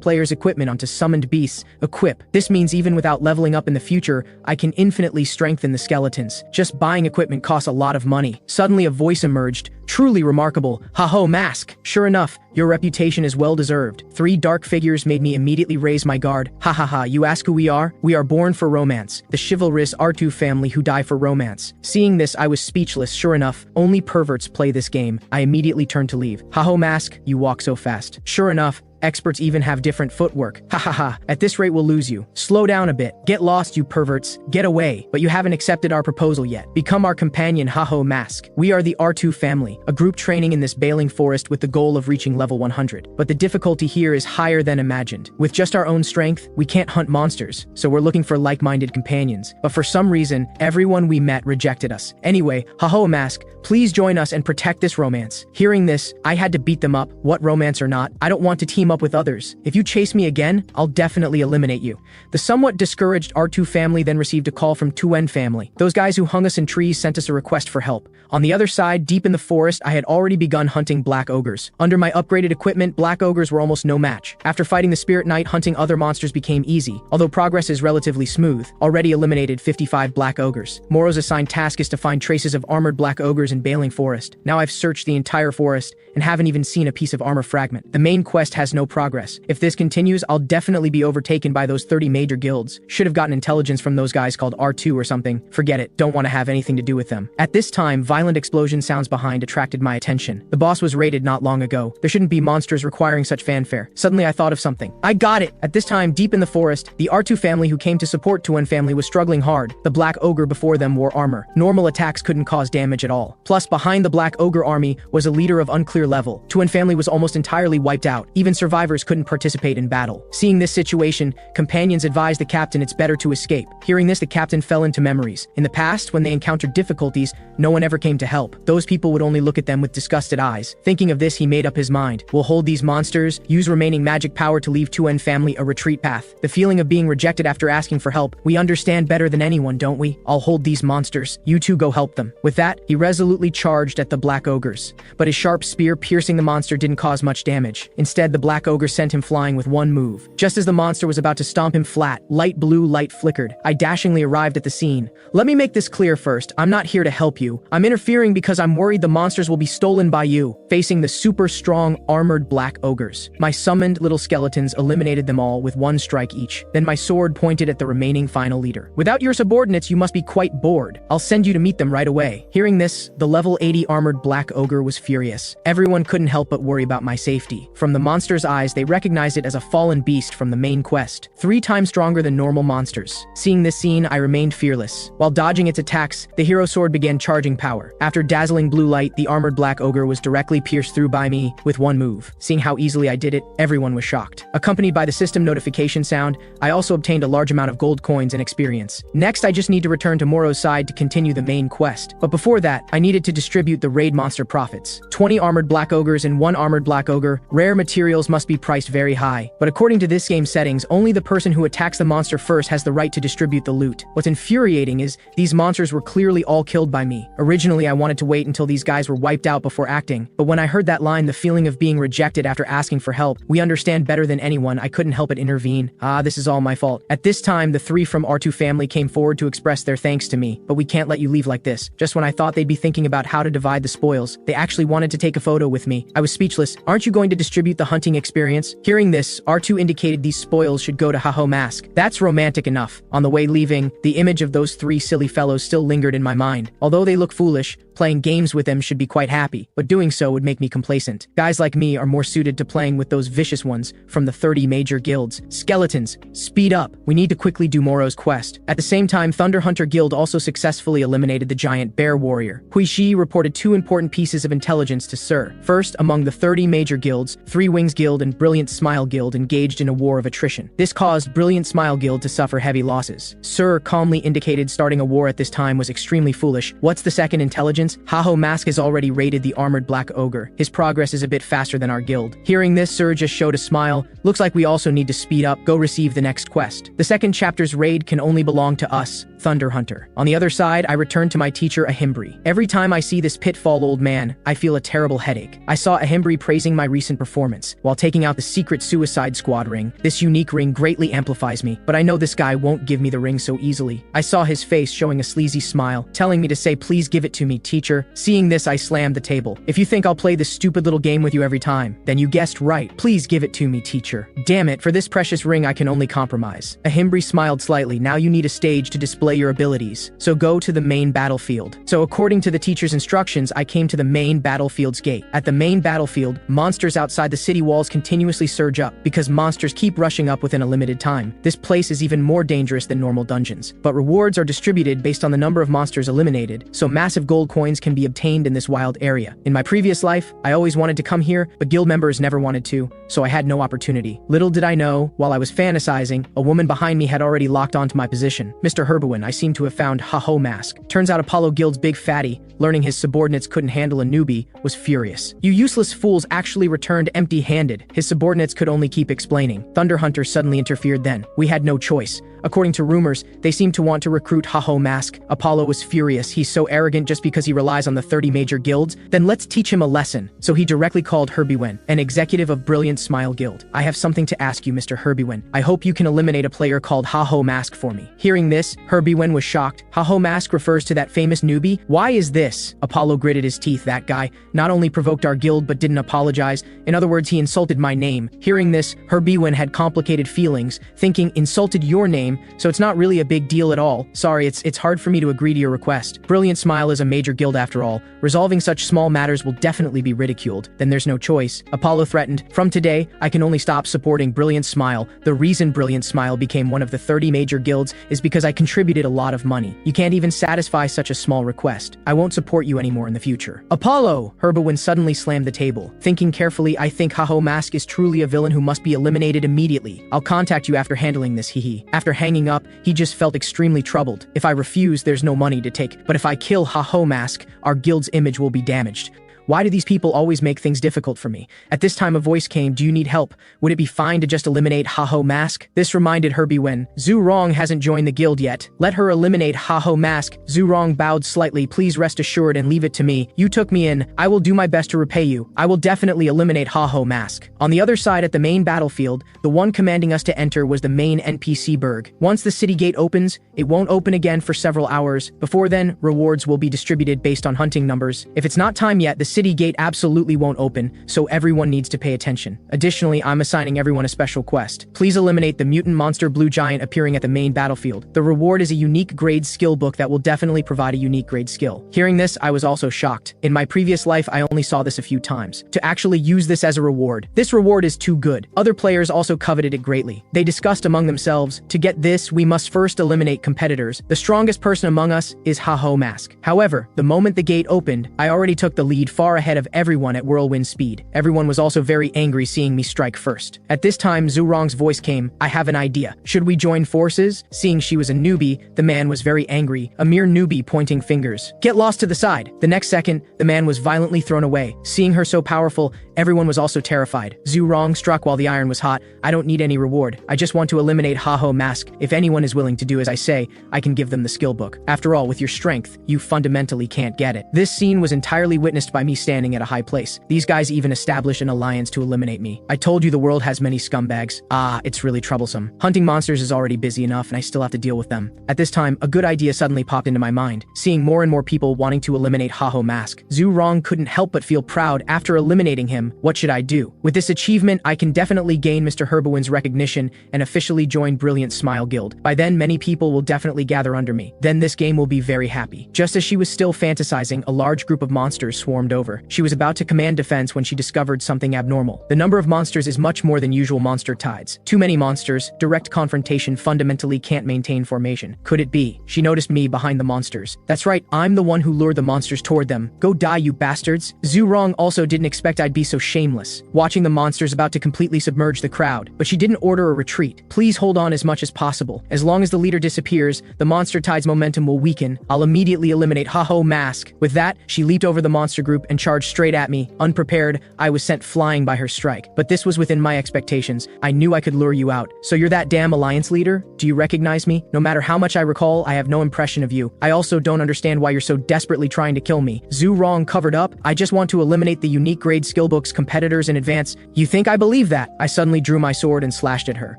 players' equipment onto summoned beasts. Equip. This means even without leveling up in the future, I can infinitely strengthen the skeletons. Just buying equipment costs a lot of money. Suddenly a voice emerged. Truly remarkable. Ha-ho, Mask. Sure enough, your reputation is well deserved. 3 dark figures made me immediately raise my guard. Ha ha ha, you ask who we are? We are born for romance. The chivalrous R2 family who die for romance. Seeing this, I was speechless. Sure enough, only perverts play this game. I immediately turned to leave. Ha-ho, Mask, you walk so fast. Sure enough, experts even have different footwork. Ha ha ha, at this rate we'll lose you. Slow down a bit. Get lost, you perverts. Get away. But you haven't accepted our proposal yet. Become our companion, Ha-ho, Mask. We are the R2 family, a group training in this Bailing Forest with the goal of reaching level 100. But the difficulty here is higher than imagined. With just our own strength, we can't hunt monsters, so we're looking for like-minded companions. But for some reason, everyone we met rejected us. Anyway, Ha-ho, Mask, please join us and protect this romance. Hearing this, I had to beat them up, what romance or not. I don't want to team up with others. If you chase me again, I'll definitely eliminate you. The somewhat discouraged R2 family then received a call from 2N family. Those guys who hung us in trees sent us a request for help. On the other side, deep in the forest, I had already begun hunting black ogres. Under my upgraded equipment, black ogres were almost no match. After fighting the spirit knight, hunting other monsters became easy, although progress is relatively smooth. Already eliminated 55 black ogres. Moro's assigned task is to find traces of armored black ogres in Bailing Forest. Now I've searched the entire forest and haven't even seen a piece of armor fragment. The main quest has no progress. If this continues, I'll definitely be overtaken by those 30 major guilds. Should have gotten intelligence from those guys called R2 or something. Forget it, don't want to have anything to do with them. At this time, violent explosion sounds behind attracted my attention. The boss was raided not long ago. There shouldn't be monsters requiring such fanfare. Suddenly I thought of something. I got it! At this time, deep in the forest, the R2 family who came to support 2N family was struggling hard. The black ogre before them wore armor. Normal attacks couldn't cause damage at all. Plus, behind the black ogre army was a leader of unclear level. 2N family was almost entirely wiped out. Even survivors couldn't participate in battle. Seeing this situation, companions advised the captain it's better to escape. Hearing this, the captain fell into memories. In the past, when they encountered difficulties, no one ever came to help. Those people would only look at them with disgusted eyes. Thinking of this, he made up his mind. We'll hold these monsters, use remaining magic power to leave 2N family a retreat path. The feeling of being rejected after asking for help, we understand better than anyone, don't we? I'll hold these monsters. You two go help them. With that, he resolutely charged at the black ogres. But his sharp spear piercing the monster didn't cause much damage. Instead, the black ogre sent him flying with one move. Just as the monster was about to stomp him flat, light blue light flickered. I dashingly arrived at the scene. Let me make this clear first. I'm not here to help you. I'm interfering because I'm worried the monsters will be stolen by you. Facing the super strong, armored black ogres, my summoned little skeletons eliminated them all with one strike each. Then my sword pointed at the remaining final leader. Without your subordinates, you must be quite bored. I'll send you to meet them right away. Hearing this, the level 80 armored black ogre was furious. Everyone couldn't help but worry about my safety. From the monsters monster's eyes, they recognized it as a fallen beast from the main quest, 3 times stronger than normal monsters. Seeing this scene, I remained fearless. While dodging its attacks, the hero sword began charging power. After dazzling blue light, the armored black ogre was directly pierced through by me with one move. Seeing how easily I did it, everyone was shocked. Accompanied by the system notification sound, I also obtained a large amount of gold coins and experience. Next, I just need to return to Moro's side to continue the main quest. But before that, I needed to distribute the raid monster profits. 20 armored black ogres and 1 armored black ogre. Rare materials must be priced very high. But according to this game's settings, only the person who attacks the monster first has the right to distribute the loot. What's infuriating is, these monsters were clearly all killed by me. Originally, I wanted to wait until these guys were wiped out before acting, but when I heard that line, the feeling of being rejected after asking for help, we understand better than anyone, I couldn't help but intervene. This is all my fault. At this time, the 3 from R2 family came forward to express their thanks to me, but we can't let you leave like this. Just when I thought they'd be thinking about how to divide the spoils, they actually wanted to take a photo with me. I was speechless. Aren't you going to distribute the hunting experience? Hearing this, R2 indicated these spoils should go to Haho Mask. That's romantic enough. On the way leaving, the image of those 3 silly fellows still lingered in my mind. Although they look foolish, playing games with them should be quite happy, but doing so would make me complacent. Guys like me are more suited to playing with those vicious ones from the 30 major guilds. Skeletons, speed up. We need to quickly do Moro's quest. At the same time, Thunder Hunter Guild also successfully eliminated the giant bear warrior. Huishi reported 2 important pieces of intelligence to Sir. First, among the 30 major guilds, 3 Wings Guild and Brilliant Smile Guild engaged in a war of attrition. This caused Brilliant Smile Guild to suffer heavy losses. Sir calmly indicated starting a war at this time was extremely foolish. What's the second intelligence? Haho Mask has already raided the armored black ogre. His progress is a bit faster than our guild. Hearing this, Sir just showed a smile. Looks like we also need to speed up. Go receive the next quest. The second chapter's raid can only belong to us, Thunder Hunter. On the other side, I return to my teacher Ahimbri. Every time I see this pitfall old man, I feel a terrible headache. I saw Ahimbri praising my recent performance while taking out the secret Suicide Squad ring. This unique ring greatly amplifies me, but I know this guy won't give me the ring so easily. I saw his face showing a sleazy smile, telling me to say please give it to me, teacher. Seeing this, I slammed the table. If you think I'll play this stupid little game with you every time, then you guessed right. Please give it to me, teacher. Damn it, for this precious ring I can only compromise. Ahimbri smiled slightly. Now you need a stage to display your abilities, so go to the main battlefield. So according to the teacher's instructions, I came to the main battlefield's gate. At the main battlefield, monsters outside the city walls continuously surge up, because monsters keep rushing up within a limited time. This place is even more dangerous than normal dungeons, but rewards are distributed based on the number of monsters eliminated, so massive gold coins can be obtained in this wild area. In my previous life, I always wanted to come here, but guild members never wanted to, so I had no opportunity. Little did I know, while I was fantasizing, a woman behind me had already locked onto my position. Mr. Herbowin, I seem to have found Haho Mask. Turns out Apollo Guild's big fatty, learning his subordinates couldn't handle a newbie, was furious. You useless fools actually returned empty-handed. His subordinates could only keep explaining. Thunder Hunter suddenly interfered then. We had no choice. According to rumors, they seemed to want to recruit Haho Mask. Apollo was furious. He's so arrogant just because he relies on the 30 major guilds. Then let's teach him a lesson. So he directly called Herbywin, an executive of Brilliant Smile Guild. I have something to ask you, Mr. Herbywin. I hope you can eliminate a player called Haho Mask for me. Hearing this, Herbywin was shocked. Haho Mask refers to that famous newbie? Why is this? Apollo gritted his teeth. That guy not only provoked our guild but didn't apologize. In other words, he insulted my name. Hearing this, Herbywin had complicated feelings, thinking insulted your name, so it's not really a big deal at all. Sorry, it's hard for me to agree to your request. Brilliant Smile is a major guild after all. Resolving such small matters will definitely be ridiculed. Then there's no choice. Apollo threatened. From today, I can only stop supporting Brilliant Smile. The reason Brilliant Smile became one of the 30 major guilds is because I contributed a lot of money. You can't even satisfy such a small request. I won't support you anymore in the future. Apollo! Herbowin suddenly slammed the table. Thinking carefully, I think Haho Mask is truly a villain who must be eliminated immediately. I'll contact you after handling this, hehe. After hanging up, he just felt extremely troubled. If I refuse, there's no money to take, but if I kill Haho Mask, our guild's image will be damaged. Why do these people always make things difficult for me? At this time a voice came, do you need help? Would it be fine to just eliminate Haho Mask? This reminded Herbywin. Zhu Rong hasn't joined the guild yet. Let her eliminate Haho Mask. Zhu Rong bowed slightly. Please rest assured and leave it to me. You took me in. I will do my best to repay you. I will definitely eliminate Haho Mask. On the other side at the main battlefield, the one commanding us to enter was the main NPC Berg. Once the city gate opens, it won't open again for several hours. Before then, rewards will be distributed based on hunting numbers. If it's not time yet, the city gate absolutely won't open, so everyone needs to pay attention. Additionally, I'm assigning everyone a special quest. Please eliminate the mutant monster blue giant appearing at the main battlefield. The reward is a unique grade skill book that will definitely provide a unique grade skill. Hearing this, I was also shocked. In my previous life, I only saw this a few times. To actually use this as a reward. This reward is too good. Other players also coveted it greatly. They discussed among themselves, to get this, we must first eliminate competitors. The strongest person among us is Ha-Ho Mask. However, the moment the gate opened, I already took the lead far ahead of everyone at whirlwind speed. Everyone was also very angry seeing me strike first. At this time, Zhu Rong's voice came, I have an idea. Should we join forces? Seeing she was a newbie, the man was very angry, a mere newbie pointing fingers. Get lost to the side. The next second, the man was violently thrown away. Seeing her so powerful, everyone was also terrified. Zhu Rong struck while the iron was hot. I don't need any reward. I just want to eliminate Ha-Ho Mask. If anyone is willing to do as I say, I can give them the skill book. After all, with your strength, you fundamentally can't get it. This scene was entirely witnessed by me standing at a high place. These guys even established an alliance to eliminate me. I told you the world has many scumbags. It's really troublesome. Hunting monsters is already busy enough and I still have to deal with them. At this time, a good idea suddenly popped into my mind. Seeing more and more people wanting to eliminate Ha-Ho Mask, Zhu Rong couldn't help but feel proud after eliminating him. What should I do? With this achievement, I can definitely gain Mr. Herbowin's recognition and officially join Brilliant Smile Guild. By then, many people will definitely gather under me. Then this game will be very happy. Just as she was still fantasizing, a large group of monsters swarmed over. She was about to command defense when she discovered something abnormal. The number of monsters is much more than usual monster tides. Too many monsters, direct confrontation fundamentally can't maintain formation. Could it be? She noticed me behind the monsters. That's right, I'm the one who lured the monsters toward them. Go die, you bastards. Zhu Rong also didn't expect I'd be so shameless, watching the monsters about to completely submerge the crowd. But she didn't order a retreat. Please hold on as much as possible. As long as the leader disappears, the monster tide's momentum will weaken. I'll immediately eliminate Ha-Ho Mask. With that, she leaped over the monster group and charged straight at me. Unprepared, I was sent flying by her strike. But this was within my expectations. I knew I could lure you out. So you're that damn alliance leader? Do you recognize me? No matter how much I recall, I have no impression of you. I also don't understand why you're so desperately trying to kill me. Zhu Rong covered up. I just want to eliminate the unique grade skill book's competitors in advance. You think I believe that? I suddenly drew my sword and slashed at her.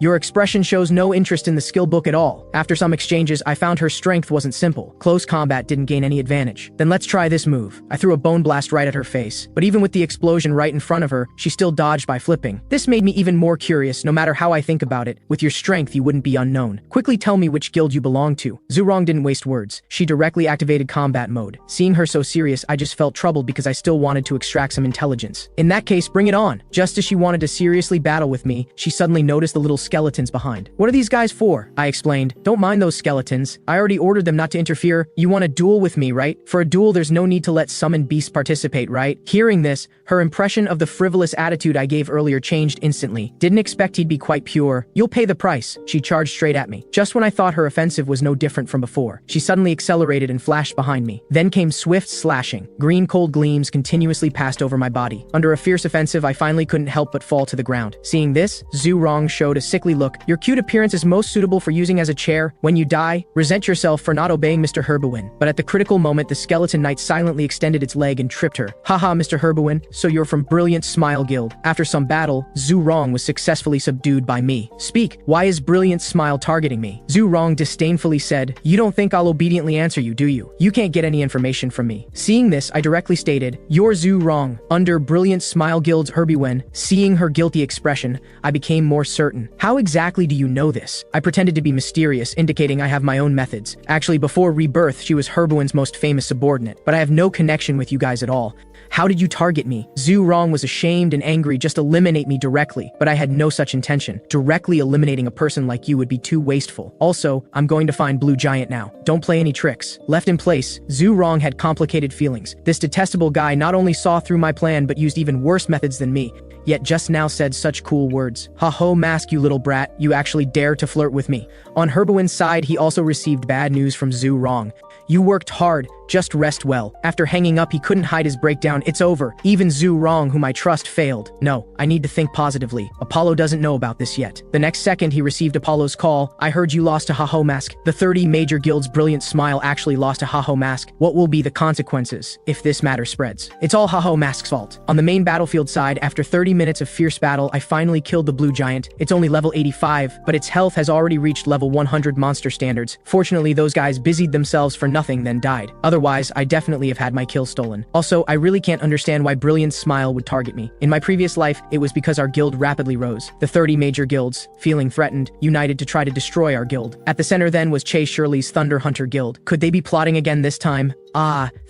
Your expression shows no interest in the skill book at all. After some exchanges, I found her strength wasn't simple. Close combat didn't gain any advantage. Then let's try this move. I threw a bone blast right at her face. But even with the explosion right in front of her, she still dodged by flipping. This made me even more curious. No matter how I think about it, with your strength you wouldn't be unknown. Quickly tell me which guild you belong to. Zhu Rong didn't waste words. She directly activated combat mode. Seeing her so serious, I just felt troubled because I still wanted to extract some intelligence. In that case, bring it on. Just as she wanted to seriously battle with me, she suddenly noticed the little skeletons behind. What are these guys for? I explained. Don't mind those skeletons. I already ordered them not to interfere. You want a duel with me, right? For a duel, there's no need to let summoned beasts participate, right? Hearing this, her impression of the frivolous attitude I gave earlier changed instantly. Didn't expect he'd be quite pure. You'll pay the price. She charged straight at me. Just when I thought her offensive was no different from before, she suddenly accelerated and flashed behind me. Then came swift slashing. Green cold gleams continuously passed over my body. Under a fierce offensive, I finally couldn't help but fall to the ground. Seeing this, Zhu Rong showed a sickly look. Your cute appearance is most suitable for using as a chair. When you die, resent yourself for not obeying Mr. Herbowin. But at the critical moment, the skeleton knight silently extended its leg and tripped her. Haha, Mr. Herbowin, so you're from Brilliant Smile Guild. After some battle, Zhu Rong was successfully subdued by me. Speak, why is Brilliant Smile targeting me? Zhu Rong disdainfully said, you don't think I'll obediently answer you, do you? You can't get any information from me. Seeing this, I directly stated, you're Zhu Rong, under Brilliant Smile Guild's Herbowin. Seeing her guilty expression, I became more certain. How exactly do you know this? I pretended to be mysterious, indicating I have my own methods. Actually, before rebirth, she was Herbowin's most famous subordinate, but I have no connection with you guys at all. How did you target me? Zhu Rong was ashamed and angry. Just eliminate me directly, but I had no such intention. Directly eliminating a person like you would be too wasteful. Also, I'm going to find Blue Giant now. Don't play any tricks. Left in place, Zhu Rong had complicated feelings. This detestable guy not only saw through my plan but used even worse methods than me, yet just now said such cool words. Ha-Ho Mask, you little brat, you actually dare to flirt with me. On Herbowin's side, he also received bad news from Zhu Rong. You worked hard, just rest well. After hanging up, he couldn't hide his breakdown. It's over. Even Zhu Rong, whom I trust, failed. No, I need to think positively. Apollo doesn't know about this yet. The next second, he received Apollo's call. I heard you lost to Ha-Ho Mask. The 30 major guilds' Brilliant Smile actually lost to Ha-Ho Mask. What will be the consequences if this matter spreads? It's all Ha-Ho Mask's fault. On the main battlefield side, after 30 minutes of fierce battle, I finally killed the blue giant. It's only level 85, but its health has already reached level 100 monster standards. Fortunately, those guys busied themselves for nothing then died. Otherwise, I definitely have had my kill stolen. Also, I really can't understand why Brilliant's smile would target me. In my previous life, it was because our guild rapidly rose. The 30 major guilds, feeling threatened, united to try to destroy our guild. At the center then was Chase Shirley's Thunder Hunter Guild. Could they be plotting again this time?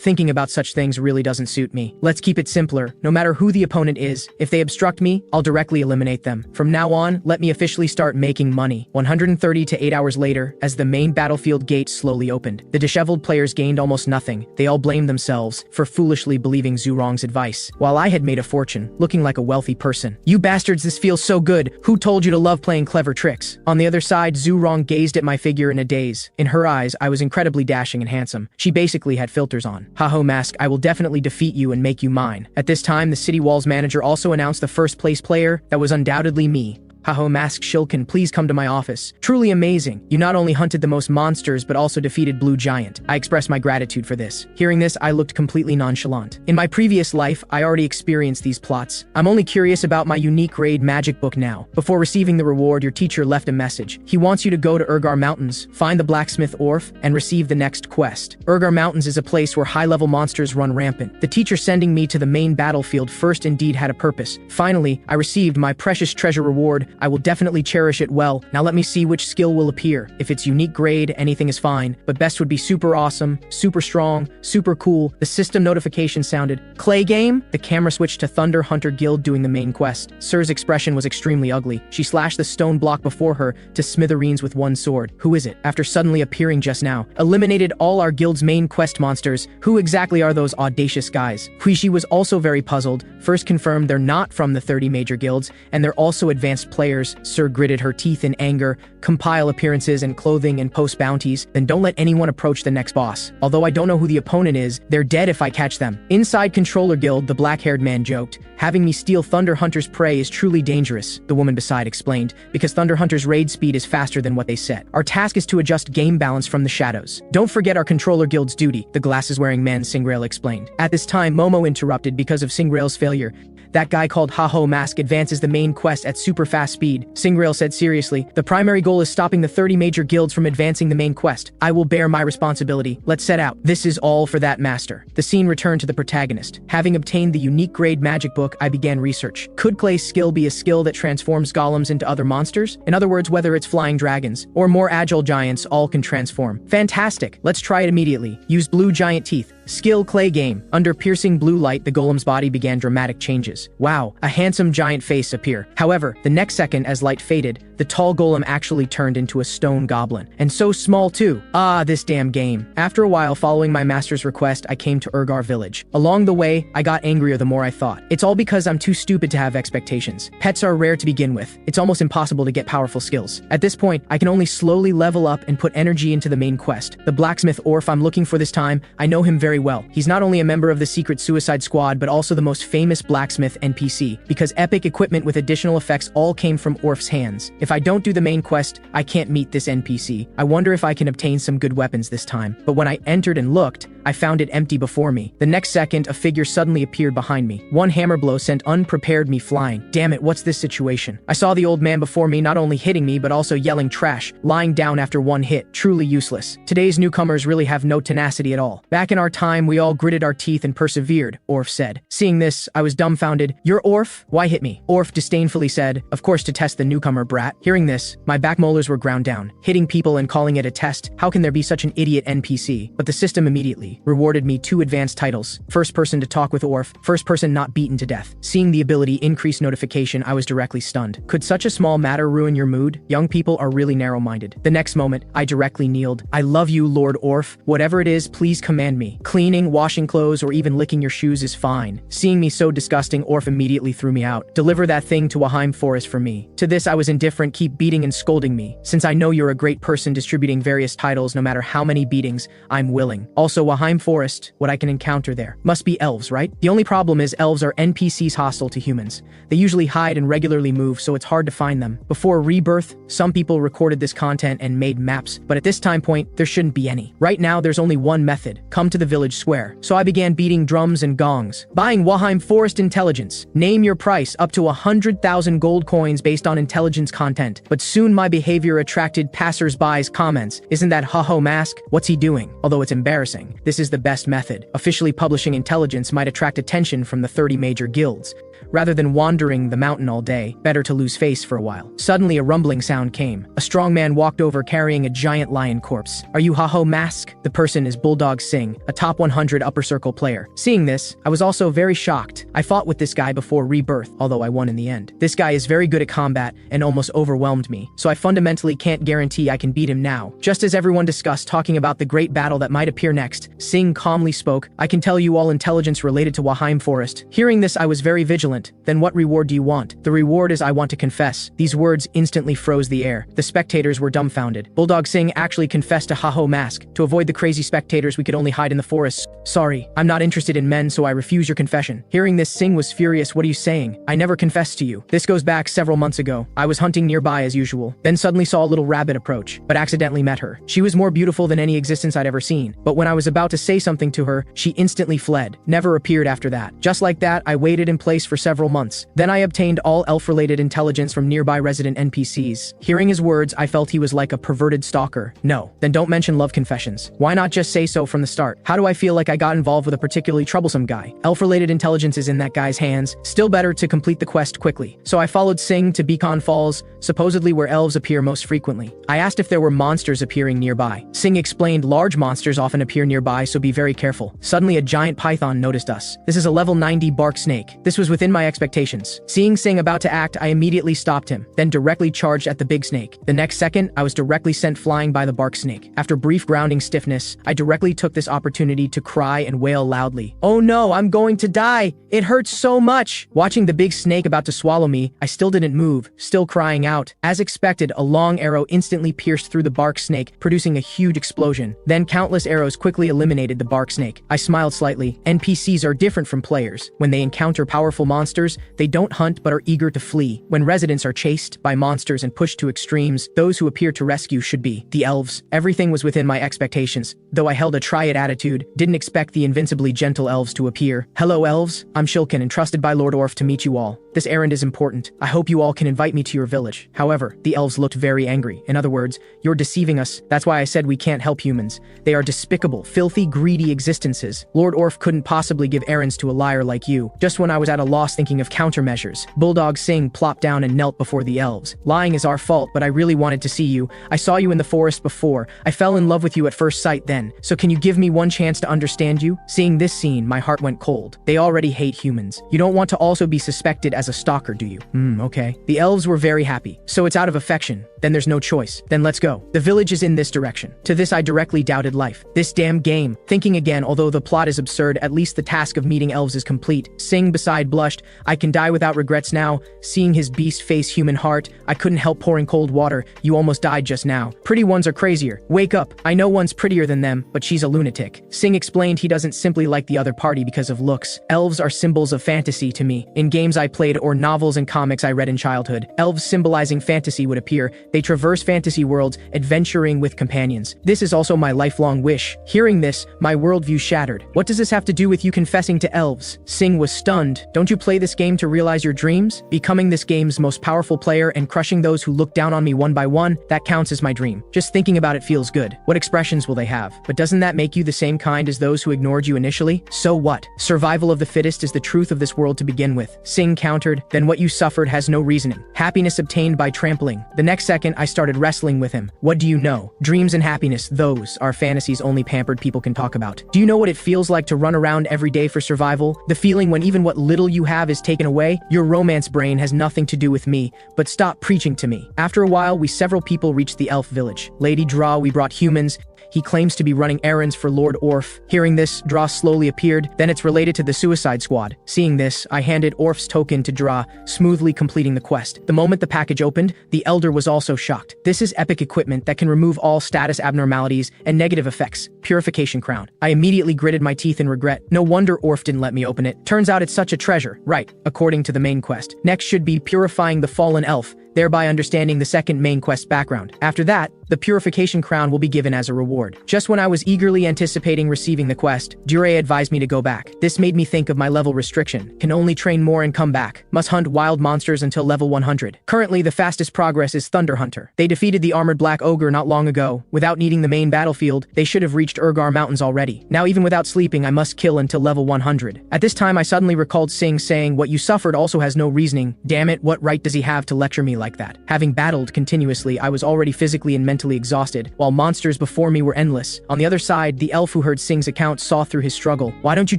Thinking about such things really doesn't suit me. Let's keep it simpler. No matter who the opponent is, if they obstruct me, I'll directly eliminate them. From now on, let me officially start making money. 130 to 8 hours later, as the main battlefield gate slowly opened, the disheveled players gained almost nothing. They all blamed themselves for foolishly believing Zhurong's advice, while I had made a fortune, looking like a wealthy person. You bastards, this feels so good. Who told you to love playing clever tricks? On the other side, Zhurong gazed at my figure in a daze. In her eyes, I was incredibly dashing and handsome. She basically had filters on. Haho Mask, I will definitely defeat you and make you mine. At this time, the City Walls manager also announced the first place player. That was undoubtedly me. Haho Mask Shilkin, please come to my office. Truly amazing. You not only hunted the most monsters, but also defeated Blue Giant. I express my gratitude for this. Hearing this, I looked completely nonchalant. In my previous life, I already experienced these plots. I'm only curious about my unique raid magic book now. Before receiving the reward, your teacher left a message. He wants you to go to Urgar Mountains, find the blacksmith Orf, and receive the next quest. Urgar Mountains is a place where high-level monsters run rampant. The teacher sending me to the main battlefield first indeed had a purpose. Finally, I received my precious treasure reward. I will definitely cherish it well. Now let me see which skill will appear. If it's unique grade, anything is fine, but best would be super awesome, super strong, super cool. The system notification sounded. Clay game? The camera switched to Thunder Hunter Guild doing the main quest. Sir's expression was extremely ugly. She slashed the stone block before her to smithereens with one sword. Who is it? After suddenly appearing just now. Eliminated all our guild's main quest monsters. Who exactly are those audacious guys? Huishi was also very puzzled. First confirmed they're not from the 30 major guilds, and they're also advanced players. Sir gritted her teeth in anger. Compile appearances and clothing and post bounties, then don't let anyone approach the next boss. Although I don't know who the opponent is, they're dead if I catch them. Inside Controller Guild, the black-haired man joked. Having me steal Thunder Hunter's prey is truly dangerous, the woman beside explained, because Thunder Hunter's raid speed is faster than what they set. Our task is to adjust game balance from the shadows. Don't forget our Controller Guild's duty, the glasses-wearing man Singrail explained. At this time, Momo interrupted because of Singrail's failure. That guy called Haho Mask advances the main quest at super fast speed. Singrail said seriously, the primary goal is stopping the 30 major guilds from advancing the main quest. I will bear my responsibility. Let's set out. This is all for that master. The scene returned to the protagonist. Having obtained the unique grade magic book, I began research. Could Clay's skill be a skill that transforms golems into other monsters? In other words, whether it's flying dragons or more agile giants, all can transform. Fantastic. Let's try it immediately. Use blue giant teeth. Skill Clay game. Under piercing blue light, the golem's body began dramatic changes. Wow, a handsome giant face appear. However, the next second as light faded, the tall golem actually turned into a stone goblin. And so small too. This damn game. After a while, following my master's request, I came to Urgar village. Along the way, I got angrier the more I thought. It's all because I'm too stupid to have expectations. Pets are rare to begin with. It's almost impossible to get powerful skills. At this point, I can only slowly level up and put energy into the main quest. The blacksmith Orf I'm looking for this time, I know him very well. He's not only a member of the secret suicide squad, but also the most famous blacksmith NPC, because epic equipment with additional effects all came from Orf's hands. If I don't do the main quest, I can't meet this NPC. I wonder if I can obtain some good weapons this time. But when I entered and looked, I found it empty before me. The next second, a figure suddenly appeared behind me. One hammer blow sent unprepared me flying. Damn it, what's this situation? I saw the old man before me not only hitting me, but also yelling trash, lying down after one hit. Truly useless. Today's newcomers really have no tenacity at all. Back in our time, we all gritted our teeth and persevered, Orf said. Seeing this, I was dumbfounded. You're Orf? Why hit me? Orf disdainfully said, of course to test the newcomer brat. Hearing this, my back molars were ground down. Hitting people and calling it a test, how can there be such an idiot NPC? But the system immediately rewarded me 2 advanced titles. First person to talk with Orf, first person not beaten to death. Seeing the ability increase notification, I was directly stunned. Could such a small matter ruin your mood? Young people are really narrow-minded. The next moment, I directly kneeled. I love you, Lord Orf. Whatever it is, please command me. Cleaning, washing clothes, or even licking your shoes is fine. Seeing me so disgusting, Orf immediately threw me out. Deliver that thing to Waheim Forest for me. To this I was indifferent, keep beating and scolding me. Since I know you're a great person distributing various titles no matter how many beatings, I'm willing. Also, Waheim Waheim Forest, what I can encounter there. Must be elves, right? The only problem is elves are NPCs hostile to humans. They usually hide and regularly move, so it's hard to find them. Before Rebirth, some people recorded this content and made maps, but at this time point, there shouldn't be any. Right now, there's only one method: come to the village square. So I began beating drums and gongs. Buying Waheim Forest intelligence. Name your price, up to 100,000 gold coins based on intelligence content. But soon my behavior attracted passers-by's comments. Isn't that Ho-Ho Mask? What's he doing? Although it's embarrassing, this is the best method. Officially publishing intelligence might attract attention from the 30 major guilds. Rather than wandering the mountain all day, better to lose face for a while. Suddenly a rumbling sound came. A strong man walked over carrying a giant lion corpse. Are you Ho-Ho Mask? The person is Bulldog Singh, a top 100 upper circle player. Seeing this, I was also very shocked. I fought with this guy before Rebirth, although I won in the end. This guy is very good at combat and almost overwhelmed me, so I fundamentally can't guarantee I can beat him now. Just as everyone discussed talking about the great battle that might appear next, Singh calmly spoke, I can tell you all intelligence related to Waheim Forest. Hearing this, I was very vigilant. Then what reward do you want? The reward is I want to confess. These words instantly froze the air. The spectators were dumbfounded. Bulldog Singh actually confessed to Ho-Ho Mask. To avoid the crazy spectators, we could only hide in the forests. Sorry, I'm not interested in men, so I refuse your confession. Hearing this, Singh was furious. What are you saying? I never confessed to you. This goes back several months ago. I was hunting nearby as usual, then suddenly saw a little rabbit approach, but accidentally met her. She was more beautiful than any existence I'd ever seen, but when I was about to say something to her, she instantly fled. Never appeared after that. Just like that, I waited in place for several months. Then I obtained all elf-related intelligence from nearby resident NPCs. Hearing his words, I felt he was like a perverted stalker. No, then don't mention love confessions. Why not just say so from the start? How do I feel like I got involved with a particularly troublesome guy? Elf-related intelligence is in that guy's hands. Still better to complete the quest quickly. So I followed Singh to Beacon Falls, supposedly where elves appear most frequently. I asked if there were monsters appearing nearby. Singh explained large monsters often appear nearby, so be very careful. Suddenly a giant python noticed us. This is a level 90 bark snake. This was within my expectations. Seeing Singh about to act, I immediately stopped him, then directly charged at the big snake. The next second, I was directly sent flying by the bark snake. After brief grounding stiffness, I directly took this opportunity to cry and wail loudly. Oh no, I'm going to die! It hurts so much! Watching the big snake about to swallow me, I still didn't move, still crying out. As expected, a long arrow instantly pierced through the bark snake, producing a huge explosion. Then countless arrows quickly eliminated the bark snake. I smiled slightly. NPCs are different from players. When they encounter powerful monsters, they don't hunt but are eager to flee. When residents are chased by monsters and pushed to extremes, those who appear to rescue should be the elves. Everything was within my expectations. Though I held a triad attitude, didn't expect the invincibly gentle elves to appear. Hello elves, I'm Shilkin, entrusted by Lord Orf to meet you all. This errand is important. I hope you all can invite me to your village. However, the elves looked very angry. In other words, you're deceiving us. That's why I said we can't help humans. They are despicable, filthy, greedy existences. Lord Orf couldn't possibly give errands to a liar like you. Just when I was at a loss thinking of countermeasures, Bulldog Singh plopped down and knelt before the elves. Lying is our fault, but I really wanted to see you. I saw you in the forest before. I fell in love with you at first sight then. So can you give me one chance to understand you? Seeing this scene, my heart went cold. They already hate humans. You don't want to also be suspected as a stalker, do you? Okay. The elves were very happy. So it's out of affection. Then there's no choice. Then let's go. The village is in this direction. To this I directly doubted life. This damn game. Thinking again, although the plot is absurd, at least the task of meeting elves is complete. Singh beside blushed. I can die without regrets now. Seeing his beast face human heart, I couldn't help pouring cold water. You almost died just now. Pretty ones are crazier. Wake up. I know one's prettier than them, but she's a lunatic. Singh explained he doesn't simply like the other party because of looks. Elves are symbols of fantasy to me. In games I played or novels and comics I read in childhood, elves symbolizing fantasy would appear. They traverse fantasy worlds, adventuring with companions. This is also my lifelong wish. Hearing this, my worldview shattered. What does this have to do with you confessing to elves? Singh was stunned. Don't you play this game to realize your dreams? Becoming this game's most powerful player and crushing those who look down on me one by one, that counts as my dream. Just thinking about it feels good. What expressions will they have? But doesn't that make you the same kind as those who ignored you initially? So what? Survival of the fittest is the truth of this world to begin with. Singh countered, then what you suffered has no reasoning. Happiness obtained by trampling. The next second, I started wrestling with him. What do you know? Dreams and happiness, those are fantasies only pampered people can talk about. Do you know what it feels like to run around every day for survival? The feeling when even what little you have is taken away? Your romance brain has nothing to do with me, but stop preaching to me. After a while, we several people reached the elf village. Lady Draw, we brought humans. He claims to be running errands for Lord Orf. Hearing this, Draw slowly appeared, then it's related to the Suicide Squad. Seeing this, I handed Orf's token to Draw, smoothly completing the quest. The moment the package opened, the Elder was also also shocked. This is epic equipment that can remove all status abnormalities and negative effects. Purification crown. I immediately gritted my teeth in regret. No wonder Orf didn't let me open it. Turns out it's such a treasure. Right, according to the main quest. Next should be purifying the fallen elf, thereby understanding the second main quest background. After that, the purification crown will be given as a reward. Just when I was eagerly anticipating receiving the quest, Dure advised me to go back. This made me think of my level restriction. Can only train more and come back. Must hunt wild monsters until level 100. Currently, the fastest progress is Thunder Hunter. They defeated the armored black ogre not long ago. Without needing the main battlefield, they should have reached Urgar Mountains already. Now even without sleeping, I must kill until level 100. At this time, I suddenly recalled Sing saying, "What you suffered also has no reasoning. Damn it, what right does he have to lecture me like that?" Having battled continuously, I was already physically and mentally exhausted, while monsters before me were endless. On the other side, the elf who heard Sing's account saw through his struggle. Why don't you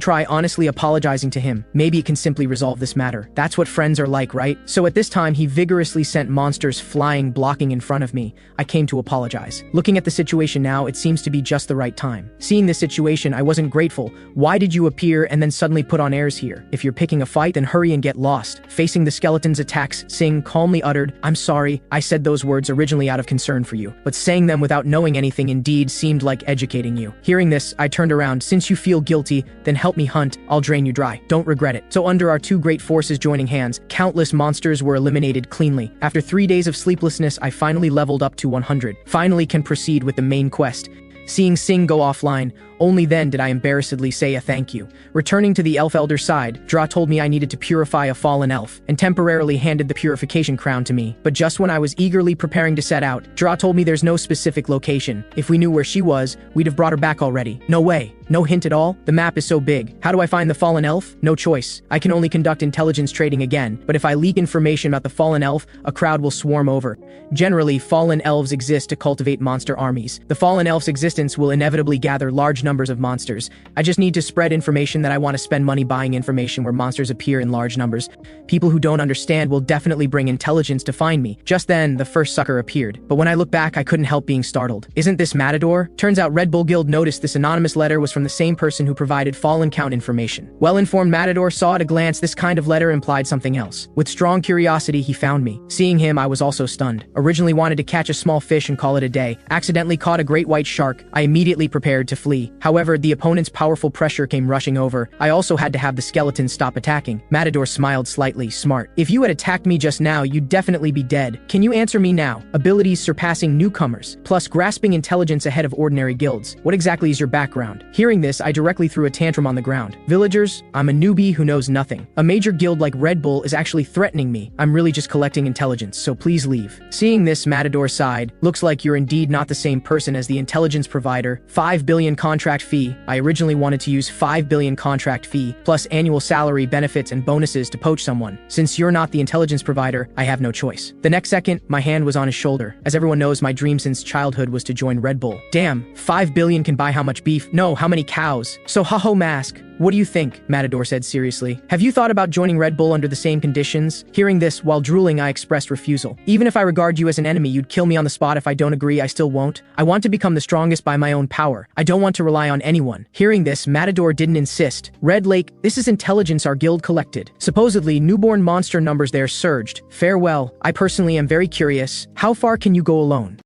try honestly apologizing to him? Maybe it can simply resolve this matter. That's what friends are like, right? So at this time, he vigorously sent monsters flying, blocking in front of me. I came to apologize. Looking at the situation now, it seems to be just the right time. Seeing this situation, I wasn't grateful. Why did you appear and then suddenly put on airs here? If you're picking a fight, then hurry and get lost. Facing the skeleton's attacks, Sing calmly uttered, "I'm sorry. I said those words originally out of concern for you, but saying them without knowing anything indeed seemed like educating you." Hearing this, I turned around. "Since you feel guilty, then help me hunt. I'll drain you dry. Don't regret it." So under our two great forces joining hands, countless monsters were eliminated cleanly. After 3 days of sleeplessness, I finally leveled up to 100. Finally can proceed with the main quest. Seeing Sing go offline, only then did I embarrassedly say a thank you. Returning to the elf elder's side, Dra told me I needed to purify a fallen elf, and temporarily handed the purification crown to me. But just when I was eagerly preparing to set out, Dra told me there's no specific location. If we knew where she was, we'd have brought her back already. No way. No hint at all? The map is so big. How do I find the fallen elf? No choice. I can only conduct intelligence trading again, but if I leak information about the fallen elf, a crowd will swarm over. Generally, fallen elves exist to cultivate monster armies. The fallen elf's existence will inevitably gather large numbers of monsters. I just need to spread information that I want to spend money buying information where monsters appear in large numbers. People who don't understand will definitely bring intelligence to find me. Just then, the first sucker appeared. But when I look back, I couldn't help being startled. Isn't this Matador? Turns out Red Bull Guild noticed this anonymous letter was from the same person who provided fallen count information. Well-informed Matador saw at a glance this kind of letter implied something else. With strong curiosity, he found me. Seeing him, I was also stunned. Originally wanted to catch a small fish and call it a day. Accidentally caught a great white shark. I immediately prepared to flee. However, the opponent's powerful pressure came rushing over. I also had to have the skeleton stop attacking. Matador smiled slightly. Smart. If you had attacked me just now, you'd definitely be dead. Can you answer me now? Abilities surpassing newcomers, plus grasping intelligence ahead of ordinary guilds. What exactly is your background? Hearing this, I directly threw a tantrum on the ground. Villagers, I'm a newbie who knows nothing. A major guild like Red Bull is actually threatening me. I'm really just collecting intelligence, so please leave. Seeing this, Matador sighed. Looks like you're indeed not the same person as the intelligence provider. 5 billion contract fee. I originally wanted to use 5 billion contract fee, plus annual salary, benefits, and bonuses to poach someone. Since you're not the intelligence provider, I have no choice. The next second, my hand was on his shoulder. As everyone knows, my dream since childhood was to join Red Bull. Damn, 5 billion can buy how much beef? No, how many cows? So ho-ho mask. What do you think? Matador said seriously. Have you thought about joining Red Bull under the same conditions? Hearing this, while drooling, I expressed refusal. Even if I regard you as an enemy, you'd kill me on the spot. If I don't agree, I still won't. I want to become the strongest by my own power. I don't want to rely on anyone. Hearing this, Matador didn't insist. Red Lake, this is intelligence our guild collected. Supposedly, newborn monster numbers there surged. Farewell. I personally am very curious. How far can you go alone?